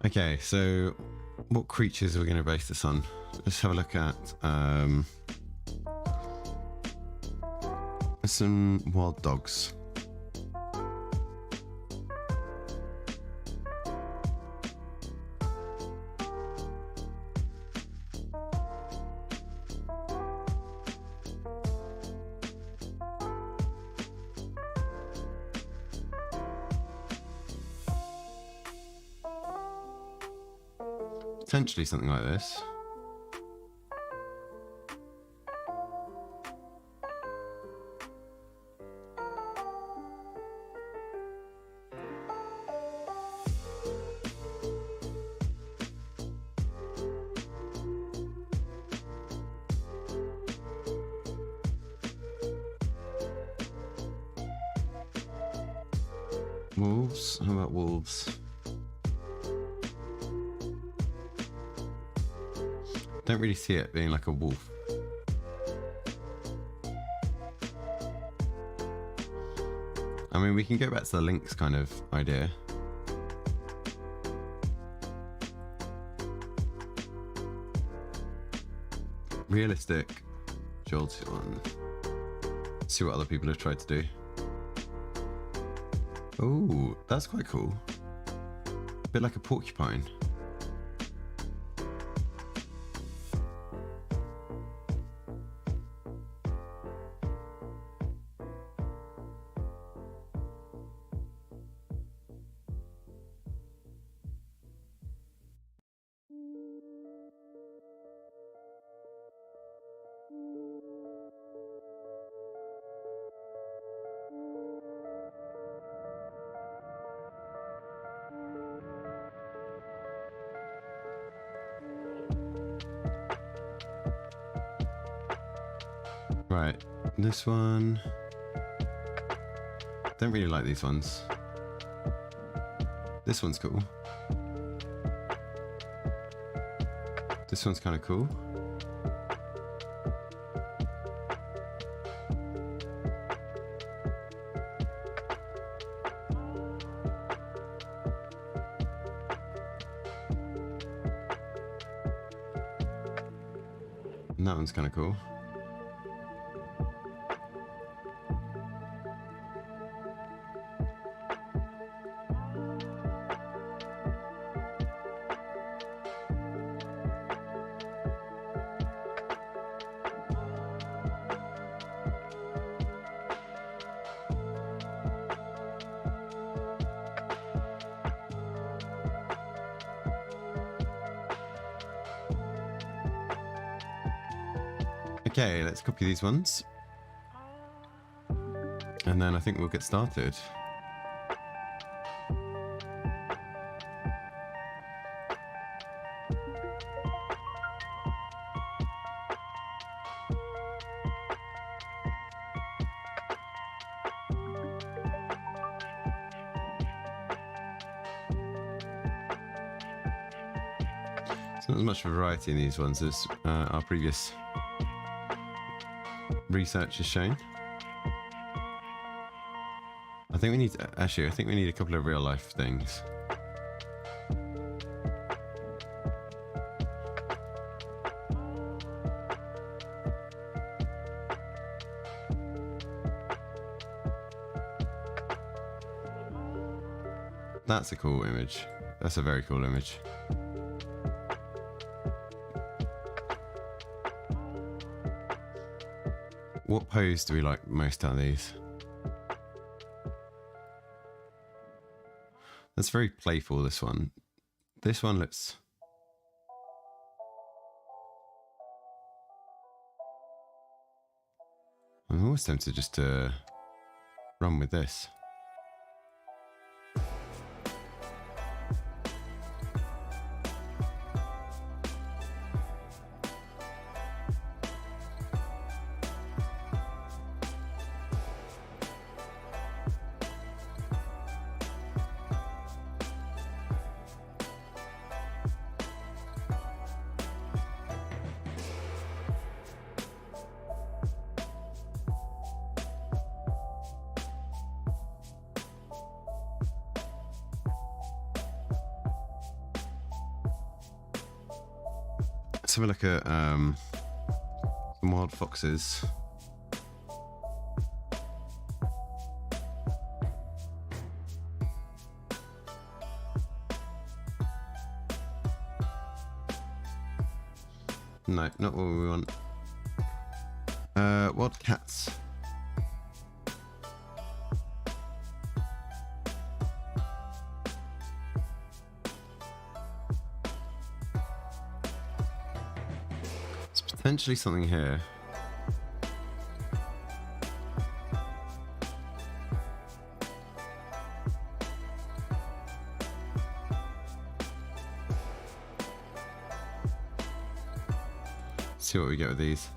Okay, so what creatures are we going to base this on? Let's have a look at some wild dogs. Potentially something like this. Wolves? How about wolves? Don't really see it being like a wolf. I mean, we can go back to the lynx kind of idea. Realistic. Jolty one. See what other people have tried to do. Oh, that's quite cool. A bit like a porcupine. Right, this one. Don't really like these ones. This one's cool. This one's kind of cool. And that one's kind of cool. Okay, let's copy these ones. And then I think we'll get started. There's not as much variety in these ones as our previous research has shown. I think we need to, actually, I think we need a couple of real life things. That's a cool image. That's a very cool image. What pose do we like most out of these? That's very playful, this one. This one looks... I'm always tempted just to run with this. Let's have a look at some wild foxes. No, not what we want. Wild cats. Potentially something here. See what we get with these.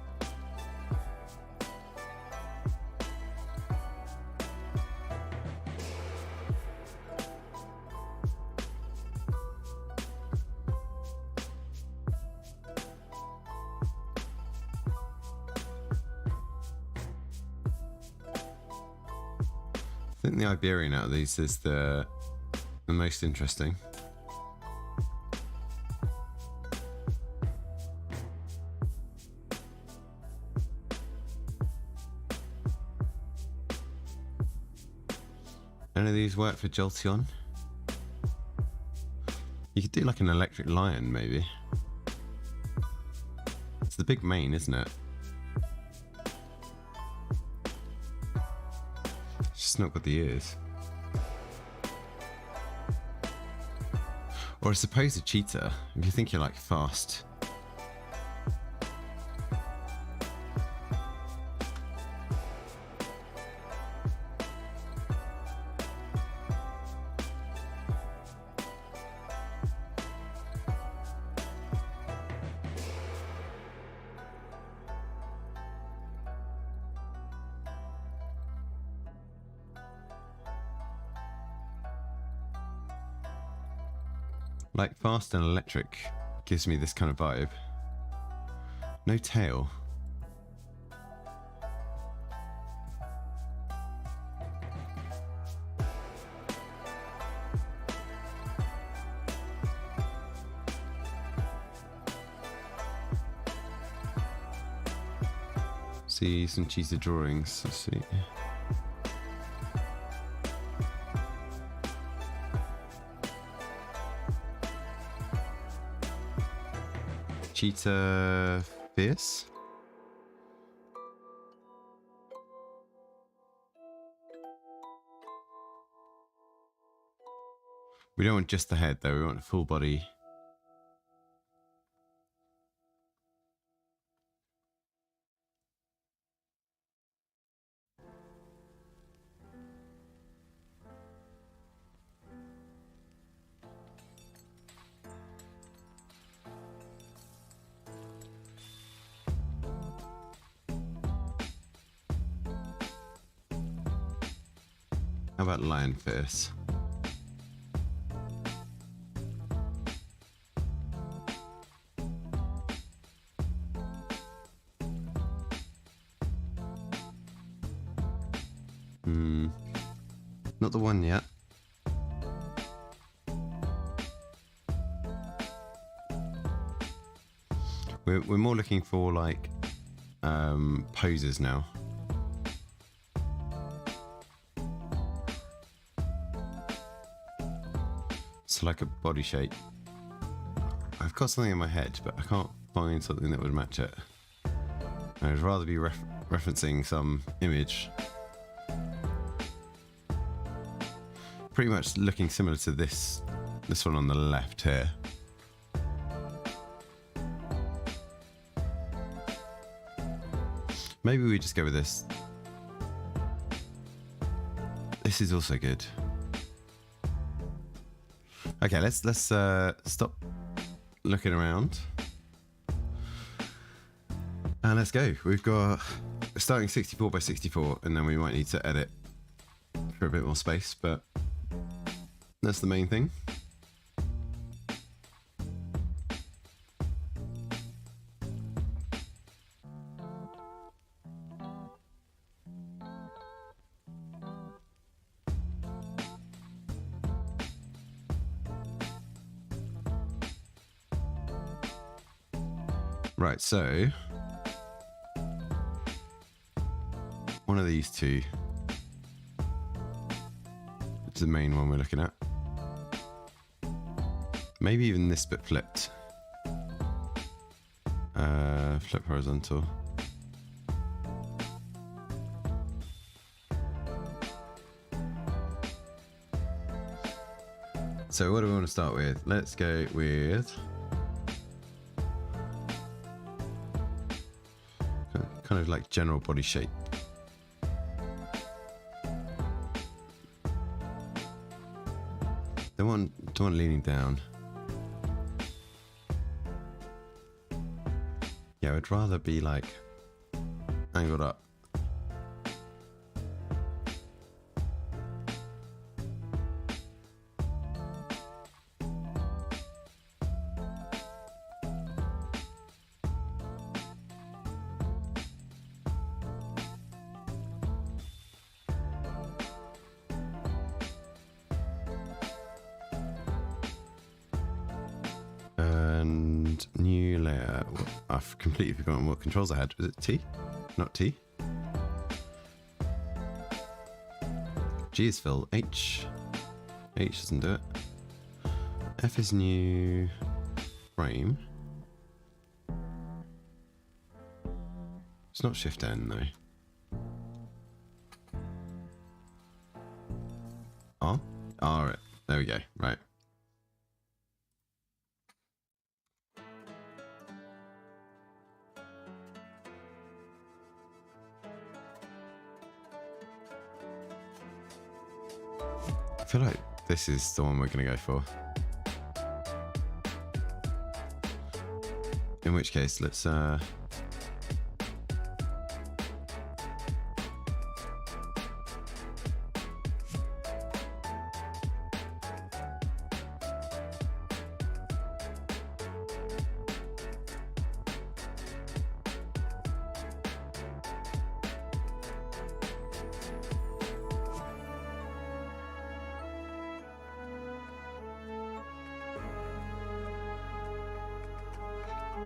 think the Iberian out of these is the most interesting. Any of these work for Jolteon? You could do like an electric lion, maybe. It's the big mane, isn't it? It's just not got the ears. Or I suppose a cheetah, if you think you're like fast. Like fast and electric gives me this kind of vibe. No tail. See some cheetah drawings. Let's see. Cheetah fierce. We don't want just the head though, we want a full body. How about lion fierce? Not the one yet. We're more looking for like poses now. So like a body shape. I've got something in my head, but I can't find something that would match it. I'd rather be referencing some image. Pretty much looking similar to this one on the left here. Maybe we just go with this. This is also good. Okay, let's stop looking around and let's go. We've got starting 64 by 64, and then we might need to edit for a bit more space, but that's the main thing. Right, so one of these two is the main one we're looking at. Maybe even this bit flipped. Flip horizontal. So what do we want to start with? Let's go with kind of like general body shape. Don't want leaning down. Yeah, I'd rather be like angled up. And new layer. I've completely forgotten what controls I had. Was it T? Not T. G is fill. H. H doesn't do it. F is new frame. It's not Shift N though. R? R. There we go. Right. I feel like this is the one we're going to go for. In which case, let's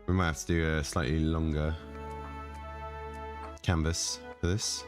we might have to do a slightly longer canvas for this.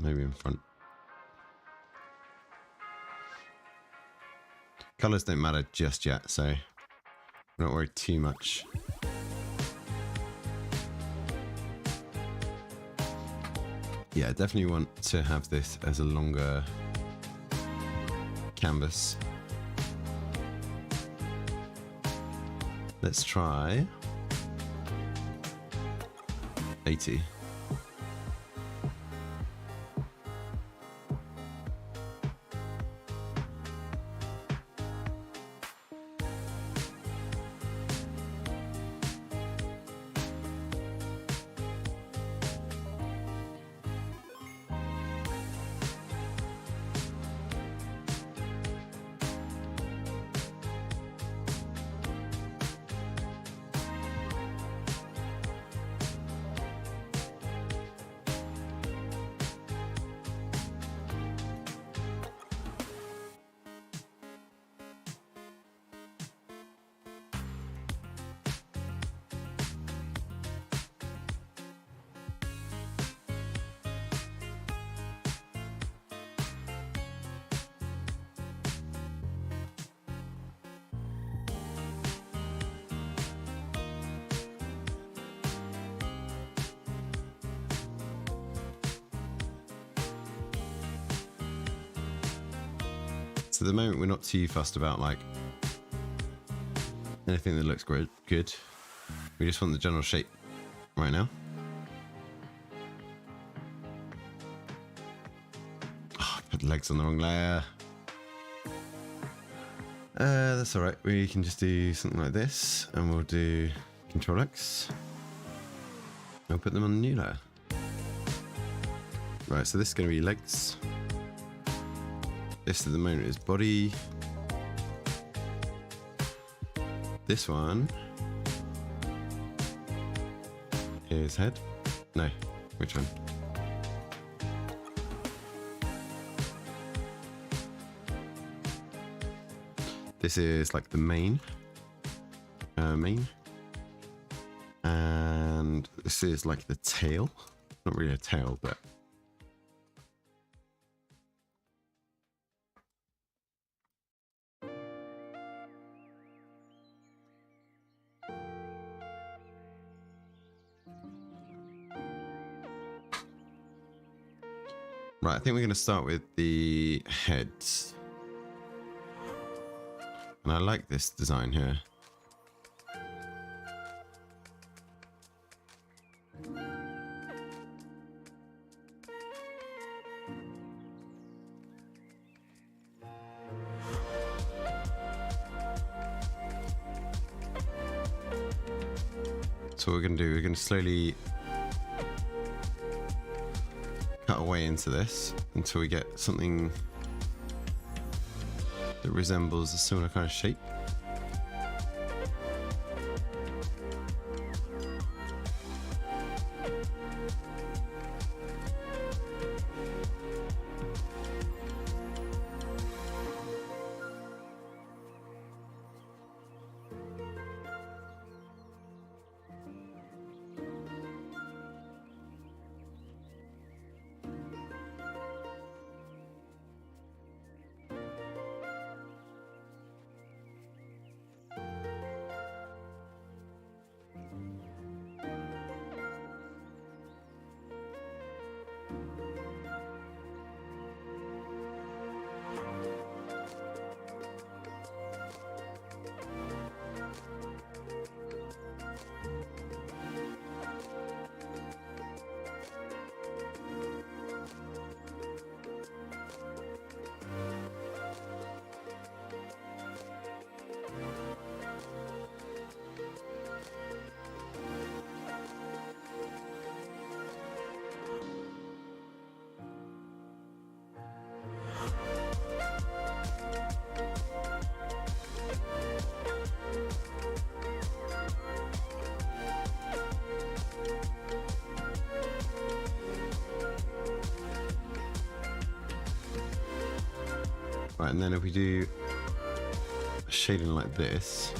Maybe in front. Colors don't matter just yet, so don't worry too much. Yeah, definitely want to have this as a longer canvas. Let's try 80. So at the moment we're not too fussed about like anything that looks good. We just want the general shape right now. Oh, I put legs on the wrong layer. That's alright, we can just do something like this and we'll do Control X. I'll put them on the new layer. Right, so this is going to be legs. This at the moment is body. his head. No, which one? This is like the main. And this is like the tail. Not really a tail, but right, I think we're going to start with the heads. And I like this design here. So what we're going to do, we're going to slowly cut away into this until we get something that resembles a similar kind of shape. Right, and then if we do shading like this,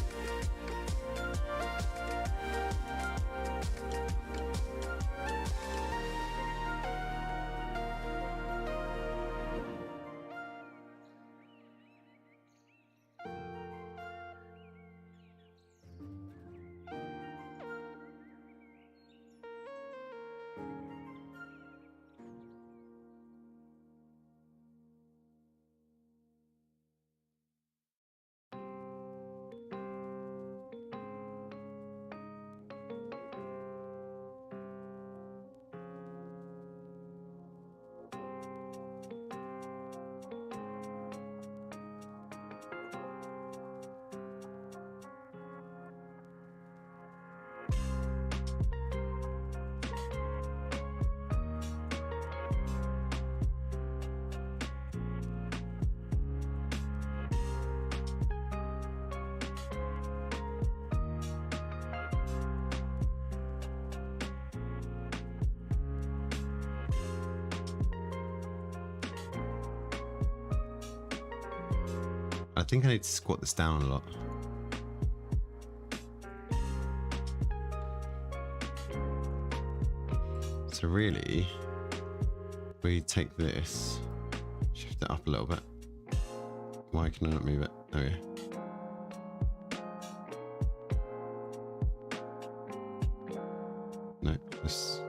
I think I need to squat this down a lot. So really, we take this, shift it up a little bit. Why can I not move it? Oh yeah. No, this.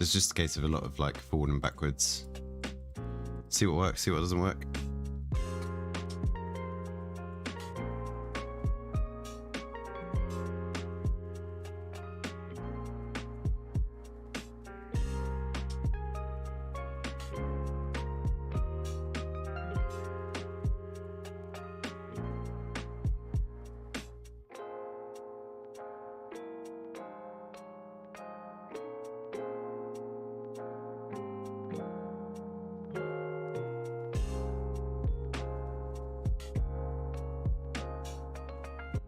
It's just a case of a lot of like forward and backwards. See what works, see what doesn't work.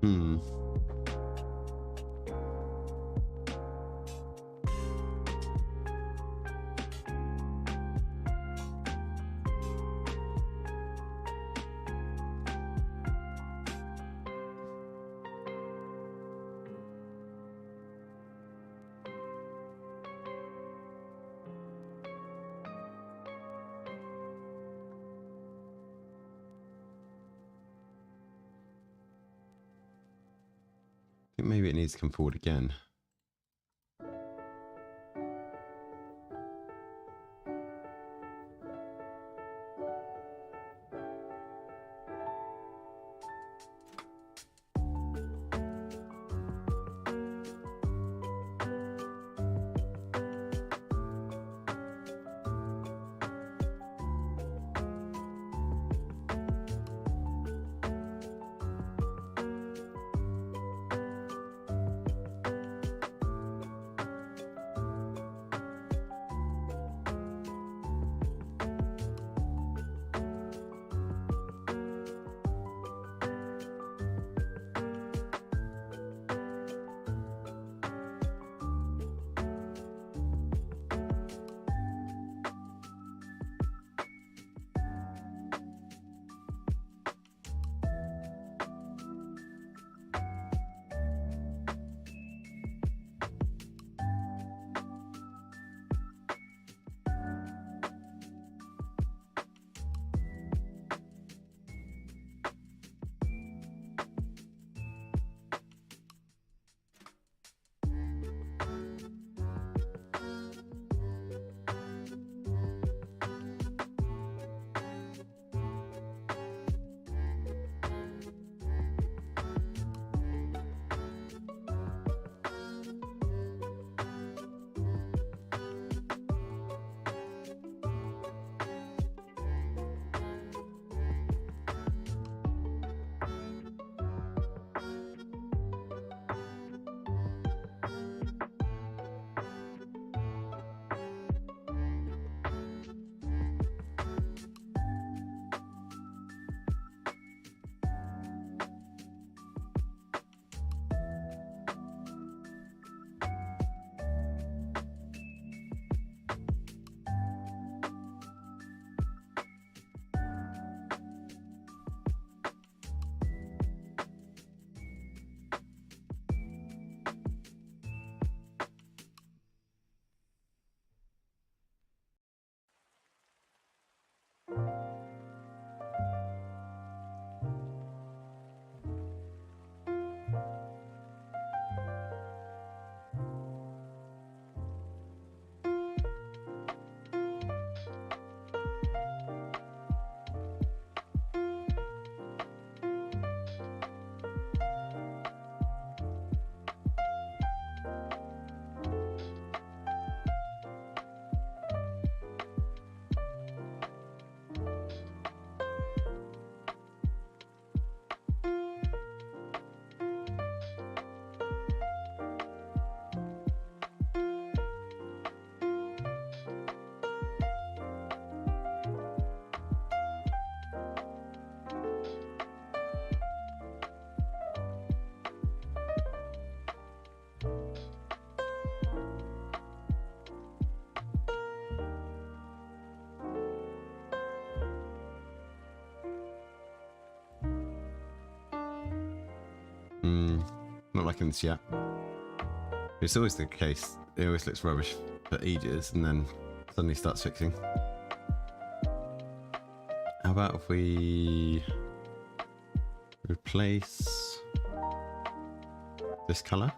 Hmm. I think maybe it needs to come forward again. Not liking this yet. It's always the case. It always looks rubbish for ages and then suddenly starts fixing. How about if we replace this color?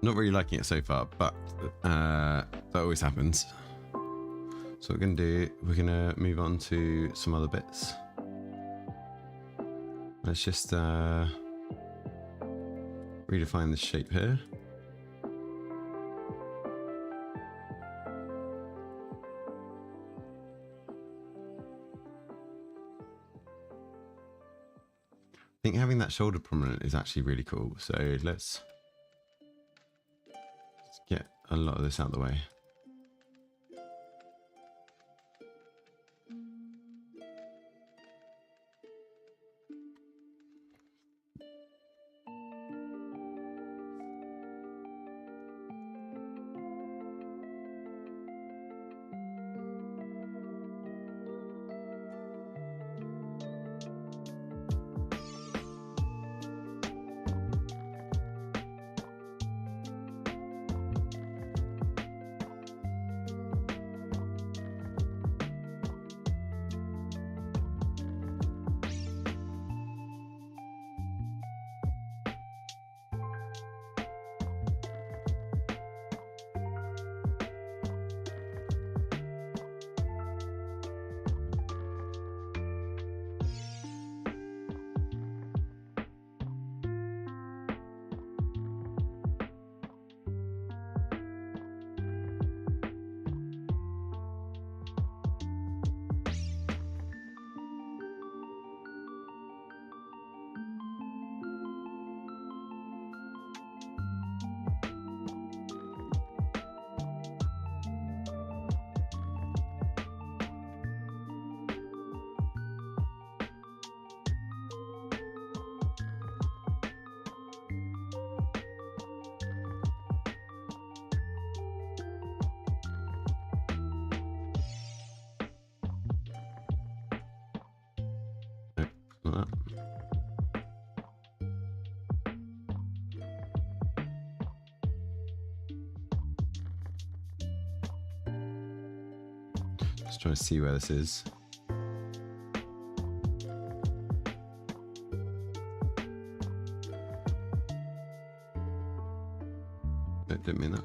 not really liking it so far, but that always happens. So what we're going to do, we're going to move on to some other bits. Let's just redefine the shape here. I think having that shoulder prominent is actually really cool. So let's get a lot of this out of the way. Like that. Just trying to see where this is. No, didn't mean that.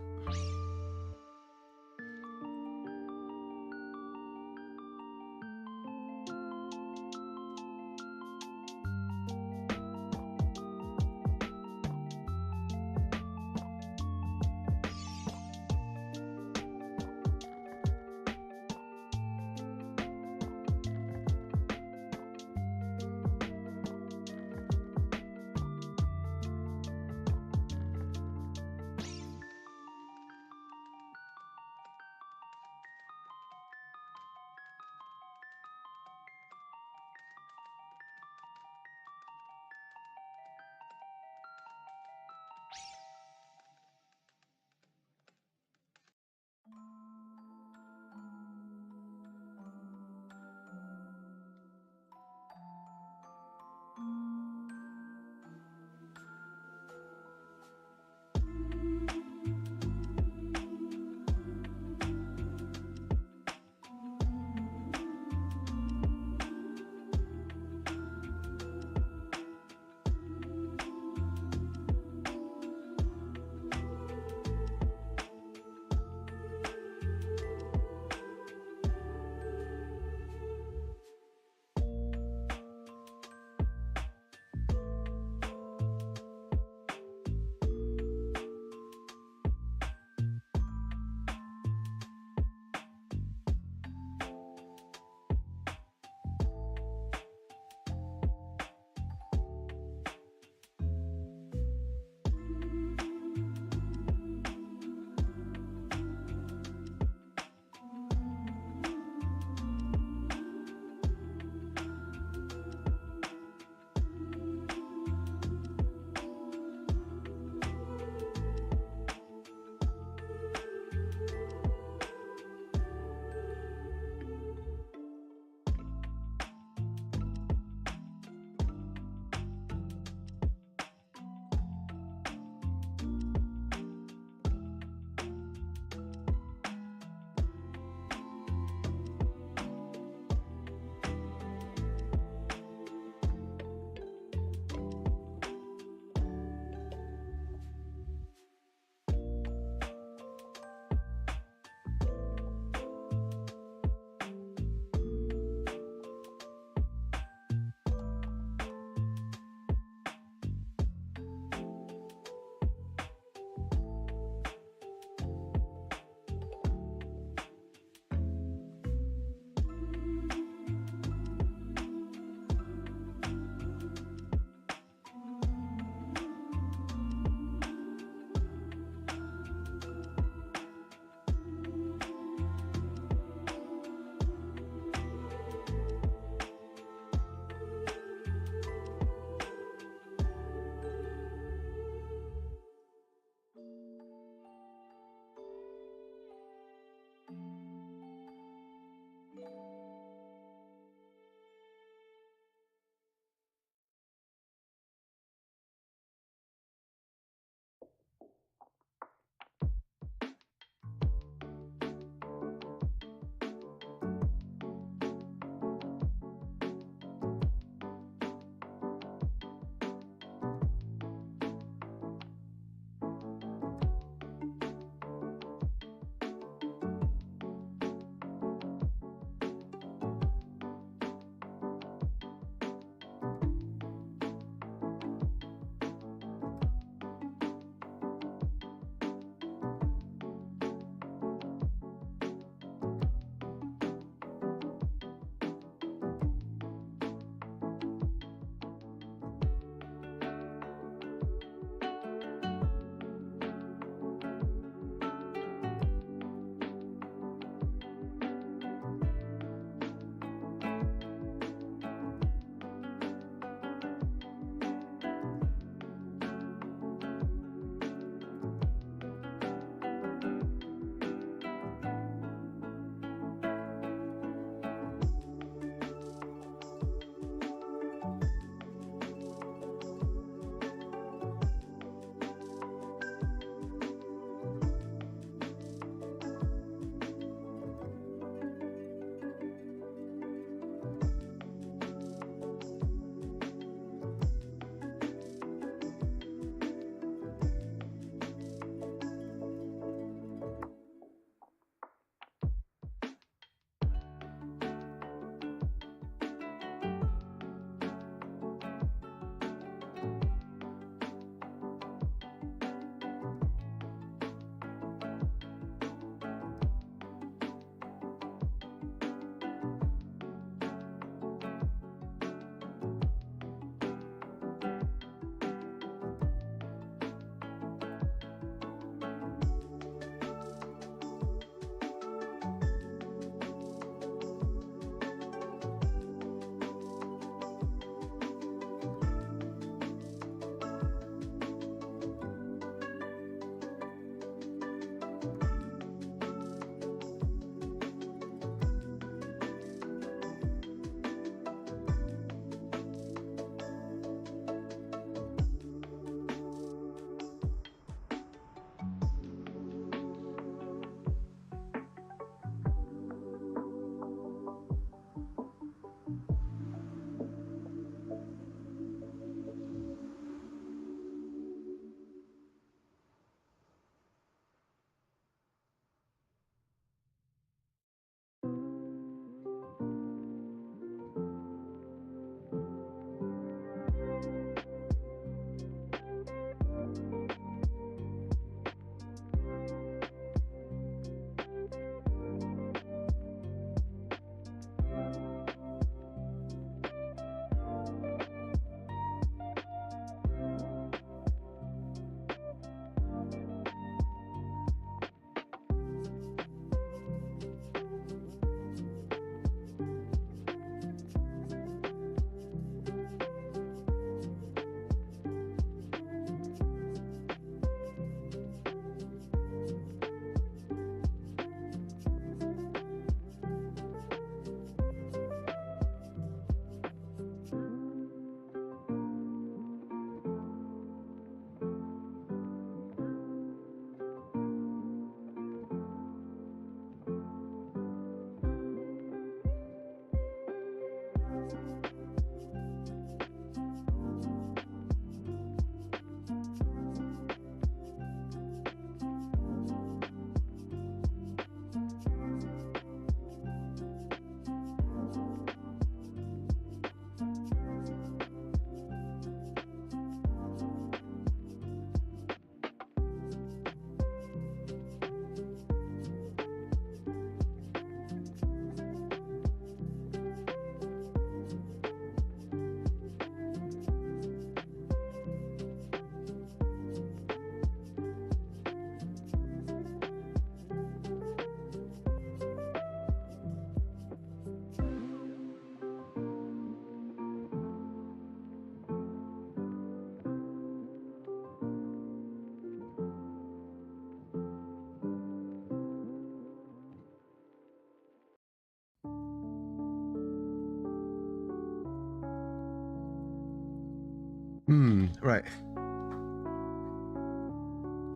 Right.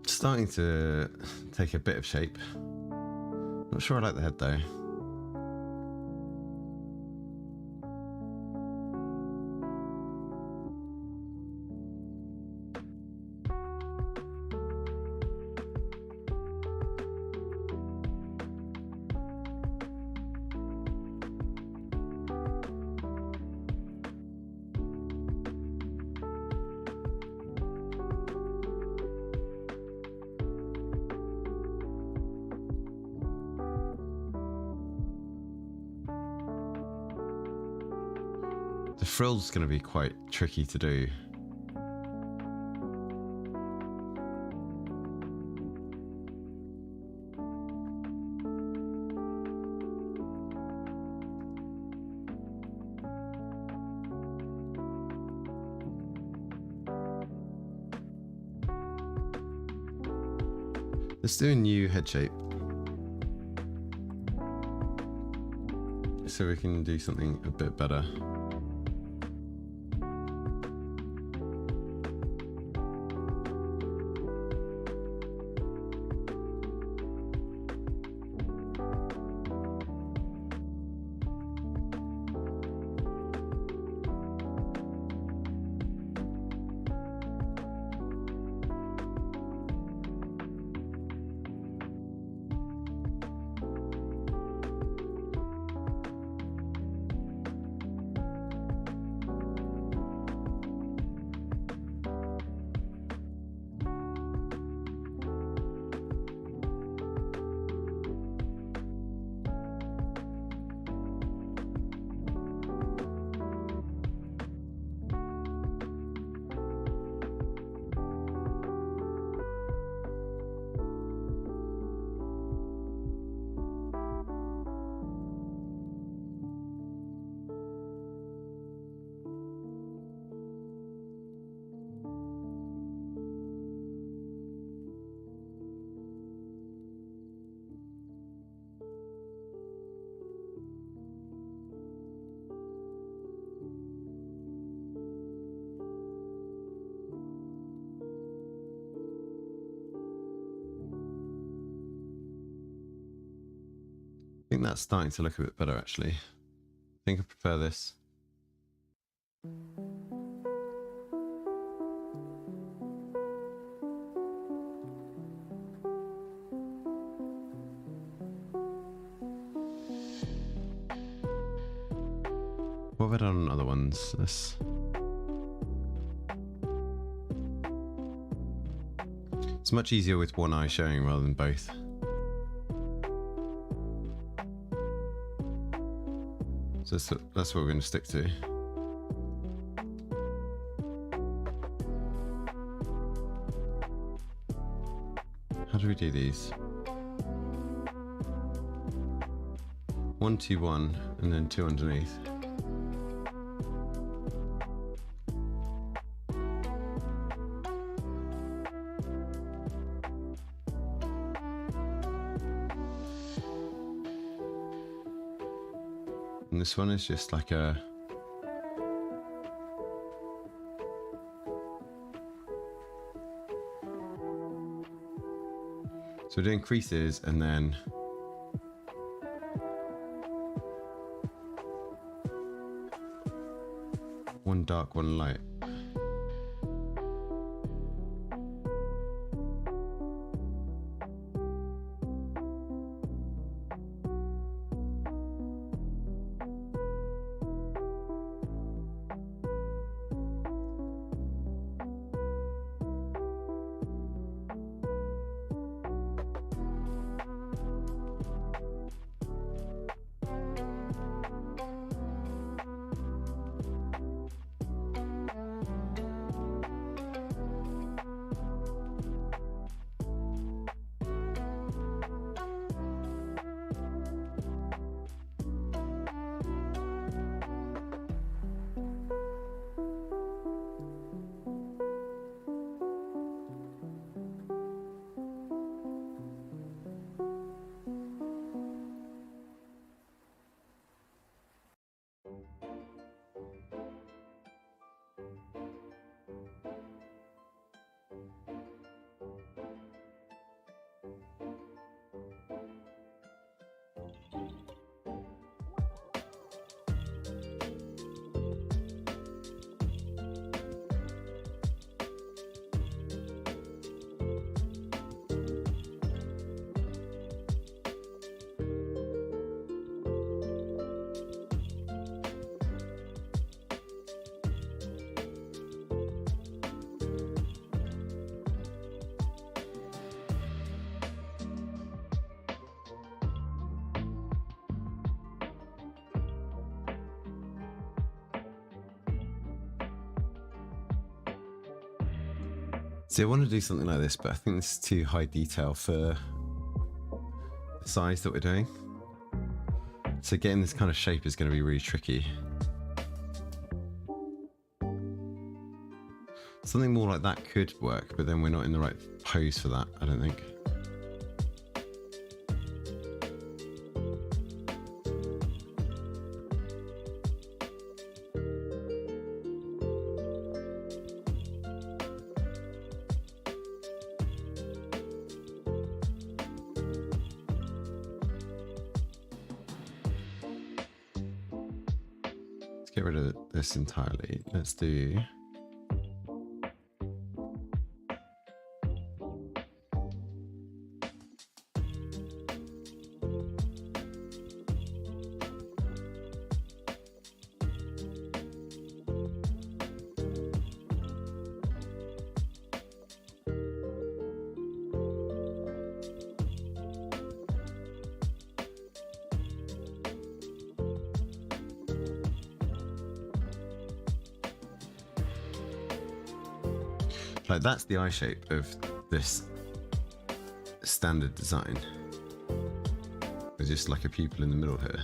Starting to take a bit of shape. Not sure I like the head though. The frill's going to be quite tricky to do. Let's do a new head shape. So we can do something a bit better. I think that's starting to look a bit better actually. I think I prefer this. What have I done on other ones? It's much easier with one eye showing rather than both. So that's what we're going to stick to. How do we do these? 1, 2, 1, and then 2 underneath. And this one is just like a so we're doing creases and then one dark, one light. See, I want to do something like this, but I think this is too high detail for the size that we're doing. So getting this kind of shape is going to be really tricky. Something more like that could work, but then we're not in the right pose for that, I don't think. Let's get rid of this entirely. Let's do... Like, that's the eye shape of this standard design. With just like a pupil in the middle here.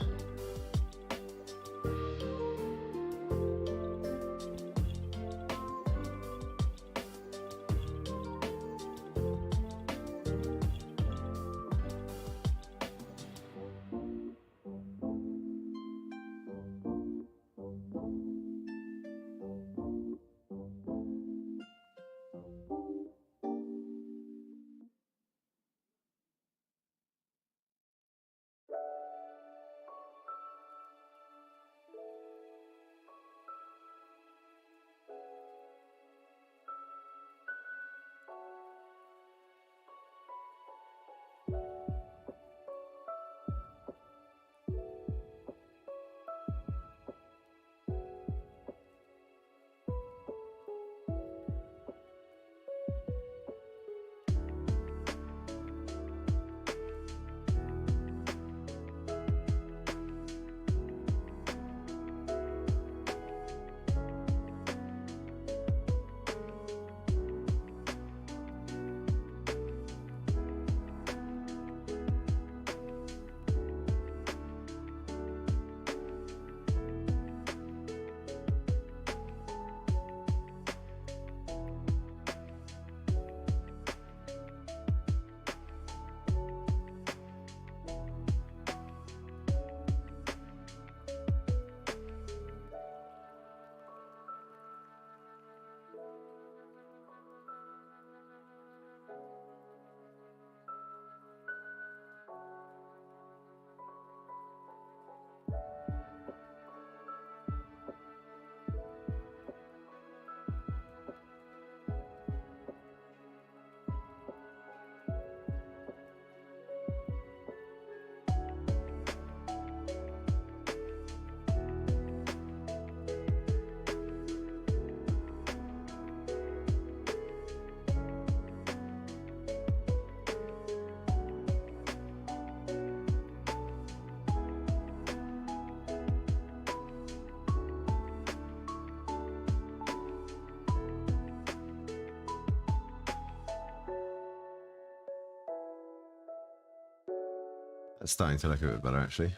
That's starting to look a bit better, actually.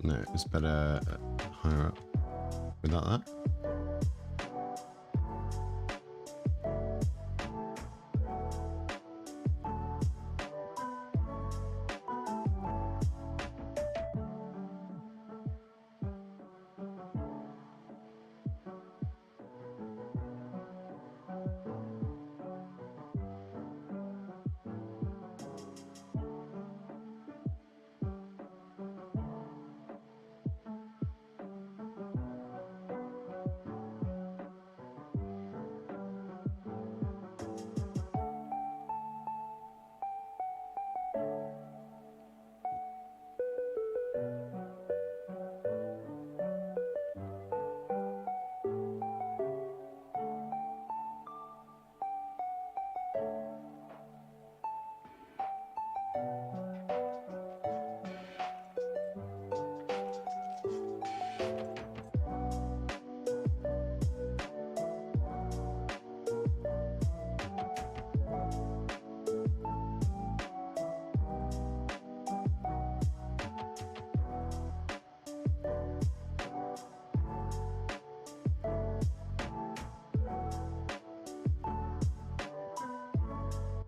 No, it's better higher up without that.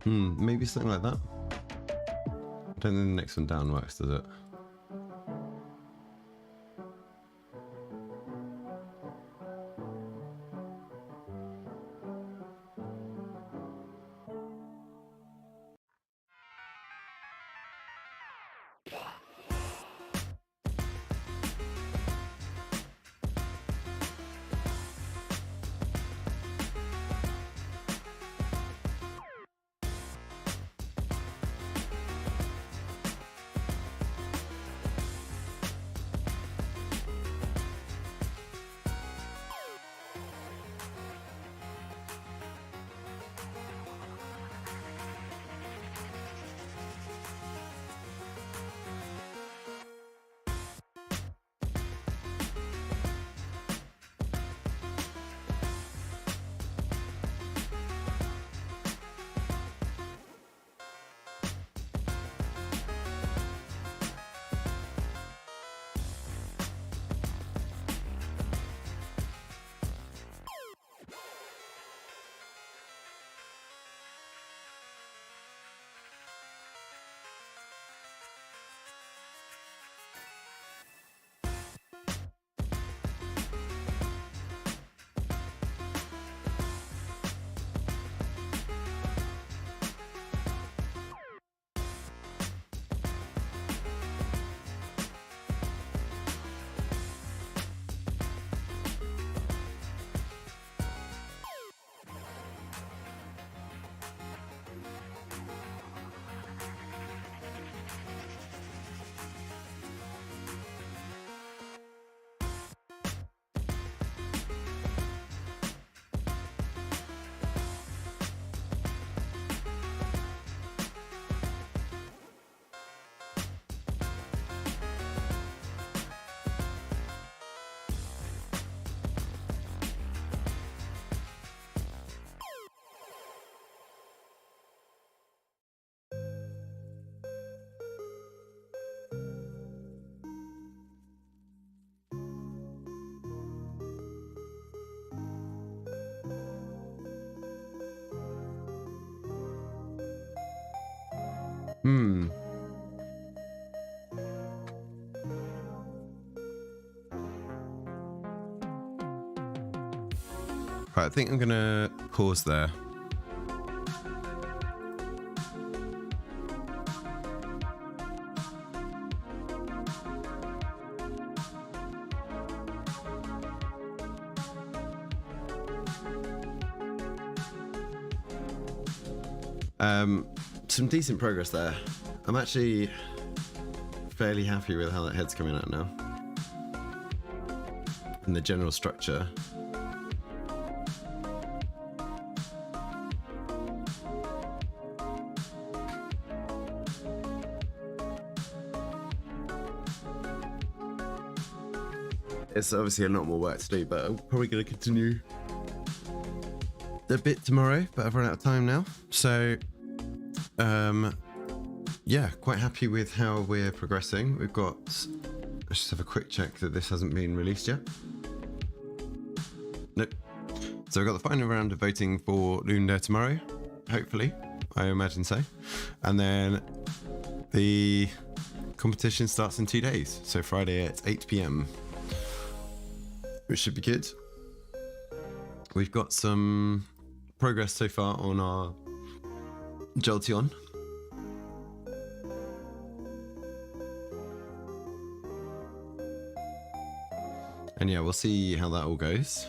Maybe something like that. I don't think the next one down works, does it? Right, I think I'm gonna pause there. Some decent progress there. I'm actually fairly happy with how that head's coming out now. And the general structure. It's obviously a lot more work to do, but I'm probably going to continue a bit tomorrow, but I've run out of time now. So, yeah, quite happy with how we're progressing. We've got, let's just have a quick check that this hasn't been released yet. Nope. So we've got the final round of voting for Ludum Dare tomorrow, hopefully. I imagine so. And then the competition starts in 2 days. So Friday at 8 PM. Which should be good. We've got some progress so far on our Jolteon. And yeah, we'll see how that all goes.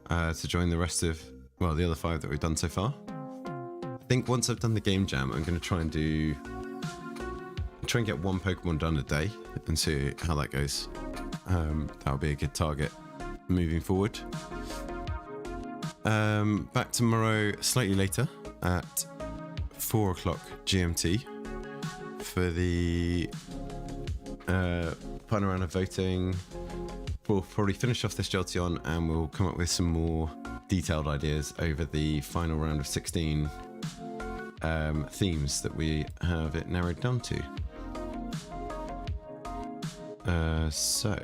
To join the rest of, well, the other 5 that we've done so far. I think once I've done the game jam, I'm going to try and get 1 Pokemon done a day and see how that goes. That'll be a good target moving forward. Back tomorrow slightly later at 4 o'clock GMT for the final round of voting. We'll probably finish off this Jolteon and we'll come up with some more detailed ideas over the final round of 16 themes that we have it narrowed down to. So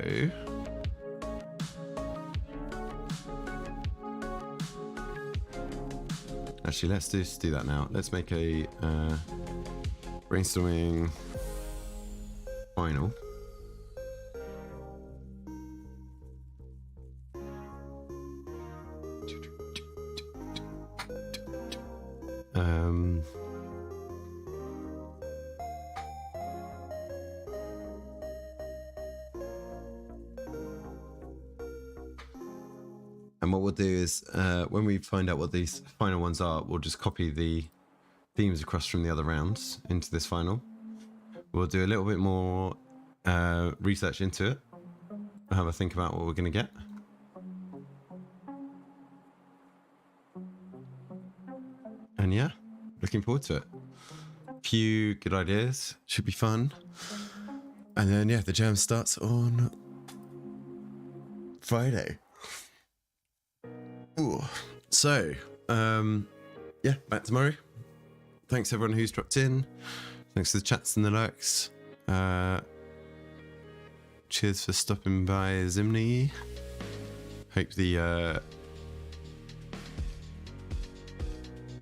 Actually, let's just do that now. Let's make a brainstorming final. And what we'll do is, when we find out what these final ones are, we'll just copy the themes across from the other rounds into this final. We'll do a little bit more research into it. We'll have a think about what we're going to get. And yeah, looking forward to it. Few good ideas, should be fun. And then yeah, the jam starts on Friday. Ooh. So, yeah, back tomorrow. Thanks everyone who's dropped in. Thanks to the chats and the likes. Cheers for stopping by, Zimni. Hope the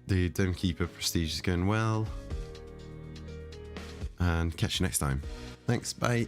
Dome Keeper Prestige is going well. And catch you next time. Thanks, bye.